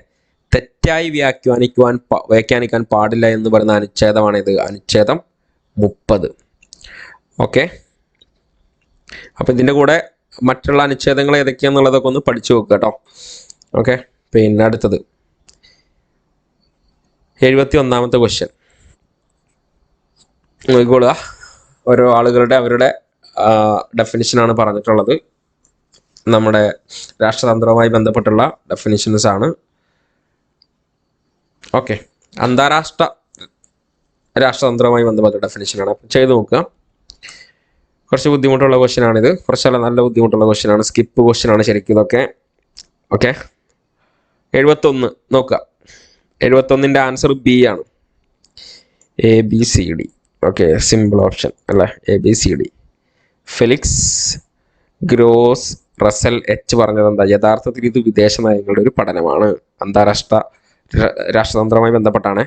തെറ്റായി വ്യാഖ്യാനിക്കാൻ പാടില്ല എന്ന് പറയുന്ന അനുച്ഛേദമാണ് ഇത്. അനുച്ഛേദം 30. ഓക്കെ. അപ്പം ഇതിൻ്റെ കൂടെ മറ്റുള്ള അനുച്ഛേദങ്ങൾ ഏതൊക്കെയാണെന്നുള്ളതൊക്കെ ഒന്ന് പഠിച്ചു വെക്കുക കേട്ടോ. ഓക്കെ. പിന്നെ അടുത്തത് 71ാമത്തെ ക്വസ്റ്റ്യൻ നോക്കിക്കോളുക. ഓരോ ആളുകളുടെ അവരുടെ ഡെഫിനിഷനാണ് പറഞ്ഞിട്ടുള്ളത്. നമ്മുടെ രാഷ്ട്രതന്ത്രവുമായി ബന്ധപ്പെട്ടുള്ള ഡെഫിനിഷൻസ് ആണ്. ഓക്കെ. അന്താരാഷ്ട്ര രാഷ്ട്രതന്ത്രവുമായി ബന്ധപ്പെട്ട ഡെഫിനിഷനാണ്. അപ്പം ചെയ്ത് നോക്കുക. കുറച്ച് ബുദ്ധിമുട്ടുള്ള ക്വസ്റ്റ്യൻ ആണിത്. കുറച്ചല്ല, നല്ല ബുദ്ധിമുട്ടുള്ള ക്വസ്റ്റ്യൻ ആണ്. സ്കിപ്പ് ക്വസ്റ്റ്യൻ ആണ് ശരിക്കും ഇതൊക്കെ. ഓക്കെ. 71 നോക്കുക. 71ന്റെ ആൻസർ ബി ആണ്. ABCD. ഓക്കെ, സിമ്പിൾ ഓപ്ഷൻ അല്ലേ? ABCD. Felix Gross Russell H പറഞ്ഞത് എന്താ? യഥാർത്ഥത്തിൽ ഇത് വിദേശ നയങ്ങളുടെ ഒരു പഠനമാണ്. അന്താരാഷ്ട്ര രാഷ്ട്രതന്ത്രവുമായി ബന്ധപ്പെട്ടാണ്.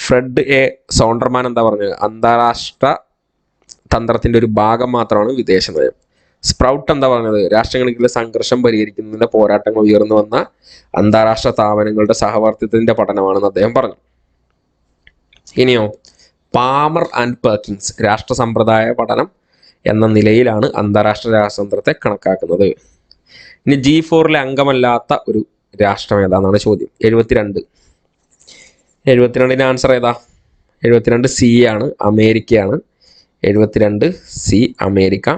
ഫ്രെഡ് എ സോണ്ടർമാൻ എന്താ പറഞ്ഞത്? അന്താരാഷ്ട്ര തന്ത്രത്തിന്റെ ഒരു ഭാഗം മാത്രമാണ് വിദേശ നയം. സ്പ്രൗട്ട് എന്താ പറഞ്ഞത്? രാഷ്ട്രങ്ങൾക്കുള്ള സംഘർഷം പരിഹരിക്കുന്നതിന്റെ പോരാട്ടങ്ങൾ ഉയർന്നു വന്ന അന്താരാഷ്ട്ര സ്ഥാപനങ്ങളുടെ സഹവർത്തിത്വത്തിന്റെ പഠനമാണെന്ന് അദ്ദേഹം പറഞ്ഞു. ഇനിയോ പാമർ ആൻഡ് പെർക്കിൻസ് രാഷ്ട്ര സമ്പ്രദായ പഠനം എന്ന നിലയിലാണ് അന്താരാഷ്ട്ര രാഷ്ട്രതന്ത്രത്തെ കണക്കാക്കുന്നത്. ഇനി G4 അംഗമല്ലാത്ത ഒരു രാഷ്ട്രം ഏതാണെന്നാണ് ചോദ്യം. 72. 72ന്റെ ആൻസർ ഏതാ? 72 സി ആണ്, അമേരിക്കയാണ്. 72 സി അമേരിക്ക.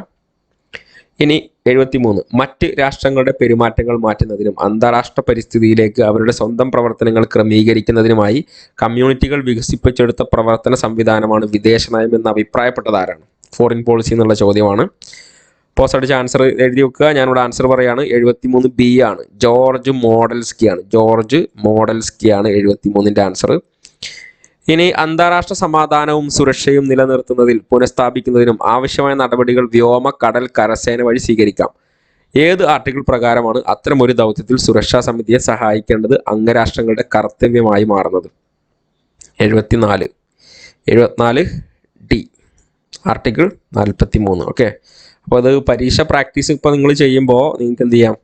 ഇനി 73 മറ്റ് രാഷ്ട്രങ്ങളുടെ പെരുമാറ്റങ്ങൾ മാറ്റുന്നതിനും അന്താരാഷ്ട്ര പരിസ്ഥിതിയിലേക്ക് അവരുടെ സ്വന്തം പ്രവർത്തനങ്ങൾ ക്രമീകരിക്കുന്നതിനുമായി കമ്മ്യൂണിറ്റികൾ വികസിപ്പിച്ചെടുത്ത പ്രവർത്തന സംവിധാനമാണ് വിദേശ നയം എന്ന് അഭിപ്രായപ്പെട്ടതാരാണ്? ഫോറിൻ പോളിസി എന്നുള്ള ചോദ്യമാണ്. പോസ്റ്റ് അടിച്ച ആൻസർ എഴുതി വെക്കുക. ഞാനിവിടെ ആൻസർ പറയാണ്. 73 ബി ആണ്. ജോർജ് മോഡൽസ്കിയാണ്. ജോർജ് മോഡൽസ്കിയാണ് 73ന്റെ ആൻസർ. ഇനി അന്താരാഷ്ട്ര സമാധാനവും സുരക്ഷയും നിലനിർത്തുന്നതിൽ പുനഃസ്ഥാപിക്കുന്നതിനും ആവശ്യമായ നടപടികൾ വ്യോമ, കടൽ, കരസേന വഴി സ്വീകരിക്കാം. ഏത് ആർട്ടിക്കിൾ പ്രകാരമാണ് അത്തരമൊരു ദൗത്യത്തിൽ സുരക്ഷാ സമിതിയെ സഹായിക്കേണ്ടത് അംഗരാഷ്ട്രങ്ങളുടെ കർത്തവ്യമായി മാറുന്നത്? 74 ഡി, ആർട്ടിക്കിൾ 43. ഓക്കെ. അപ്പോൾ അത് പരീക്ഷ പ്രാക്ടീസ് ഇപ്പോൾ നിങ്ങൾ ചെയ്യുമ്പോൾ നിങ്ങൾക്ക് എന്ത് ചെയ്യാം?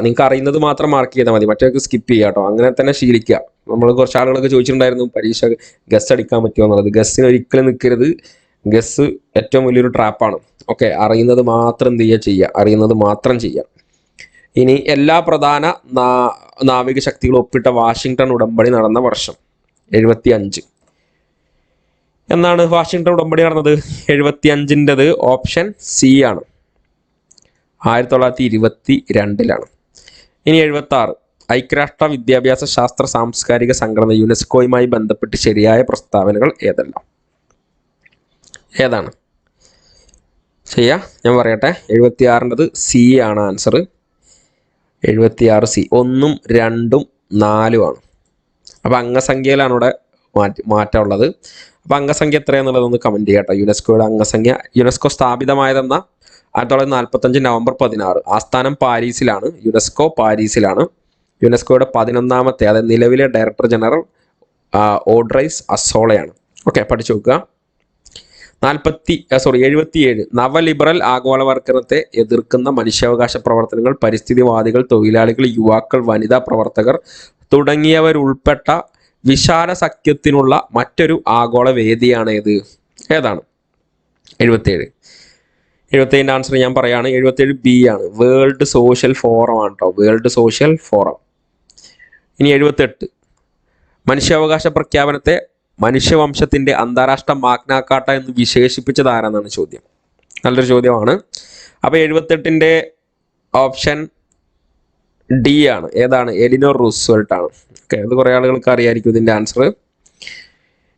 നിങ്ങൾക്ക് അറിയുന്നത് മാത്രം മാർക്ക് ചെയ്താൽ മതി, മറ്റൊക്കെ സ്കിപ്പ് ചെയ്യുക കേട്ടോ. അങ്ങനെ തന്നെ ശീലിക്കുക. നമ്മൾ കുറച്ച് ആളുകളൊക്കെ ചോദിച്ചിട്ടുണ്ടായിരുന്നു പരീക്ഷ ഗസ് അടിക്കാൻ പറ്റുമോ എന്നുള്ളത്. ഗസ്സിന് ഒരിക്കലും നിൽക്കരുത്. ഗസ് ഏറ്റവും വലിയൊരു ട്രാപ്പാണ്. ഓക്കെ. അറിയുന്നത് മാത്രം എന്ത് ചെയ്യുക? അറിയുന്നത് മാത്രം ചെയ്യുക. ഇനി എല്ലാ പ്രധാന നാവിക ശക്തികളും ഒപ്പിട്ട വാഷിങ്ടൺ ഉടമ്പടി നടന്ന വർഷം? 75. എന്നാണ് വാഷിങ്ടൺ ഉടമ്പടി നടന്നത്? 75ൻ്റെത് ഓപ്ഷൻ സി ആണ്. 1922 ഇനി 76 ഐക്യരാഷ്ട്ര വിദ്യാഭ്യാസ ശാസ്ത്ര സാംസ്കാരിക സംഘടന യുനെസ്കോയുമായി ബന്ധപ്പെട്ട് ശരിയായ പ്രസ്താവനകൾ ഏതാണ്? ഞാൻ പറയട്ടെ. 76ൻ്റെത് സി ആണ് ആൻസർ. 76 സി. 1, 2, 4 ആണ്. അപ്പം അംഗസംഖ്യയിലാണ് ഇവിടെ മാറ്റമുള്ളത്. അപ്പം അംഗസംഖ്യ എത്രയാണെന്നുള്ളതൊന്ന് കമൻറ്റ് ചെയ്യാം കേട്ടോ. യുനെസ്കോയുടെ അംഗസംഖ്യ. യുനെസ്കോ സ്ഥാപിതമായതെന്ന 1945 നവംബർ 16. ആസ്ഥാനം പാരീസിലാണ്. യുനെസ്കോ പാരീസിലാണ്. യുനെസ്കോയുടെ 11ാമത്തെ, അതായത് നിലവിലെ ഡയറക്ടർ ജനറൽ ഓഡ്രൈസ് അസോളയാണ്. ഓക്കെ, പഠിച്ചു നോക്കുക. 77 നവലിബറൽ ആഗോളവൽക്കരണത്തെ എതിർക്കുന്ന മനുഷ്യാവകാശ പ്രവർത്തനങ്ങൾ പരിസ്ഥിതിവാദികൾ, തൊഴിലാളികൾ, യുവാക്കൾ, വനിതാ പ്രവർത്തകർ തുടങ്ങിയവരുൾപ്പെട്ട വിശാല സഖ്യത്തിനുള്ള മറ്റൊരു ആഗോള വേദിയാണ് ഏതാണ്? 77. 77ൻ്റെ ആൻസർ ഞാൻ പറയാണ്. 77 ബി ആണ്. വേൾഡ് സോഷ്യൽ ഫോറം ആണ് കേട്ടോ. World social forum. ഇനി 78 മനുഷ്യാവകാശ പ്രഖ്യാപനത്തെ മനുഷ്യവംശത്തിന്റെ അന്താരാഷ്ട്ര മാഗ്ന കാർട്ട എന്ന് വിശേഷിപ്പിച്ചത് ആരാന്നാണ് ചോദ്യം. നല്ലൊരു ചോദ്യമാണ്. അപ്പോൾ 78ൻ്റെ ഓപ്ഷൻ ഡി ആണ്. ഏതാണ്? എലിനോർ റൂസ്വെൽറ്റ് ആണ്. ഓക്കെ, അത് കുറേ ആളുകൾക്ക് അറിയായിരിക്കും ഇതിൻ്റെ ആൻസർ.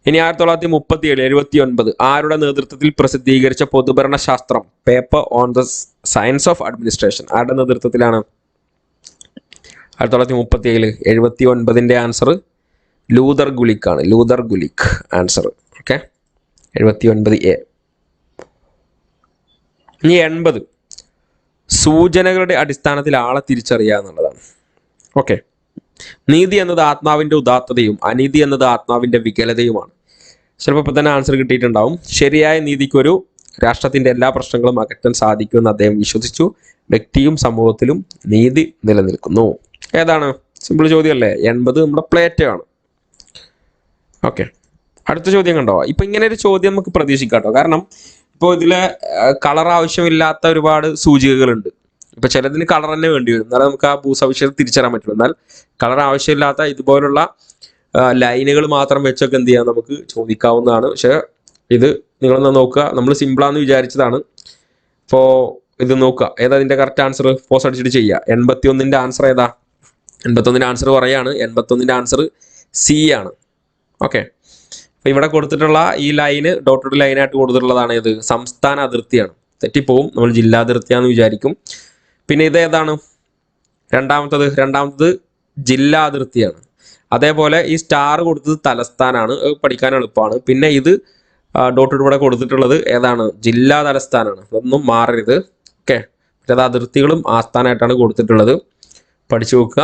ഇനി 1937 79 ആരുടെ നേതൃത്വത്തിൽ പ്രസിദ്ധീകരിച്ച പൊതുഭരണശാസ്ത്രം paper on the science of administration ആരുടെ നേതൃത്വത്തിലാണ്? 1937. 79ൻ്റെ ആൻസർ ലൂതർ ഗുലിക് ആണ്. Luther Gulick answer. Okay, 79A. ഇനി 80 സൂചനകളുടെ അടിസ്ഥാനത്തിൽ ആളെ തിരിച്ചറിയുക എന്നുള്ളതാണ്. ഓക്കെ, നീതി എന്നത് ആത്മാവിൻ്റെ ഉദാത്തതയും അനീതി എന്നത് ആത്മാവിൻ്റെ വികലതയുമാണ്. ചിലപ്പോൾ ഇപ്പം തന്നെ ആൻസർ കിട്ടിയിട്ടുണ്ടാവും. ശരിയായ നീതിക്കൊരു രാഷ്ട്രത്തിൻ്റെ എല്ലാ പ്രശ്നങ്ങളും അകറ്റാൻ സാധിക്കുമെന്ന് അദ്ദേഹം വിശ്വസിച്ചു. വ്യക്തിയും സമൂഹത്തിലും നീതി നിലനിൽക്കുന്നു. ഏതാണ്? സിമ്പിൾ ചോദ്യമല്ലേ. 80 നമ്മുടെ പ്ലേറ്റോ ആണ്. ഓക്കെ, അടുത്ത ചോദ്യം കണ്ടോ. ഇപ്പം ഇങ്ങനെ ഒരു ചോദ്യം നമുക്ക് പ്രതീക്ഷിക്കാം കേട്ടോ. കാരണം ഇപ്പോൾ ഇതിലെ കളർ ആവശ്യമില്ലാത്ത ഒരുപാട് സൂചികകളുണ്ട്. ഇപ്പം ചിലതിന് കളർ തന്നെ വേണ്ടി വരും, എന്നാലും നമുക്ക് ആ ഭൂസവിശേഷത തിരിച്ചറിയാൻ പറ്റും. എന്നാൽ കളർ ആവശ്യമില്ലാത്ത ഇതുപോലുള്ള ലൈനുകൾ മാത്രം വെച്ചൊക്കെ എന്ത് ചെയ്യാം, നമുക്ക് ചോദിക്കാവുന്നതാണ്. പക്ഷെ ഇത് നിങ്ങളൊന്ന് നോക്കുക, നമ്മൾ സിമ്പിളാന്ന് വിചാരിച്ചതാണ്. ഇപ്പോൾ ഇത് നോക്കുക, ഏതാ ഇതിൻ്റെ കറക്റ്റ് ആൻസർ? പോസ് അടിച്ചിട്ട് ചെയ്യുക. 81ൻ്റെ ആൻസർ ഏതാ? 81ൻ്റെ ആൻസർ പറയാണ്. 81ൻ്റെ ആൻസർ സി ആണ്. ഓക്കെ, അപ്പം ഇവിടെ കൊടുത്തിട്ടുള്ള ഈ ലൈന് ഡോട്ടഡ് ലൈനായിട്ട് കൊടുത്തിട്ടുള്ളതാണ്. ഇത് സംസ്ഥാന അതിർത്തിയാണ്. തെറ്റിപ്പോവും, നമ്മൾ ജില്ലാതിർത്തിയാന്ന് വിചാരിക്കും. പിന്നെ ഇത് ഏതാണ്? രണ്ടാമത്തത് ജില്ലാ അതിർത്തിയാണ്. അതേപോലെ ഈ സ്റ്റാർ കൊടുത്തത് തലസ്ഥാനാണ്, പഠിക്കാൻ എളുപ്പമാണ്. പിന്നെ ഇത് ഡോട്ടഡ് ഇവിടെ കൊടുത്തിട്ടുള്ളത് ഏതാണ്? ജില്ലാ തലസ്ഥാനാണ്. അതൊന്നും മാറരുത്. ഓക്കെ, അത് അതിർത്തികളും ആസ്ഥാനമായിട്ടാണ് കൊടുത്തിട്ടുള്ളത്. പഠിച്ചു നോക്കുക.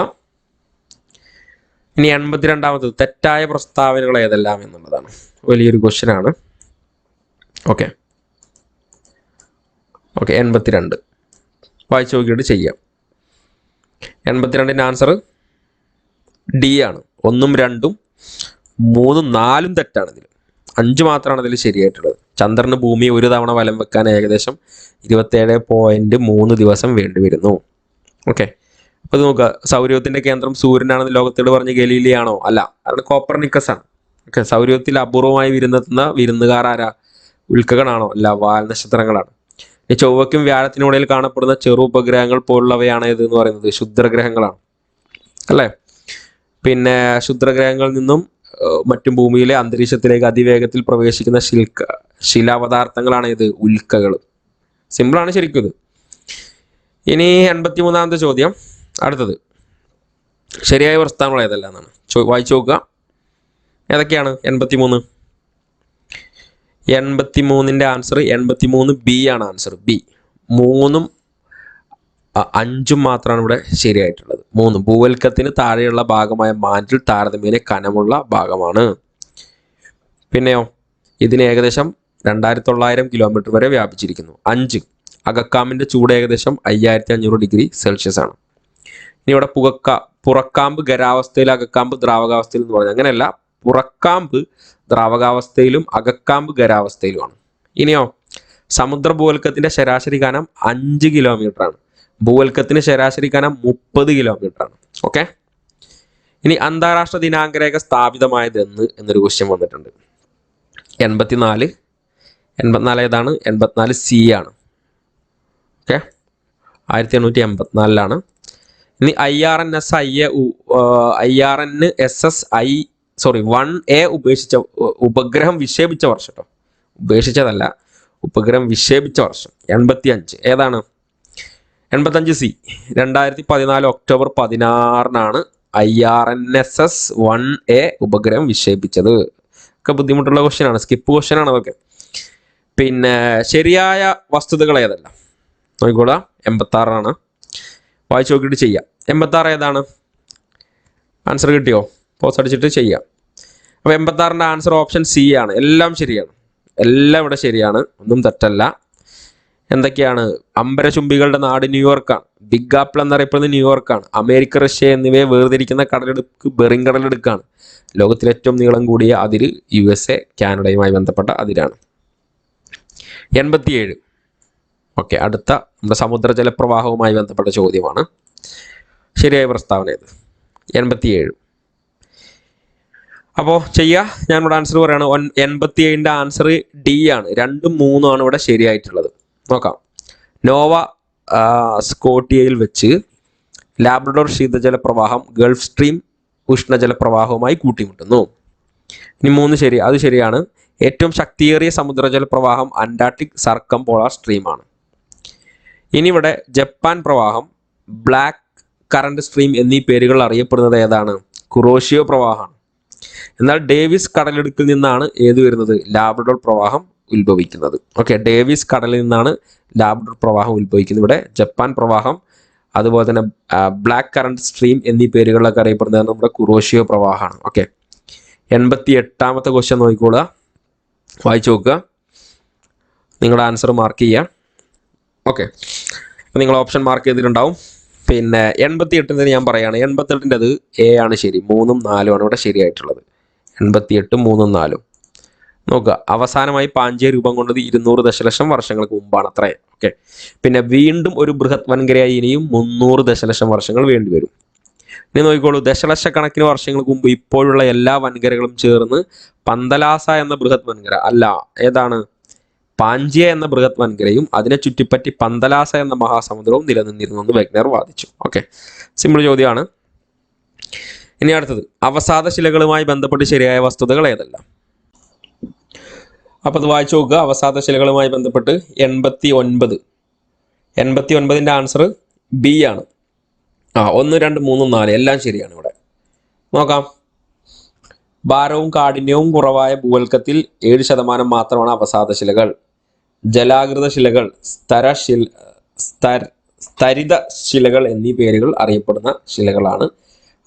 ഇനി 82ാമത്തത് തെറ്റായ പ്രസ്താവനകൾ ഏതെല്ലാം എന്നുള്ളതാണ്. വലിയൊരു ക്വസ്റ്റ്യൻ ആണ്. ഓക്കെ, 82 വായിച്ചു നോക്കിയിട്ട് ചെയ്യാം. 82ൻ്റെ ആൻസർ ഡി ആണ്. 1ഉം 2ഉം 3ഉം 4ഉം തെറ്റാണ്. ഇതിൽ 5 മാത്രമാണ് ഇതിൽ ശരിയായിട്ടുള്ളത്. ചന്ദ്രന് ഭൂമി ഒരു തവണ വലം വെക്കാൻ ഏകദേശം 27.3 ദിവസം വേണ്ടി വരുന്നു. ഓക്കെ, അപ്പോൾ ഇത് നോക്കുക. സൗരയൂഥത്തിൻ്റെ കേന്ദ്രം സൂര്യനാണെന്ന് ലോകത്തോട് പറഞ്ഞ ഗലീലിയാണോ? അല്ല, കാരണം കോപ്പർനിക്കസ് ആണ്. ഓക്കെ, സൗരയൂഥത്തിൽ അപൂർവമായി വിരുന്നെത്തുന്ന വിരുന്നുകാർ ആരാ? ഉൽക്കകളാണോ? അല്ല, വാൽനക്ഷത്രങ്ങളാണ്. ഈ ചൊവ്വയ്ക്കും വ്യാഴത്തിനുമിടയിൽ കാണപ്പെടുന്ന ചെറു ഉപഗ്രഹങ്ങൾ പോലുള്ളവയാണ് ഇത് എന്ന് പറയുന്നത് ക്ഷുദ്രഗ്രഹങ്ങളാണ്, അല്ലേ? പിന്നെ ക്ഷുദ്രഗ്രഹങ്ങളിൽ നിന്നും മറ്റും ഭൂമിയിലെ അന്തരീക്ഷത്തിലേക്ക് അതിവേഗത്തിൽ പ്രവേശിക്കുന്ന ശിലാപദാർത്ഥങ്ങളാണ് ഇത് ഉൽക്കകൾ. സിമ്പിളാണ് ശരിക്കും ഇത്. ഇനി 83ാമത്തെ ചോദ്യം. അടുത്തത് ശരിയായ പ്രസ്താവനകൾ ഏതെല്ലാം എന്നാണ് വായിച്ചു നോക്കുക. ഏതൊക്കെയാണ്? 83ൻ്റെ ആൻസർ 83B ആണ്. Answer B. 3ഉം 5ഉം മാത്രമാണ് ഇവിടെ ശരിയായിട്ടുള്ളത്. 3 ഭൂവൽക്കത്തിന് താഴെയുള്ള ഭാഗമായ മാൻറ്റിൽ താരതമ്യേന കനമുള്ള ഭാഗമാണ്. പിന്നെയോ ഇതിന് ഏകദേശം 2900 കിലോമീറ്റർ വരെ വ്യാപിച്ചിരിക്കുന്നു. 5 അകക്കാമ്പിൻ്റെ ചൂട് ഏകദേശം 5500 ഡിഗ്രി സെൽഷ്യസ് ആണ്. ഇനി ഇവിടെ പുറക്കാമ്പ് ഖരാവസ്ഥയിൽ, അകക്കാമ്പ് ദ്രാവകാവസ്ഥയിൽ എന്ന് പറഞ്ഞാൽ അങ്ങനെയല്ല. പുറക്കാമ്പ് ദ്രാവകാവസ്ഥയിലും അകക്കാമ്പ് ഖരാവസ്ഥയിലുമാണ്. ഇനിയോ സമുദ്ര ഭൂവൽക്കത്തിൻ്റെ ശരാശരി കനം 5 കിലോമീറ്റർ ആണ്. ഭൂവൽക്കത്തിന് ശരാശരി കനം 30 കിലോമീറ്റർ ആണ്. ഓക്കെ, ഇനി അന്താരാഷ്ട്ര ദിനാങ്കരേഖ സ്ഥാപിതമായത് എന്നൊരു ക്വസ്റ്റ്യൻ വന്നിട്ടുണ്ട്. 84 ഏതാണ്? 84C ആണ്. ഓക്കെ, 1884 ഇനി IRNSS-1A ഉപഗ്രഹം വിക്ഷേപിച്ച വർഷം കേട്ടോ. ഉപേക്ഷിച്ചതല്ല, ഉപഗ്രഹം വിക്ഷേപിച്ച വർഷം 85. ഏതാണ്? 85C. 2014 ഒക്ടോബർ 16 IRNSS-1A ഉപഗ്രഹം വിക്ഷേപിച്ചത്. ഒക്കെ ബുദ്ധിമുട്ടുള്ള ക്വസ്റ്റ്യൻ ആണ്, സ്കിപ്പ് ക്വസ്റ്റ്യൻ ആണ് അതൊക്കെ. പിന്നെ ശരിയായ വസ്തുതകൾ ഏതെല്ലാം നോക്കിക്കോളാം. 86 വായിച്ചു നോക്കിയിട്ട് ചെയ്യാം. 86 ഏതാണ്? ആൻസർ കിട്ടിയോ? പോസ് അടിച്ചിട്ട് ചെയ്യാം. അപ്പോൾ 86ൻ്റെ ആൻസർ ഓപ്ഷൻ സി ആണ്. എല്ലാം ശരിയാണ്, എല്ലാം ഇവിടെ ശരിയാണ്, ഒന്നും തെറ്റല്ല. എന്തൊക്കെയാണ്? അംബരചുംബികളുടെ നാട് ന്യൂയോർക്കാണ്. ബിഗ് ആപ്പിൾ എന്നറിയപ്പെടുന്നത് ന്യൂയോർക്കാണ്. അമേരിക്ക, റഷ്യ എന്നിവയെ വേർതിരിക്കുന്ന കടലെടുക്ക് ബെറിംഗ് കടലെടുക്കാണ്. ലോകത്തിലെ ഏറ്റവും നീളം കൂടിയ അതിര് USA കാനഡയുമായി ബന്ധപ്പെട്ട അതിരാണ്. 87. ഓക്കെ, അടുത്ത നമ്മുടെ സമുദ്രജല പ്രവാഹവുമായി ബന്ധപ്പെട്ട ചോദ്യമാണ്. ശരിയായ പ്രസ്താവന ഏത്? 87. അപ്പോൾ ചെയ്യുക. ഞാനിവിടെ ആൻസർ പറയുകയാണ്. 87ൻ്റെ ആൻസർ ഡി ആണ്. 2ഉം 3ഉം ആണ് ഇവിടെ ശരിയായിട്ടുള്ളത്. നോക്കാം. നോവ സ്കോട്ടിയയിൽ വെച്ച് ലാബ്രഡോർ ശീതജല പ്രവാഹം ഗൾഫ് സ്ട്രീം ഉഷ്ണജല പ്രവാഹവുമായി കൂട്ടിമുട്ടുന്നു. ഇനി 3 ശരി, അത് ശരിയാണ്. ഏറ്റവും ശക്തിയേറിയ സമുദ്രജല പ്രവാഹം അന്റാർട്ടിക് സർക്കം പോളാർ സ്ട്രീമാണ്. ഇനി ഇവിടെ ജപ്പാൻ പ്രവാഹം, ബ്ലാക്ക് കറണ്ട് സ്ട്രീം എന്നീ പേരുകൾ അറിയപ്പെടുന്നത് ഏതാണ്? കുറോഷിയോ പ്രവാഹമാണ്. എന്നാൽ ഡേവിസ് കടലിടുക്കിൽ നിന്നാണ് ഏത് വരുന്നത്? ലാബ്രഡോർ പ്രവാഹം ഉത്ഭവിക്കുന്നത്. ഓക്കെ, ഡേവിസ് കടലിൽ നിന്നാണ് ലാബ്രഡോർ പ്രവാഹം ഉത്ഭവിക്കുന്നത്. ഇവിടെ ജപ്പാൻ പ്രവാഹം, അതുപോലെ തന്നെ ബ്ലാക്ക് കറന്റ് സ്ട്രീം എന്നീ പേരുകളിലൊക്കെ അറിയപ്പെടുന്നത് നമ്മുടെ കുറോഷിയോ പ്രവാഹമാണ്. ഓക്കെ, 88ാമത്തെ ക്വസ്റ്റ്യൻ നോക്കിക്കോളുക, വായിച്ചു നോക്കുക, നിങ്ങളുടെ ആൻസർ മാർക്ക് ചെയ്യുക. ഓക്കെ, അപ്പോൾ നിങ്ങൾ ഓപ്ഷൻ മാർക്ക് ചെയ്തിട്ടുണ്ടാവും. പിന്നെ 88ൻ്റെ ഞാൻ പറയുകയാണ്. 88ൻ്റെത് എ ആണ് ശരി, 3ഉം 4ഉം ആണ് ഇവിടെ ശരിയായിട്ടുള്ളത്. 88 3ഉം 4ഉം നോക്കുക. അവസാനമായി പാഞ്ചിയ രൂപം കൊണ്ടത് 200 ദശലക്ഷം വർഷങ്ങൾക്ക് മുമ്പാണ് അത്രേ. ഓക്കെ, പിന്നെ വീണ്ടും ഒരു ബൃഹത് വൻകരയായി ഇനിയും 300 ദശലക്ഷം വർഷങ്ങൾ വേണ്ടി വരും. ഇനി നോക്കിക്കോളൂ, ദശലക്ഷക്കണക്കിന് വർഷങ്ങൾക്ക് മുമ്പ് ഇപ്പോഴുള്ള എല്ലാ വൻകരകളും ചേർന്ന് പന്തലാസ എന്ന ബൃഹത് വൻകര, അല്ല ഏതാണ്, പാഞ്ചിയ എന്ന ബൃഹത് വൻകരയും അതിനെ ചുറ്റിപ്പറ്റി പന്തലാസ എന്ന മഹാസമുദ്രവും നിലനിന്നിരുന്നു എന്ന് വെഗ്നർ വാദിച്ചു. ഓക്കെ, സിമ്പിൾ ചോദ്യമാണ്. ഇനി അടുത്തത്, അവസാദ ശിലകളുമായി ബന്ധപ്പെട്ട് ശരിയായ വസ്തുതകൾ ഏതെല്ലാം? അപ്പോൾ അത് വായിച്ചു നോക്കുക. അവസാദ ശിലകളുമായി ബന്ധപ്പെട്ട് 89ൻ്റെ ആൻസർ ബി ആണ്. 1 2 3 4 എല്ലാം ശരിയാണ്. ഇവിടെ നോക്കാം. ഭാരവും കാഠിന്യവും കുറവായ ഭൂവൽക്കത്തിൽ 7% മാത്രമാണ് അവസാദ ശിലകൾ. ജലാകൃത ശിലകൾ, സ്തരിത ശിലകൾ എന്നീ പേരുകൾ അറിയപ്പെടുന്ന ശിലകളാണ്.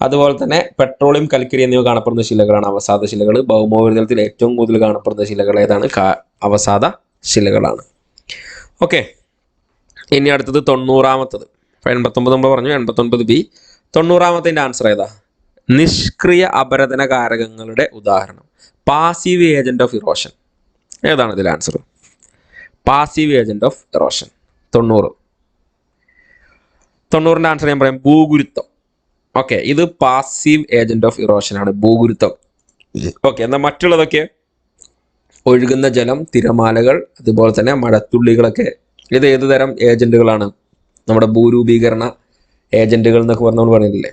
അതുപോലെ തന്നെ പെട്രോളിയം, കൽക്കരി എന്നിവ കാണപ്പെടുന്ന ശിലകളാണ് അവസാദ ശിലകൾ. ഭൗമോപരിതലത്തിൽ ഏറ്റവും കൂടുതൽ കാണപ്പെടുന്ന ശിലകൾ ഏതാണ്? അവസാദ ശിലകളാണ്. ഓക്കെ, ഇനി അടുത്തത് 90ാമത്തത്. 89 നമ്മൾ പറഞ്ഞു, 89 ബി. 90ാമത്തിൻ്റെ ആൻസർ ഏതാ? നിഷ്ക്രിയ അപരദന കാരകങ്ങളുടെ ഉദാഹരണം, പാസീവ് ഏജന്റ് ഓഫ് ഇറോഷൻ. ഏതാണ് ഇതിൽ answer? Passive agent of erosion. 90ൻ്റെ ആൻസർ ഞാൻ പറയാം, ഭൂഗുരുത്വം. ഓക്കെ, ഇത് പാസീവ് ഏജന്റ് ഓഫ് ഇറോഷൻ ആണ്, ഭൂഗുരുത്വം. ഓക്കെ, എന്നാൽ മറ്റുള്ളതൊക്കെ ഒഴുകുന്ന ജലം, തിരമാലകൾ, അതുപോലെ തന്നെ മഴത്തുള്ളികളൊക്കെ ഇത് ഏത് തരം ഏജന്റുകളാണ്? നമ്മുടെ ഭൂരൂപീകരണ ഏജന്റുകൾ എന്നൊക്കെ നമ്മൾ പറയുന്നില്ലേ.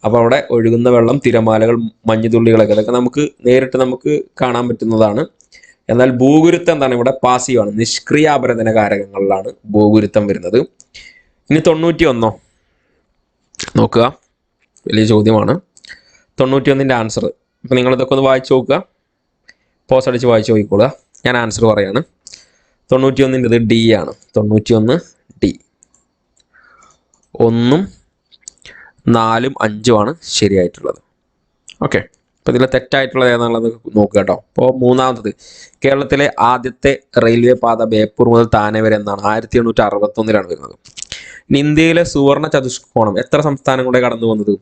അപ്പോൾ അവിടെ ഒഴുകുന്ന വെള്ളം, തിരമാലകൾ, മഞ്ഞുതുള്ളികളൊക്കെ അതൊക്കെ നമുക്ക് നേരിട്ട് നമുക്ക് കാണാൻ പറ്റുന്നതാണ്. എന്നാൽ ഭൂഗുരുത്വം എന്താണ്? ഇവിടെ പാസീവ് ആണ്, നിഷ്ക്രിയ അപരദന കാരകങ്ങളിലാണ് ഭൂഗുരുത്വം വരുന്നത്. ഇനി 91 നോക്കുക, വലിയ ചോദ്യമാണ്. 91ൻ്റെ ആൻസർ, ഇപ്പം നിങ്ങളിതൊക്കെ ഒന്ന് വായിച്ചു നോക്കുക, പോസ് അടിച്ച് വായിച്ചു നോക്കിക്കോളുക. ഞാൻ ആൻസർ പറയാണ്. 91ൻ്റെത് ഡി ആണ്. 91 ഡി. 1ഉം 4ഉം 5ഉം ആണ് ശരിയായിട്ടുള്ളത്. ഓക്കെ, അപ്പോൾ ഇതിൽ തെറ്റായിട്ടുള്ളത് ഏതാണുള്ളത് നോക്കുക കേട്ടോ. അപ്പോൾ 3ാമത്തത്, കേരളത്തിലെ ആദ്യത്തെ റെയിൽവേ പാത ബേപ്പൂർ മുതൽ താനെ വരെ എന്നാണ്? 1861 വരുന്നത്. ഇനി ഇന്ത്യയിലെ സുവർണ ചതുഷ്കോണം എത്ര സംസ്ഥാനങ്ങളുടെ കടന്നു വന്നത്?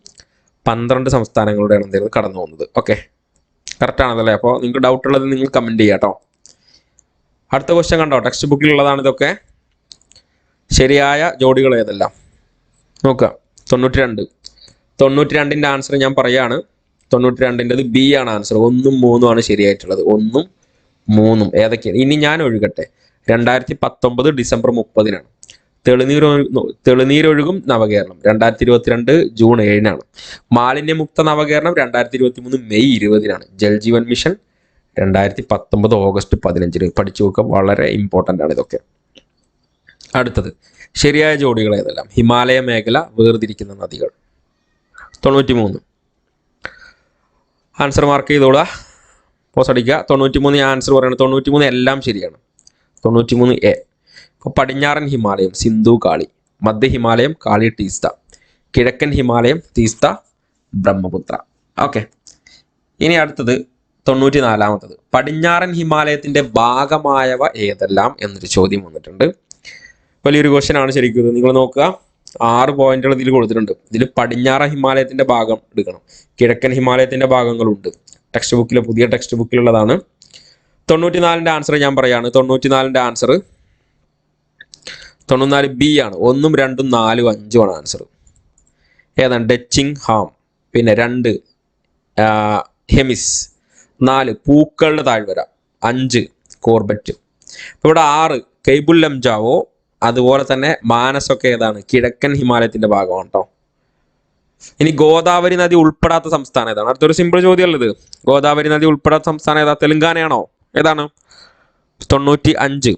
12 സംസ്ഥാനങ്ങളുടെയാണ് എന്തെങ്കിലും കടന്നു പോകുന്നത്. ഓക്കെ, കറക്റ്റ് ആണതല്ലേ? അപ്പോൾ നിങ്ങൾക്ക് ഡൗട്ട് ഉള്ളത് നിങ്ങൾ കമൻറ്റ് ചെയ്യുക കേട്ടോ. അടുത്ത ക്വസ്റ്റ്യൻ കണ്ടോ, ടെക്സ്റ്റ് ബുക്കിലുള്ളതാണ് ഇതൊക്കെ. ശരിയായ ജോഡികൾ ഏതെല്ലാം നോക്കുക. 92ൻ്റെ ആൻസർ ഞാൻ പറയാണ്. 92ൻ്റെത് ബി ആണ് ആൻസർ. 1ഉം 3ഉം ആണ് ശരിയായിട്ടുള്ളത്. 1ഉം 3ഉം ഏതൊക്കെയാണ്? ഇനി ഞാൻ ഒഴുകട്ടെ 2019 ഡിസംബർ 30-നാണ്. തെളിനീരൊഴുകും നവകേരളം 2022 ജൂൺ 7-നാണ്. മാലിന്യമുക്ത നവകേരളം 2023 മെയ് 20-നാണ്. ജൽജീവൻ മിഷൻ 2019 ഓഗസ്റ്റ് 15-ന്. പഠിച്ചു നോക്കുക, വളരെ ഇമ്പോർട്ടൻ്റ് ആണ് ഇതൊക്കെ. അടുത്തത്, ശരിയായ ജോഡികൾ ഏതെല്ലാം? ഹിമാലയ മേഖല വേർതിരിക്കുന്ന നദികൾ. 93 ആൻസർ മാർക്ക് ചെയ്തോളുക, പോസ് അടിക്കുക. 93 ആൻസർ പറയുന്നത് 93 എല്ലാം ശരിയാണ്. 93 എ. ഇപ്പോൾ പടിഞ്ഞാറൻ ഹിമാലയം സിന്ധു കാളി, മധ്യ ഹിമാലയം കാളി ടീസ്ത, കിഴക്കൻ ഹിമാലയം തീസ്ത ബ്രഹ്മപുത്ര. ഓക്കെ, ഇനി അടുത്തത് 94ാമത്തത്, പടിഞ്ഞാറൻ ഹിമാലയത്തിൻ്റെ ഭാഗമായവ ഏതെല്ലാം എന്നൊരു ചോദ്യം വന്നിട്ടുണ്ട്. വലിയൊരു ക്വസ്റ്റ്യൻ ആണ് ശരിക്കും. നിങ്ങൾ നോക്കുക, 6 പോയിന്റുകൾ ഇതിൽ കൊടുത്തിട്ടുണ്ട്. ഇതിൽ പടിഞ്ഞാറൻ ഹിമാലയത്തിൻ്റെ ഭാഗം എടുക്കണം, കിഴക്കൻ ഹിമാലയത്തിൻ്റെ ഭാഗങ്ങളുണ്ട്. ടെക്സ്റ്റ് ബുക്കിൽ, പുതിയ ടെക്സ്റ്റ് ബുക്കിലുള്ളതാണ്. 94ൻ്റെ ആൻസർ ഞാൻ പറയാണ്. 94ൻ്റെ ആൻസർ 94 ബി ആണ്. 1ഉം 2ഉം 4ഉം 5ഉം ആണ് ആൻസർ. ഏതാണ്? ഡച്ചിങ് ഹാം, പിന്നെ 2 ഹെമിസ്, 4 പൂക്കളുടെ താഴ്വര, 5 കോർബറ്റ്. അപ്പോൾ ഇവിടെ 6 കെയ്ബുൽ ലംജാവോ, അതുപോലെ തന്നെ മാനസൊക്കെ ഏതാണ്? കിഴക്കൻ ഹിമാലയത്തിൻ്റെ ഭാഗമാണ് കേട്ടോ. ഇനി ഗോദാവരി നദി ഉൾപ്പെടാത്ത സംസ്ഥാനം ഏതാണ്? അടുത്തൊരു സിമ്പിൾ ചോദ്യമല്ലത്. ഗോദാവരി നദി ഉൾപ്പെടാത്ത സംസ്ഥാനം ഏതാ? തെലുങ്കാനയാണോ? ഏതാണ്? 95.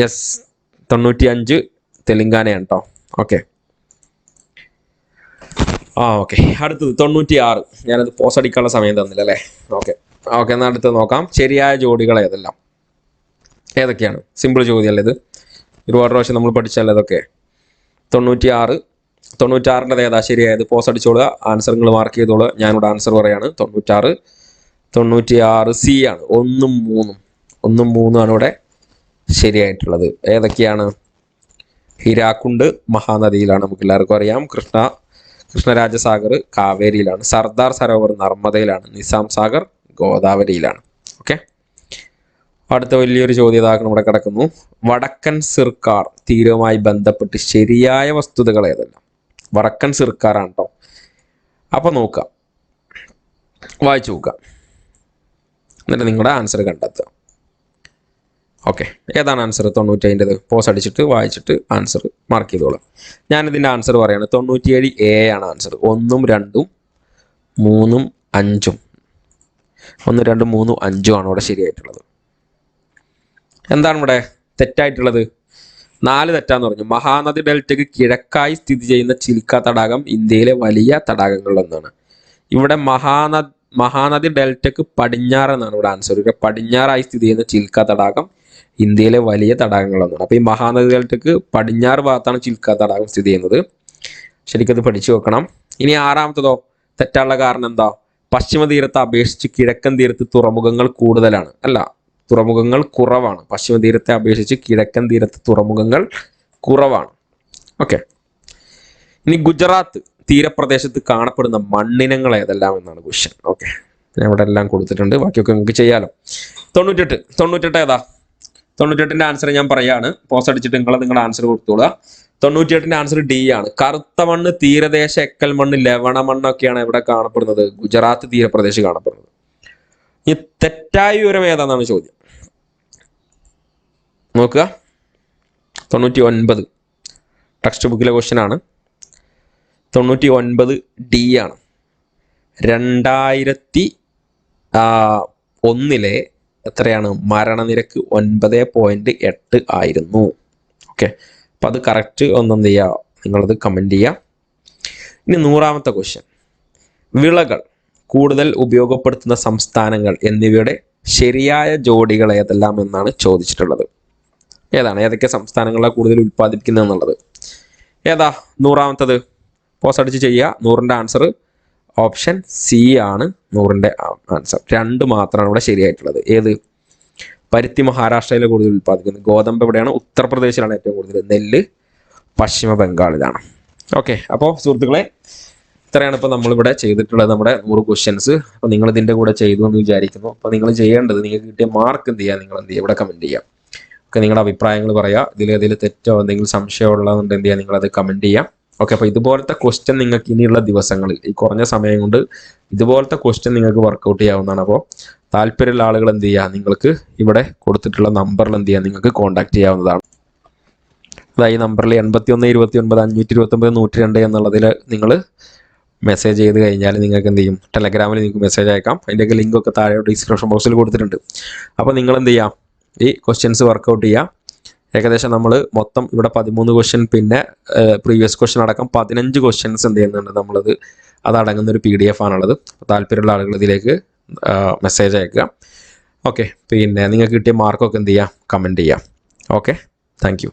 യെസ്, 95 തെലുങ്കാനയാണ് കേട്ടോ. Okay, okay. അടുത്തത് 96. ഞാനത് പോസ് അടിക്കാനുള്ള സമയം തന്നില്ല അല്ലേ? ഓക്കെ ഓക്കെ, എന്നാൽ അടുത്തത് നോക്കാം. ശരിയായ ജോഡികൾ ഏതൊക്കെയാണ്? സിമ്പിൾ ചോദ്യമല്ലേ ഇത്? ഒരുപാട് പ്രാവശ്യം നമ്മൾ പഠിച്ചല്ലേ ഇതൊക്കെ. 96. 96ൻ്റെ ഏതാ ശരിയായത്? പോസ് അടിച്ചോളുക, ആൻസർ നിങ്ങൾ മാർക്ക് ചെയ്തോളുക. ഞാനിവിടെ ആൻസർ പറയാണ്. 96 സി ആണ്. 1ഉം 3ഉം ആണ് ഇവിടെ ശരിയായിട്ടുള്ളത്. ഏതൊക്കെയാണ്? ഹിരാക്കുണ്ട് മഹാനദിയിലാണ്, നമുക്ക് എല്ലാവർക്കും അറിയാം. കൃഷ്ണരാജസാഗർ കാവേരിയിലാണ്. സർദാർ സരോവർ നർമ്മദയിലാണ്. നിസാം സാഗർ ഗോദാവരിയിലാണ്. ഓക്കെ. അടുത്ത വലിയൊരു ചോദ്യതാക്കം ഇവിടെ കിടക്കുന്നു. വടക്കൻ സിർക്കാർ തീരവുമായി ബന്ധപ്പെട്ട് ശരിയായ വസ്തുതകൾ ഏതെല്ലാം? വടക്കൻ സിർക്കാറാണ് കേട്ടോ. അപ്പൊ നോക്കുക, വായിച്ചു നോക്കുക, എന്നിട്ട് നിങ്ങളുടെ ആൻസർ കണ്ടെത്തുക. ഓക്കെ, ഏതാണ് ആൻസർ? 95. പോസ് അടിച്ചിട്ട് വായിച്ചിട്ട് ആൻസർ മാർക്ക് ചെയ്തോളാം. ഞാനിതിൻ്റെ ആൻസർ പറയാണ്. 97A ആണ് ആൻസർ. 1ഉം 2ഉം 3ഉം 5ഉം 1, 2, 3, 5 ആണ് ഇവിടെ ശരിയായിട്ടുള്ളത്. എന്താണ് ഇവിടെ തെറ്റായിട്ടുള്ളത്? 4 തെറ്റാന്ന് പറഞ്ഞു. മഹാനദി ഡെൽറ്റയ്ക്ക് കിഴക്കായി സ്ഥിതി ചെയ്യുന്ന ചിൽക്ക തടാകം ഇന്ത്യയിലെ വലിയ തടാകങ്ങളിലൊന്നാണ്. ഇവിടെ മഹാനദി ഡെൽറ്റയ്ക്ക് പടിഞ്ഞാറെന്നാണ് ഇവിടെ ആൻസർ. ഇവിടെ പടിഞ്ഞാറായി സ്ഥിതി ചെയ്യുന്ന ചിൽക്ക തടാകം ഇന്ത്യയിലെ വലിയ തടാകങ്ങളൊന്നാണ്. അപ്പോൾ ഈ മഹാനദി ഡെൽറ്റയ്ക്ക് പടിഞ്ഞാറ് ഭാഗത്താണ് ചിൽക്ക തടാകം സ്ഥിതി ചെയ്യുന്നത്. ശരിക്കും അത് പഠിച്ചു വെക്കണം. ഇനി 6ാമത്തതോ? തെറ്റാനുള്ള കാരണം എന്താ? പശ്ചിമ തീരത്തെ അപേക്ഷിച്ച് കിഴക്കൻ തീരത്ത് തുറമുഖങ്ങൾ കൂടുതലാണ്. അല്ല, തുറമുഖങ്ങൾ കുറവാണ്. പശ്ചിമ തീരത്തെ അപേക്ഷിച്ച് കിഴക്കൻ തീരത്ത് തുറമുഖങ്ങൾ കുറവാണ്. ഓക്കെ. ഇനി ഗുജറാത്ത് തീരപ്രദേശത്ത് കാണപ്പെടുന്ന മണ്ണിനങ്ങൾ ഏതെല്ലാം എന്നാണ് ക്വസ്റ്റ്യൻ. ഓക്കെ, ഞാൻ ഇവിടെ എല്ലാം കൊടുത്തിട്ടുണ്ട്, ബാക്കിയൊക്കെ നിങ്ങൾക്ക് ചെയ്യാലോ. 98 ഏതാ? 98ൻ്റെ ആൻസർ ഞാൻ പറയാണ്. പോസ് അടിച്ചിട്ട് നിങ്ങളുടെ ആൻസർ കൊടുത്തോളുക. 98ൻ്റെ ആൻസർ ഡി ആണ്. കറുത്ത മണ്ണ്, തീരദേശ എക്കൽ മണ്ണ്, ലവണ മണ്ണൊക്കെയാണ് ഇവിടെ കാണപ്പെടുന്നത്. ഗുജറാത്ത് തീരപ്രദേശം കാണപ്പെടുന്നത്. ഈ തെറ്റായ വിവരം ഏതാണെന്നാണ് ചോദ്യം. നോക്കുക, 99 ടെക്സ്റ്റ് ബുക്കിലെ ക്വസ്റ്റ്യൻ ആണ്. 99 ഡി ആണ്. 2001 എത്രയാണ്? മരണനിരക്ക് 9.8 ആയിരുന്നു. ഓക്കെ, അപ്പം അത് കറക്റ്റ് ഒന്നെന്ത് ചെയ്യുക, നിങ്ങളത് കമൻറ്റ് ചെയ്യുക. ഇനി 100ാമത്തെ ക്വസ്റ്റ്യൻ. വിളകൾ കൂടുതൽ ഉപയോഗപ്പെടുത്തുന്ന സംസ്ഥാനങ്ങൾ എന്നിവയുടെ ശരിയായ ജോഡികൾ ഏതെല്ലാം എന്നാണ് ചോദിച്ചിട്ടുള്ളത്. ഏതൊക്കെ സംസ്ഥാനങ്ങളാണ് കൂടുതൽ ഉൽപ്പാദിപ്പിക്കുന്നത് എന്നുള്ളത്? ഏതാ 100ാമത്തത്? പോസ് അടിച്ച് ചെയ്യുക. 100ൻ്റെ ആൻസർ ഓപ്ഷൻ സി ആണ്. 100ൻ്റെ ആൻസർ 2 മാത്രമാണ് ഇവിടെ ശരിയായിട്ടുള്ളത്. ഏത്? പരുത്തി മഹാരാഷ്ട്രയിലെ കൂടുതൽ ഉൽപ്പാദിപ്പിക്കുന്നത്. ഗോതമ്പ് എവിടെയാണ്? ഉത്തർപ്രദേശിലാണ് ഏറ്റവും കൂടുതൽ. നെല്ല് പശ്ചിമ ബംഗാളിലാണ്. ഓക്കെ, അപ്പോൾ സുഹൃത്തുക്കളെ, ഇത്രയാണ് ഇപ്പോൾ നമ്മളിവിടെ ചെയ്തിട്ടുള്ളത്, നമ്മുടെ 100 ക്വസ്റ്റ്യൻസ്. അപ്പോൾ നിങ്ങൾ ഇതിൻ്റെ കൂടെ ചെയ്തു എന്ന് വിചാരിക്കുന്നു. അപ്പോൾ നിങ്ങൾ ചെയ്യേണ്ടത്, നിങ്ങൾക്ക് കിട്ടിയ മാർക്ക് എന്ത് ചെയ്യുക, നിങ്ങൾ എന്ത് ചെയ്യുക, ഇവിടെ കമൻറ്റ് ചെയ്യുക. ഒക്കെ നിങ്ങളുടെ അഭിപ്രായങ്ങൾ പറയുക. ഇതിൽ തെറ്റോ എന്തെങ്കിലും സംശയമുള്ളതുകൊണ്ട് എന്ത് ചെയ്യുക, നിങ്ങളത് കമൻറ്റ് ചെയ്യാം. ഓക്കെ, അപ്പോൾ ഇതുപോലത്തെ ക്വസ്റ്റ്യൻ നിങ്ങൾക്ക് ഇനിയുള്ള ദിവസങ്ങളിൽ, ഈ കുറഞ്ഞ സമയം കൊണ്ട് ഇതുപോലത്തെ ക്വസ്റ്റ്യൻ നിങ്ങൾക്ക് വർക്കൗട്ട് ചെയ്യാവുന്നതാണ്. അപ്പോൾ താല്പര്യമുള്ള ആളുകൾ എന്ത് ചെയ്യുക, നിങ്ങൾക്ക് ഇവിടെ കൊടുത്തിട്ടുള്ള നമ്പറിൽ എന്ത് ചെയ്യുക, നിങ്ങൾക്ക് കോൺടാക്ട് ചെയ്യാവുന്നതാണ്. അതായത് ഈ നമ്പറിൽ 81 29 529 102 എന്നുള്ളതിൽ നിങ്ങൾ മെസ്സേജ് ചെയ്ത് കഴിഞ്ഞാൽ നിങ്ങൾക്ക് എന്ത് ചെയ്യും, ടെലഗ്രാമിൽ നിങ്ങൾക്ക് മെസ്സേജ് അയക്കാം. അതിൻ്റെയൊക്കെ ലിങ്കൊക്കെ താഴെ ഡിസ്ക്രിപ്ഷൻ ബോക്സിൽ കൊടുത്തിട്ടുണ്ട്. അപ്പോൾ നിങ്ങൾ എന്ത് ചെയ്യാം, ഈ ക്വസ്റ്റ്യൻസ് വർക്കൗട്ട് ചെയ്യുക. ഏകദേശം നമ്മൾ മൊത്തം ഇവിടെ 13 ക്വസ്റ്റ്യൻ, പിന്നെ പ്രീവിയസ് ക്വസ്റ്റ്യൻ അടക്കം 15 ക്വസ്റ്റ്യൻസ് എന്ത് ചെയ്യുന്നുണ്ട്, അതടങ്ങുന്ന ഒരു PDF ആണുള്ളത്. താല്പര്യമുള്ള ആളുകൾ ഇതിലേക്ക് മെസ്സേജ് അയക്കുക. ഓക്കെ, പിന്നെ നിങ്ങൾക്ക് കിട്ടിയ മാർക്കൊക്കെ എന്ത് ചെയ്യുക, കമൻറ്റ് ചെയ്യുക. Okay, thank you.